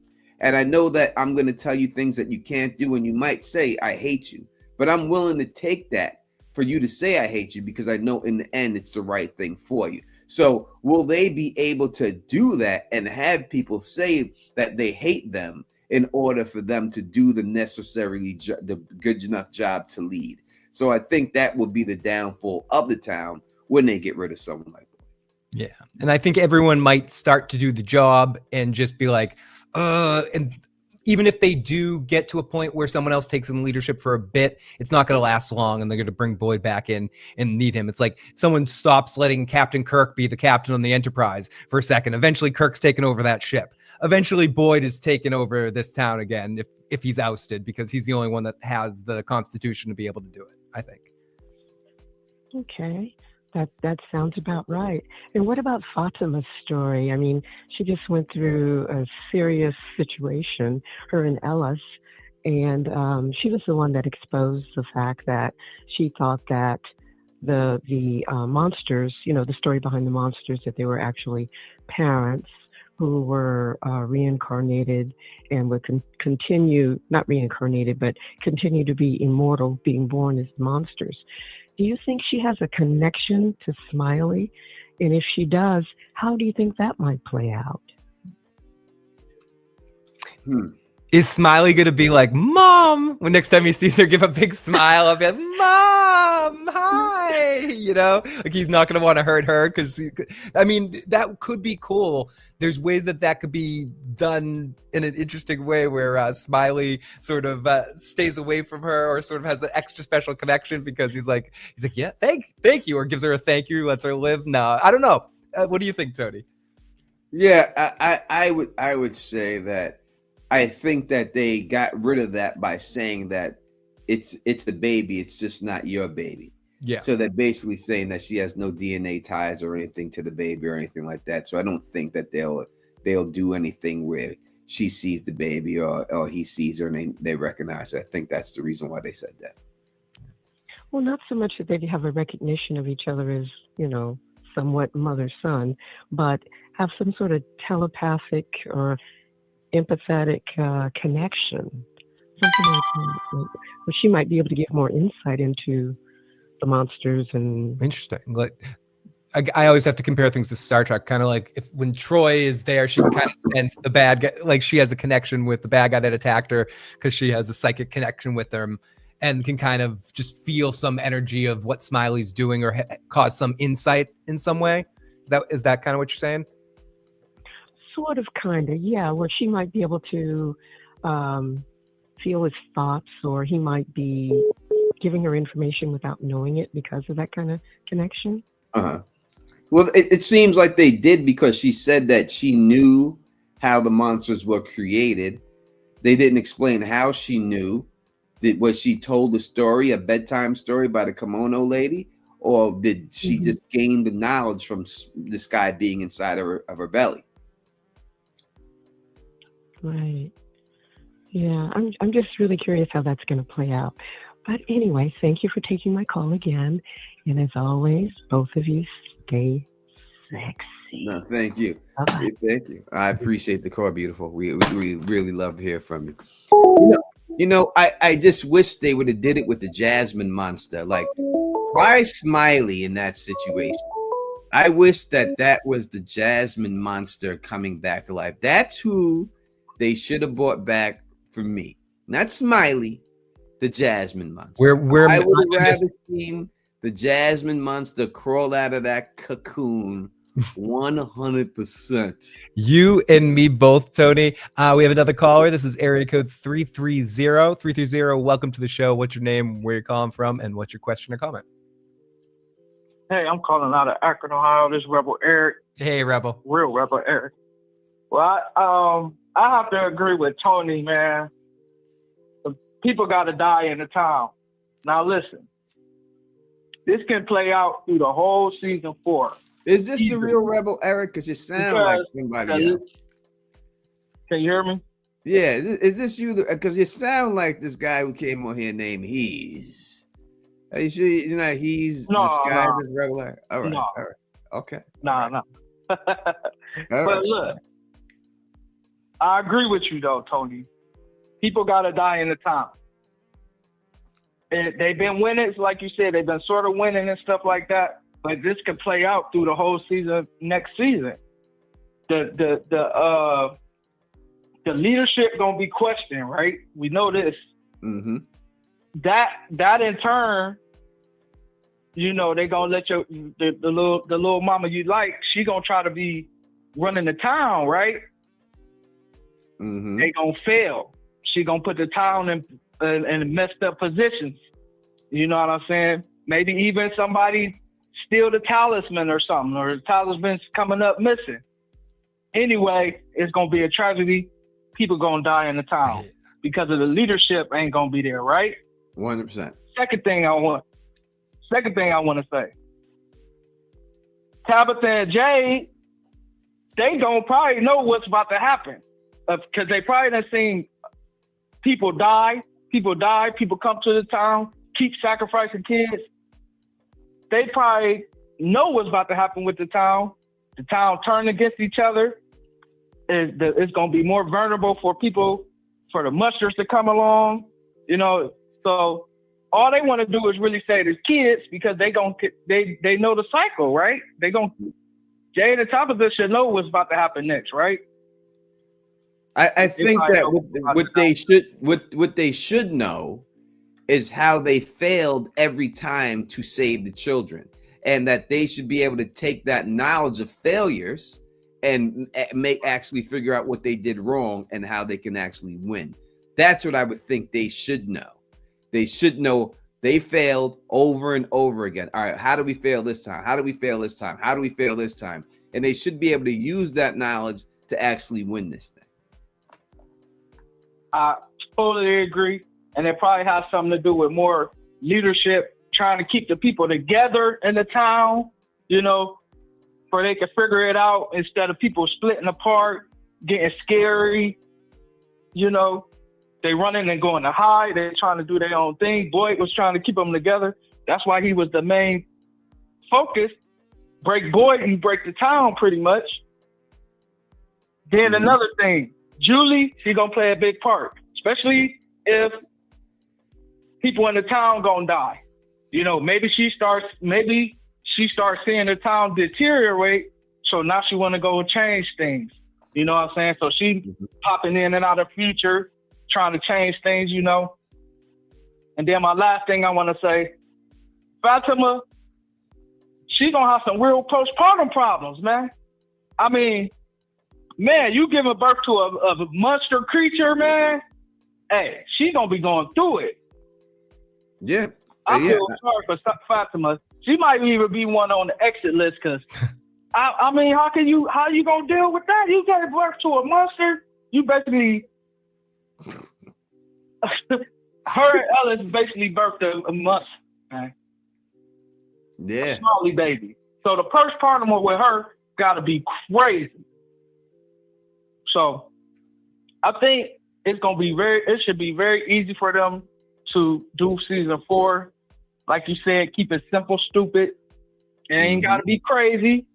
and I know that I'm going to tell you things that you can't do, and you might say I hate you, but I'm willing to take that for you to say I hate you because I know in the end it's the right thing for you. So will they be able to do that and have people say that they hate them in order for them to do the the good enough job to lead? So I think that will be the downfall of the town when they get rid of someone like that. Yeah. And I think everyone might start to do the job and just be like, and even if they do get to a point where someone else takes in leadership for a bit, it's not going to last long, and they're going to bring Boyd back in and need him. It's like someone stops letting Captain Kirk be the captain on the Enterprise for a second. Eventually, Kirk's taken over that ship. Eventually, Boyd is taken over this town again if he's ousted, because he's the only one that has the constitution to be able to do it, I think. Okay. That sounds about right. And what about Fatima's story? I mean, she just went through a serious situation, her and Ellis, and she was the one that exposed the fact that she thought that the monsters, the story behind the monsters, that they were actually parents who were reincarnated and would continue, not reincarnated, but continue to be immortal, being born as monsters. Do you think she has a connection to Smiley? And if she does, how do you think that might play out? Is Smiley going to be like, Mom, when next time he sees her, give a big smile? I'll be like, Mom, hi, like he's not going to want to hurt her because, that could be cool. There's ways that could be done in an interesting way where Smiley sort of stays away from her, or sort of has an extra special connection because he's like, yeah, thank you, or gives her a thank you, lets her live. No, I don't know. What do you think, Tony? Yeah, I would say that I think that they got rid of that by saying that it's the baby, it's just not your baby. Yeah. So they're basically saying that she has no DNA ties or anything to the baby or anything like that. So I don't think that they'll do anything where she sees the baby or he sees her and they recognize her. I think that's the reason why they said that. Well, not so much that they have a recognition of each other as, somewhat mother-son, but have some sort of telepathic or empathetic connection. Something like that. But she might be able to give more insight into the monsters and... Interesting. I always have to compare things to Star Trek, kind of like when Troy is there, she can kind of sense the bad guy, like she has a connection with the bad guy that attacked her because she has a psychic connection with them and can kind of just feel some energy of what Smiley's doing or cause some insight in some way. Is that kind of what you're saying? Sort of, kind of, yeah, where she might be able to feel his thoughts, or he might be giving her information without knowing it because of that kind of connection. Uh-huh. Well, it seems like they did, because she said that she knew how the monsters were created. They didn't explain how she knew. Was she told a story, a bedtime story by the kimono lady? Or did she just gain the knowledge from this guy being inside of her belly? Right. Yeah, I'm just really curious how that's going to play out. But anyway, thank you for taking my call again. And as always, both of you stay sexy. No, thank you. Bye-bye. Thank you. I appreciate the call, beautiful. We really love to hear from you. I just wish they would have did it with the Jasmine monster. Like, why Smiley in that situation? I wish that was the Jasmine monster coming back to life. That's who they should have brought back for me. Not Smiley, the Jasmine monster. I would have rather seen the Jasmine monster crawl out of that cocoon 100%. You and me both, Tony. We have another caller. This is area code 330. 330, welcome to the show. What's your name, where you're calling from, and what's your question or comment? Hey, I'm calling out of Akron, Ohio. This is Rebel Eric. Hey, Rebel. Real Rebel Eric. Well, I have to agree with Tony, man. The people got to die in the town. Now, listen. This can play out through the whole season 4. Is this the real Rebel Eric? Because you sound like somebody else. Can you hear me? Yeah, is this you? Because you sound like this guy who came on here named He's. Are you sure you're not He's disguised as Rebel Eric? All right, all right. Okay. No. But right. Look, I agree with you, though, Tony. People got to die in the town. They've been winning, like you said, they've been sort of winning and stuff like that. But this could play out through the whole season, next season. The leadership gonna be questioned, right? We know this. Mm-hmm. That in turn, they gonna let the little mama you like. She gonna try to be running the town, right? Mm-hmm. They gonna fail. she gonna put the town in messed up positions. You know what I'm saying? Maybe even somebody steal the talisman or something, or the talisman's coming up missing. Anyway, it's gonna be a tragedy. People gonna die in the town because of the leadership ain't gonna be there, right? 100%. Second thing I want to say, Tabitha and Jade, they gonna probably know what's about to happen because they probably done seen people die, people come to the town, keep sacrificing kids. They probably know what's about to happen with the town. The town turn against each other. It's going to be more vulnerable for people, for the musters to come along, you know. So all they want to do is really say to kids because they know the cycle, right? Jade and Tabitha should know what's about to happen next, right? I think that what they should know is how they failed every time to save the children, and that they should be able to take that knowledge of failures and actually figure out what they did wrong and how they can actually win. That's what I would think they should know. They should know they failed over and over again. All right, how do we fail this time? How do we fail this time? How do we fail this time? And they should be able to use that knowledge to actually win this thing. I totally agree. And it probably has something to do with more leadership, trying to keep the people together in the town, you know, where they can figure it out instead of people splitting apart, getting scary. You know, they running and going to hide. They're trying to do their own thing. Boyd was trying to keep them together. That's why he was the main focus. Break Boyd and break the town pretty much. Then another thing, Julie, she's going to play a big part, especially if people in the town gonna die. You know, maybe she starts seeing the town deteriorate, so now she wanna go change things. You know what I'm saying? So she popping in and out of future, trying to change things, you know. And then my last thing I wanna say, Fatima, she gonna have some real postpartum problems, man. I mean, man, you giving birth to a monster creature, man. Hey, she gonna be going through it. Yeah. I feel sorry for Fatima. She might even be one on the exit list because, I mean, how you gonna deal with that? You gave birth to a monster. You basically, her and Ellis basically birthed a monster, man. Yeah. A Smalley baby. So the postpartum with her got to be crazy. So I think it should be very easy for them to do season 4. Like you said, keep it simple, stupid. It ain't got to be crazy,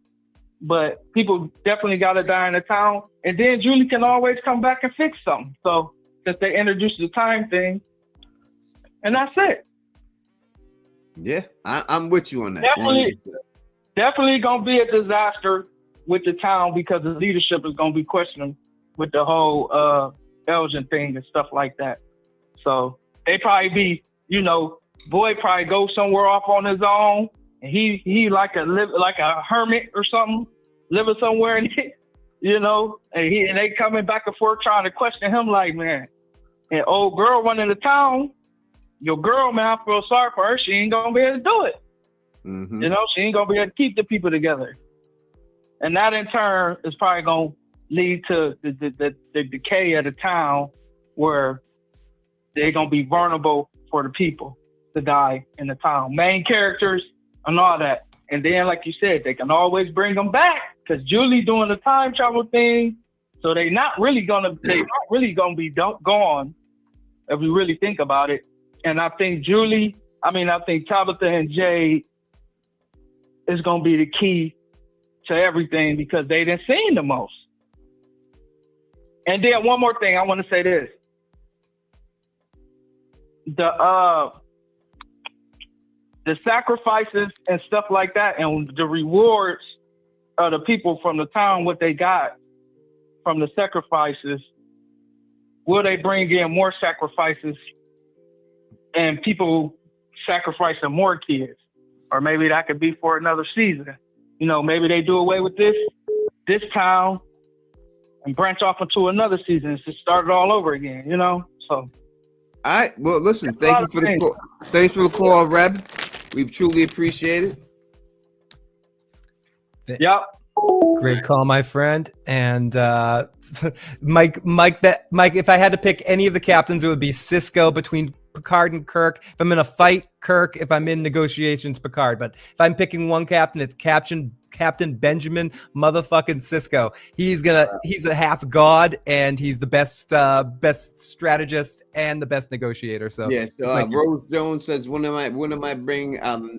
but people definitely got to die in the town. And then Julie can always come back and fix something. So since they introduced the time thing, and that's it. Yeah, I'm with you on that. Definitely going to be a disaster with the town because the leadership is going to be questioning with the whole Elgin thing and stuff like that. So they probably be, you know, Boy probably go somewhere off on his own, and he like a hermit or something, living somewhere, and you know, and they coming back and forth trying to question him like, man, and old girl running the town, your girl, man, I feel sorry for her. She ain't gonna be able to do it. You know, she ain't gonna be able to keep the people together, and that in turn is probably gonna lead to the decay of the town, where they're gonna be vulnerable for the people to die in the town, main characters and all that. And then, like you said, they can always bring them back because Julie doing the time travel thing, so they're not really gonna be gone if we really think about it. And I think Tabitha and Jade is gonna be the key to everything because they done seen the most. And then one more thing, I want to say this: the sacrifices and stuff like that, and the rewards of the people from the town, what they got from the sacrifices, will they bring in more sacrifices and people sacrificing more kids? Or maybe that could be for another season. You know, maybe they do away with this town and branch off into another season to start it all over again, you know? So Well, listen. That's a lot Thank you of for the things. call. Thanks for the call, Reb. We truly appreciate it. Yep. Great call, my friend. And Mike, if I had to pick any of the captains, it would be Cisco between Picard and Kirk. If I'm in a fight, Kirk. If I'm in negotiations, Picard. But if I'm picking one captain, it's Captain Benjamin motherfucking Cisco. He's a half god, and he's the best strategist and the best negotiator. So Yes. Rose Jones says, when am I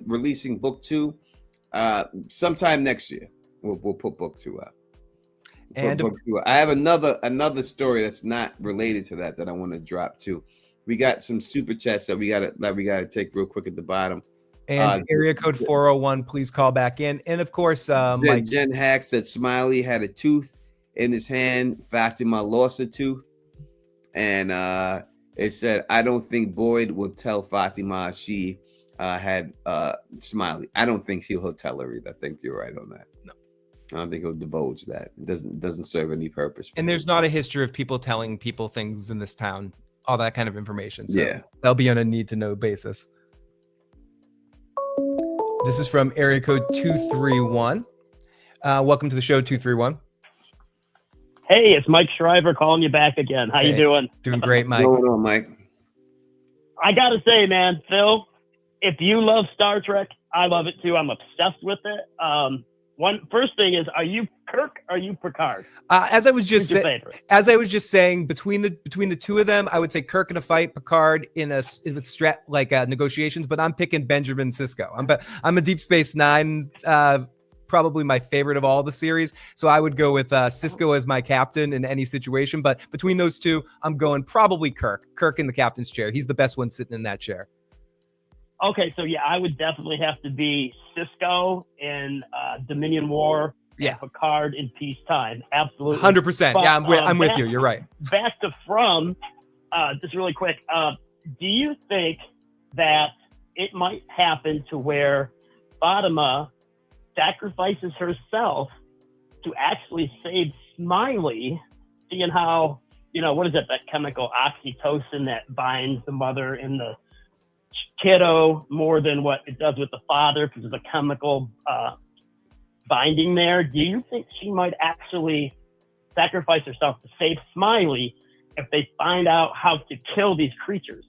releasing book 2? Sometime next year. We'll put book 2 out. I have another story that's not related to that I want to drop too. We got some super chats that we gotta take real quick at the bottom. And area code 401, please call back in. And of course, Mike. Jen Hack said Smiley had a tooth in his hand. Fatima lost a tooth. And it said, I don't think Boyd will tell Fatima she had Smiley. I don't think he'll tell her either. I think you're right on that. No. I don't think he'll divulge that. It doesn't serve any purpose. And there's not a history of people telling people things in this town, all that kind of information. So yeah, that'll be on a need-to-know basis. This is from area code 231. Welcome to the show, 231. Hey, it's Mike Shriver calling you back again. How you doing? Doing great, Mike. What's going on, Mike? I gotta say, man, Phil, if you love Star Trek, I love it too. I'm obsessed with it. First thing is, are you Kirk? Or are you Picard? As I was just saying, between the two of them, I would say Kirk in a fight, Picard in negotiations. But I'm picking Benjamin Sisko. I'm a Deep Space Nine, probably my favorite of all the series. So I would go with Sisko as my captain in any situation. But between those two, I'm going probably Kirk. Kirk in the captain's chair. He's the best one sitting in that chair. Okay, so yeah, I would definitely have to be Sisko in Dominion War, and Picard in peacetime. Absolutely, 100%. Yeah, I'm with you. You're right. Back to just really quick. Do you think that it might happen to where Fatima sacrifices herself to actually save Smiley, seeing how, what is it, that chemical oxytocin that binds the mother and the kiddo more than what it does with the father because of the chemical binding there? Do you think she might actually sacrifice herself to save Smiley if they find out how to kill these creatures?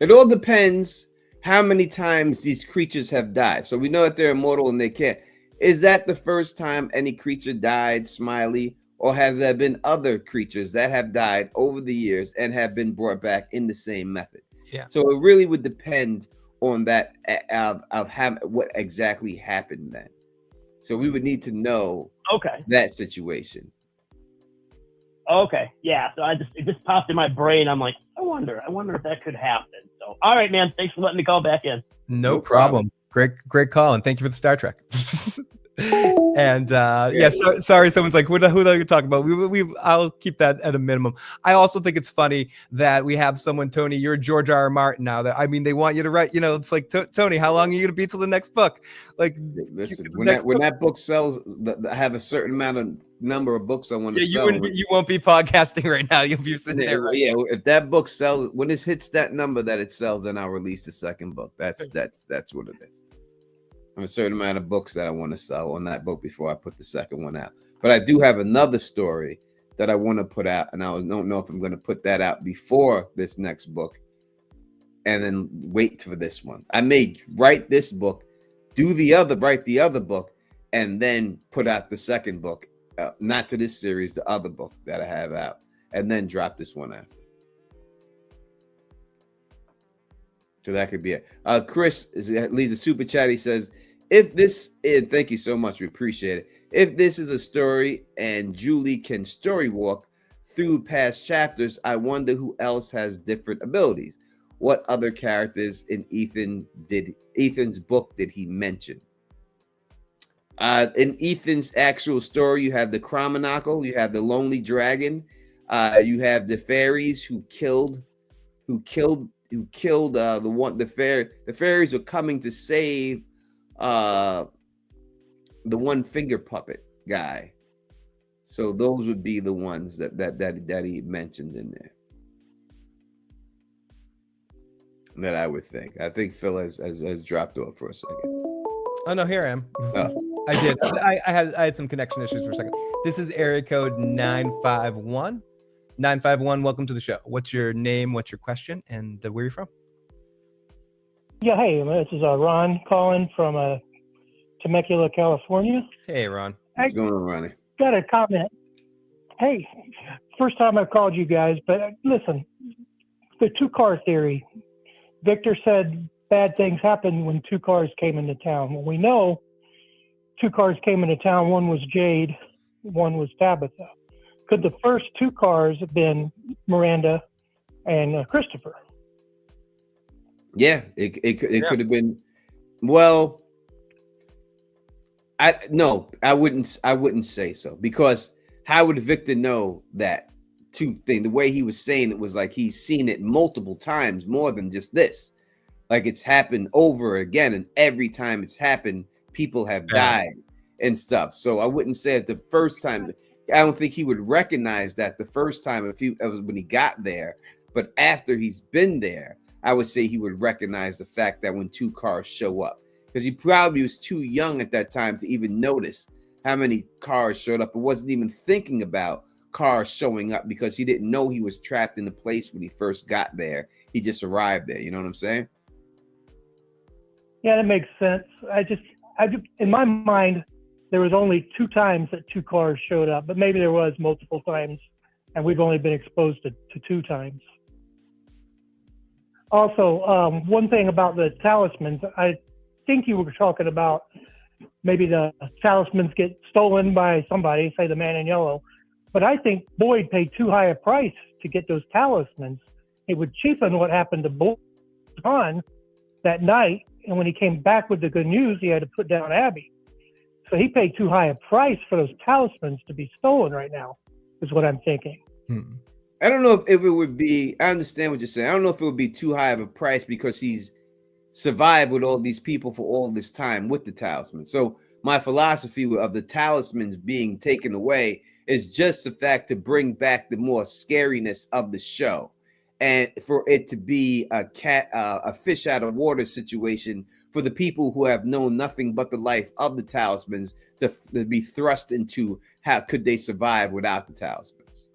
It all depends how many times these creatures have died. So we know that they're immortal and they can't. Is that the first time any creature died, Smiley? Or has there been other creatures that have died over the years and have been brought back in the same method? Yeah. So it really would depend on that of what exactly happened then. So we would need to know that situation. Okay. Yeah. So it just popped in my brain. I'm like, I wonder if that could happen. So, all right, man. Thanks for letting me call back in. No problem. Great call. And thank you for the Star Trek. And sorry, someone's like, who are you talking about? I'll keep that at a minimum. I also think it's funny that we have someone, Tony, you're George R. R. Martin now. They want you to write. It's like, Tony, how long are you going to be till the next book? Like, listen, when that book sells, I have a certain amount of number of books I want to sell. You won't be podcasting right now. You'll be sitting there. Right? Yeah, if that book sells, when it hits that number that it sells, then I'll release the second book. That's what it is. I have a certain amount of books that I want to sell on that book before I put the second one out. But I do have another story that I want to put out, and I don't know if I'm going to put that out before this next book and then wait for this one. I may write this book, write the other book, and then put out the second book, not to this series, the other book that I have out, and then drop this one after. So that could be it. Chris leaves a super chat. He says, and thank you so much. We appreciate it. If this is a story and Julie can story walk through past chapters, I wonder who else has different abilities. What other characters in Ethan's book did he mention? In Ethan's actual story, you have the Chromonacle, you have the Lonely Dragon, you have the fairies who killed the fairies were coming to save the one finger puppet guy. So those would be the ones that he mentioned in there. that I would think. I think Phil has dropped off for a second. Oh no, here I am. Oh. I did. I had some connection issues for a second. This is area code 951. 951. Welcome to the show. What's your name? What's your question? And where are you from? Yeah, hey, this is Ron calling from Temecula, California. Hey, Ron. What's going on, Ronnie? Got a comment. Hey, first time I've called you guys, but listen, the two-car theory. Victor said bad things happened when two cars came into town. Well, we know two cars came into town. One was Jade, one was Tabitha. Could the first two cars have been Miranda and Christopher? Yeah, it could have been. Well, I wouldn't say so, because how would Victor know that two thing? The way he was saying it was like he's seen it multiple times, more than just this. Like it's happened over again, and every time it's happened, people have died and stuff. So I wouldn't say it the first time. I don't think he would recognize that the first time if it was when he got there, but after he's been there, I would say he would recognize the fact that when two cars show up, because he probably was too young at that time to even notice how many cars showed up. It wasn't even thinking about cars showing up because he didn't know he was trapped in the place when he first got there. He just arrived there. You know what I'm saying? Yeah, that makes sense. I just in my mind, there was only two times that two cars showed up, but maybe there was multiple times, and we've only been exposed to two times. Also, one thing about the talismans, I think you were talking about maybe the talismans get stolen by somebody, say the man in yellow, but I think Boyd paid too high a price to get those talismans. It would cheapen what happened to Boyd on that night, and when he came back with the good news, he had to put down Abby. So he paid too high a price for those talismans to be stolen right now, is what I'm thinking. I don't know if it would be, I understand what you're saying. I don't know if it would be too high of a price because he's survived with all these people for all this time with the talisman. So my philosophy of the talismans being taken away is just the fact to bring back the more scariness of the show, and for it to be a fish out of water situation for the people who have known nothing but the life of the talismans to be thrust into how could they survive without the talismans.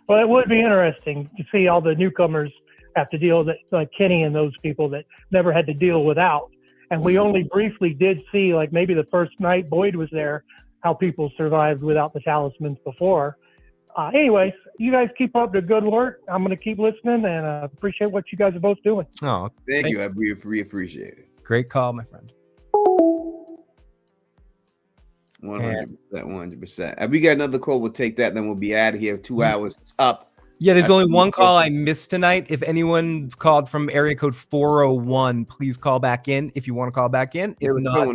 Well, it would be interesting to see all the newcomers have to deal with it, like Kenny and those people that never had to deal without. And we only briefly did see, like maybe the first night Boyd was there, how people survived without the talismans before. Anyways, you guys keep up the good work. I'm going to keep listening and appreciate what you guys are both doing. Oh, thank you. I really appreciate it. Great call, my friend. 100%. We got another call. We'll take that. Then we'll be out of here. 2 hours up. Yeah, there's only one call I missed tonight. If anyone called from area code 401, please call back in if you want to call back in. If not,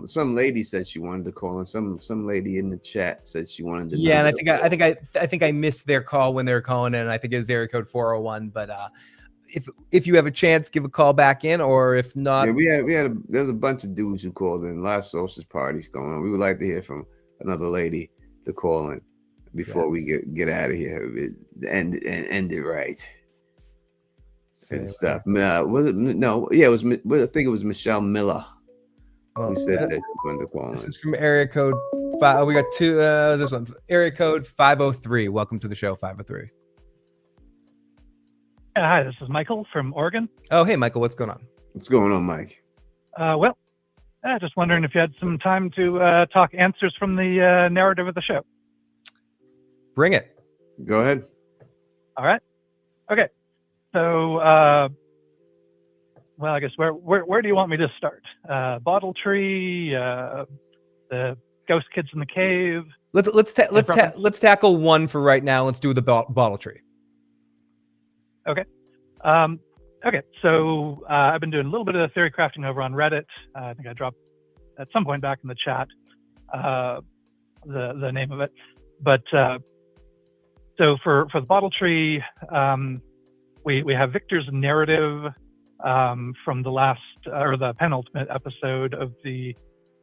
some lady said she wanted to call, and some lady in the chat said she wanted to. Yeah, and I think I missed their call when they were calling in. I think it was area code 401. But if you have a chance, give a call back in, or if not, yeah, there's a bunch of dudes who called in. A lot of sausage parties going on. We would like to hear from another lady to call in before we get out of here and end it right and stuff. Was it no? Yeah, it was. I think it was Michelle Miller who said that she wanted to call in. This is from area code 5. We got two. This one, area code 503. Welcome to the show, 503. Hi, this is Michael from Oregon. Oh, hey, Michael, what's going on? What's going on, Mike? Just wondering if you had some time to talk answers from the narrative of the show. Bring it. Go ahead. All right. Okay. So, I guess where do you want me to start? Bottle Tree, the ghost kids in the cave. Let's tackle one for right now. Let's do the Bottle Tree. Okay. Okay. So I've been doing a little bit of theory crafting over on Reddit. I think I dropped at some point back in the chat the name of it, but. So for the Bottle Tree, we have Victor's narrative from the last or the penultimate episode of the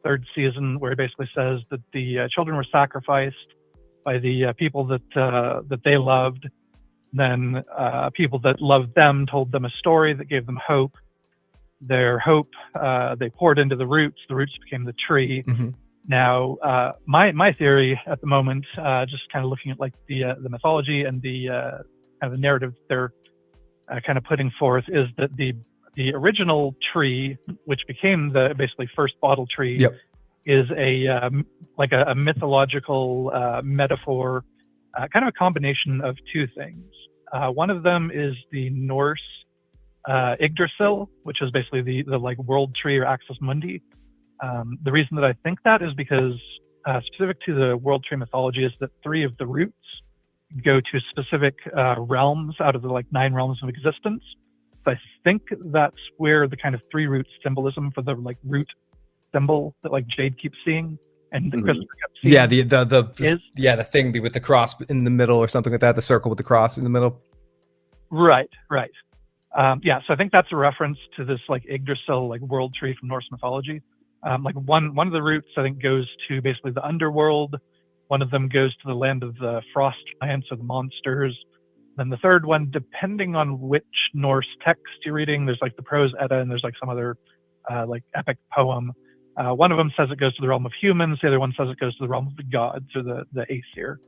3rd season, where he basically says that the children were sacrificed by the people that they loved, Then people that loved them told them a story that gave them hope. Their hope, they poured into the roots. The roots became the tree. Mm-hmm. Now, my theory at the moment, just kind of looking at like the mythology and the kind of the narrative they're kind of putting forth, is that the original tree, which became the basically first bottle tree, Yep. is a like a mythological metaphor, kind of a combination of two things. One of them is the Norse Yggdrasil, which is basically the like world tree or axis mundi. The reason that I think that is because specific to the world tree mythology is that 3 of the roots go to specific realms out of the like 9 realms of existence. So I think that's where the kind of 3 root symbolism for the like root symbol that like Jade keeps seeing and Christopher kept seeing. Yeah, the thing with the cross in the middle or something like that, the circle with the cross in the middle. Right. Yeah, so I think that's a reference to this like Yggdrasil, like world tree from Norse mythology. Like one of the roots I think goes to basically the underworld. One of them goes to the land of the frost giants or the monsters. Then the third one, depending on which Norse text you're reading, there's like the Prose Edda and there's like some other like epic poem. One of them says it goes to the realm of humans. The other one says it goes to the realm of the gods or the Aesir.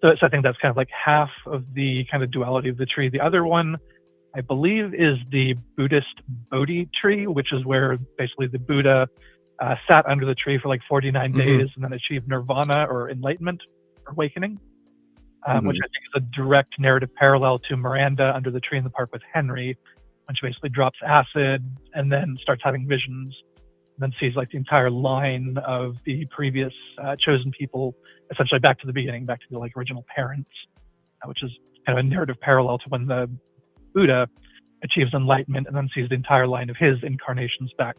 So I think that's kind of like half of the kind of duality of the tree. The other one, I believe, is the Buddhist Bodhi tree, which is where basically the Buddha sat under the tree for like 49 days and then achieved nirvana or enlightenment or awakening, which I think is a direct narrative parallel to Miranda under the tree in the park with Henry, when she basically drops acid and then starts having visions, and then sees like the entire line of the previous chosen people, essentially back to the beginning, back to the like original parents, which is kind of a narrative parallel to when the Buddha achieves enlightenment and then sees the entire line of his incarnations back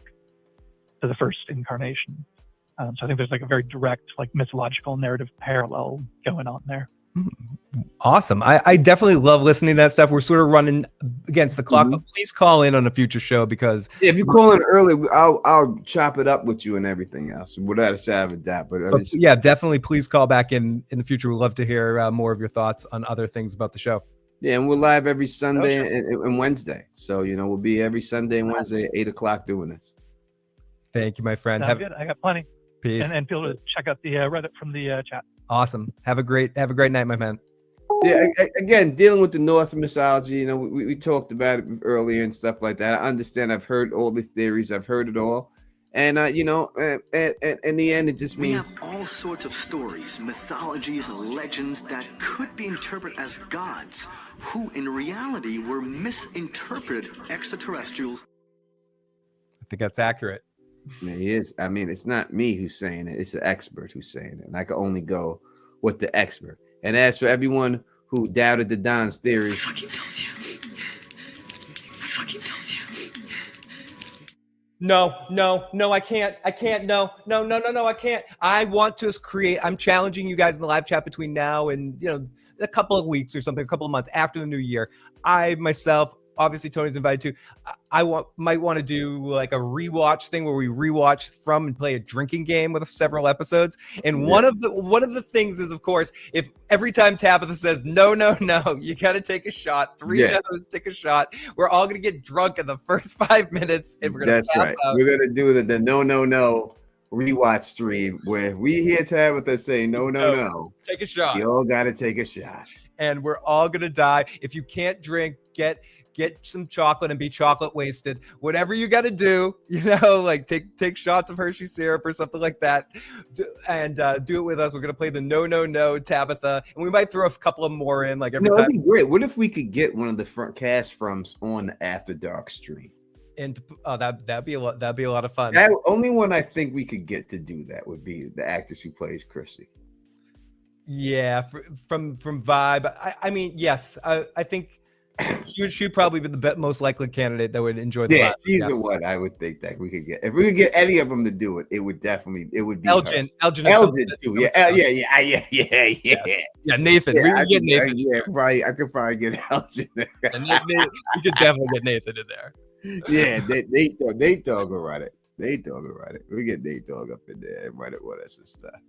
to the first incarnation. So I think there's like a very direct like mythological narrative parallel going on there. Awesome. I definitely love listening to that stuff. We're sort of running against the clock, but please call in on a future show because if you call in early, I'll chop it up with you and everything else without a shadow of a doubt. But yeah, definitely please call back in the future. We'd love to hear more of your thoughts on other things about the show. Yeah, and we're live every Sunday and Wednesday. So, we'll be every Sunday and Wednesday at 8 o'clock doing this. Thank you, my friend. Sounds good. I got plenty. Peace. And feel to check out the Reddit from the chat. Awesome. Have a great night, my man. Yeah, again, dealing with the Norse mythology, we talked about it earlier and stuff like that. I understand. I've heard all the theories. I've heard it all. And, in the end, it just means... We have all sorts of stories, mythologies, legends that could be interpreted as gods, who in reality were misinterpreted extraterrestrials. I think that's accurate. Yeah, he is. I mean, it's not me who's saying it. It's the expert who's saying it. And I can only go with the expert. And as for everyone who doubted the Don's theories... I fucking told you. I fucking told you. No, I can't. No, I can't. I want to create. I'm challenging you guys in the live chat between now and, a couple of weeks or something, a couple of months after the new year. I myself, obviously Tony's invited to, might want to do like a rewatch thing where we rewatch from and play a drinking game with several episodes. And one of the things is, of course, if every time Tabitha says no, you got to take a shot. 3 no's, take a shot. We're all gonna get drunk in the first 5 minutes, and we're gonna pass out. We're gonna do the no rewatch stream where we hear Tabitha say no. Take a shot. You all got to take a shot. And we're all gonna die. If you can't drink, get some chocolate and be chocolate wasted. Whatever you got to do, like take shots of Hershey syrup or something like that, and do it with us. We're gonna play the no Tabitha, and we might throw a couple of more in like every time. That'd be great. What if we could get one of the front cast froms on the After Dark stream? And that'd be a lot. That'd be a lot of fun. That only one I think we could get to do that would be the actress who plays Chrissy. Yeah, from Vibe. I mean, yes, I think. She'd probably be the most likely candidate that would enjoy the class. She's the one I would think that we could get. If we could get any of them to do it, it would be Elgin. Elgin too. Yeah, Nathan. Yeah, we could get Nathan. I could probably get Elgin. We could definitely get Nathan in there. Yeah, Nate Dogg will write it. We get Nate Dogg up in there and write it with us and stuff.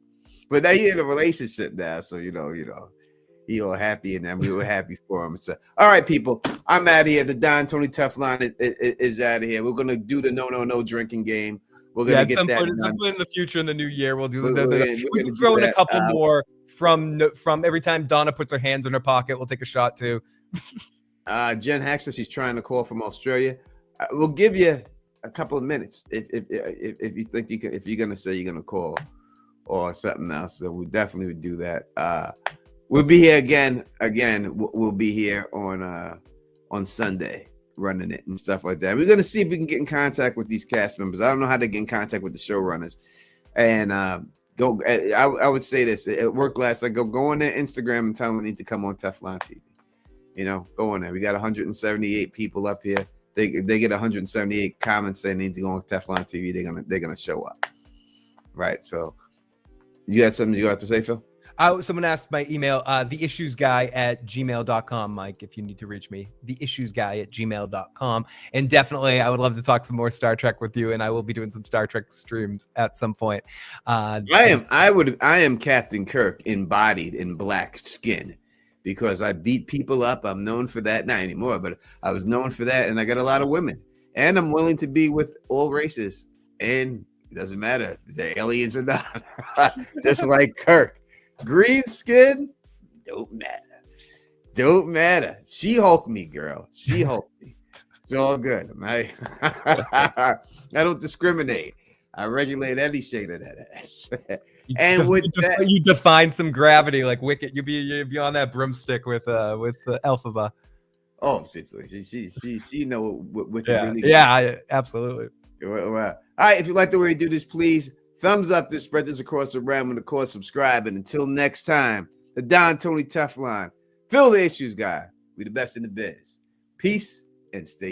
But now you're in a relationship now, so He all happy, and then we were happy for him. So, all right, people, I'm out of here. The Don Tony Teflon is out of here. We're gonna do the no drinking game. We're gonna get that done. Some point in the future, in the new year, we'll do We're the gonna we can do throw in a that. couple more from every time Donna puts her hands in her pocket. We'll take a shot too. Jen Haxter, she's trying to call from Australia. We'll give you a couple of minutes if you think you can, if you're gonna say you're gonna call or something else. So we definitely would do that. We'll be here again. We'll be here on Sunday running it and stuff like that. We're gonna see if we can get in contact with these cast members. I don't know how to get in contact with the showrunners. And go. I would say this at work last. Like go on their Instagram and tell them they need to come on Teflon TV. You know, go on there. We got 178 people up here. They get 178 comments saying they need to go on Teflon TV. They're gonna show up. Right. So you had something you got to say, Phil? Someone asked my email, theissuesguy@gmail.com, Mike, if you need to reach me, theissuesguy@gmail.com. And definitely, I would love to talk some more Star Trek with you, and I will be doing some Star Trek streams at some point. I am Captain Kirk embodied in black skin because I beat people up. I'm known for that. Not anymore, but I was known for that, and I got a lot of women. And I'm willing to be with all races, and it doesn't matter if they're aliens or not. Just like Kirk. Green skin, don't matter. She Hulk me, girl. She Hulk me. It's all good. I don't discriminate. I regulate any shade of that ass. And you define some gravity like Wicket. You'd be on that broomstick with Elphaba. Oh, she know what really. Yeah, absolutely. All right, if you like the way we do this, please thumbs up this, spread this across the realm, and of course, subscribe. And until next time, the Don Tony Teflon, Phil the Issues Guy. We the best in the biz. Peace and stay.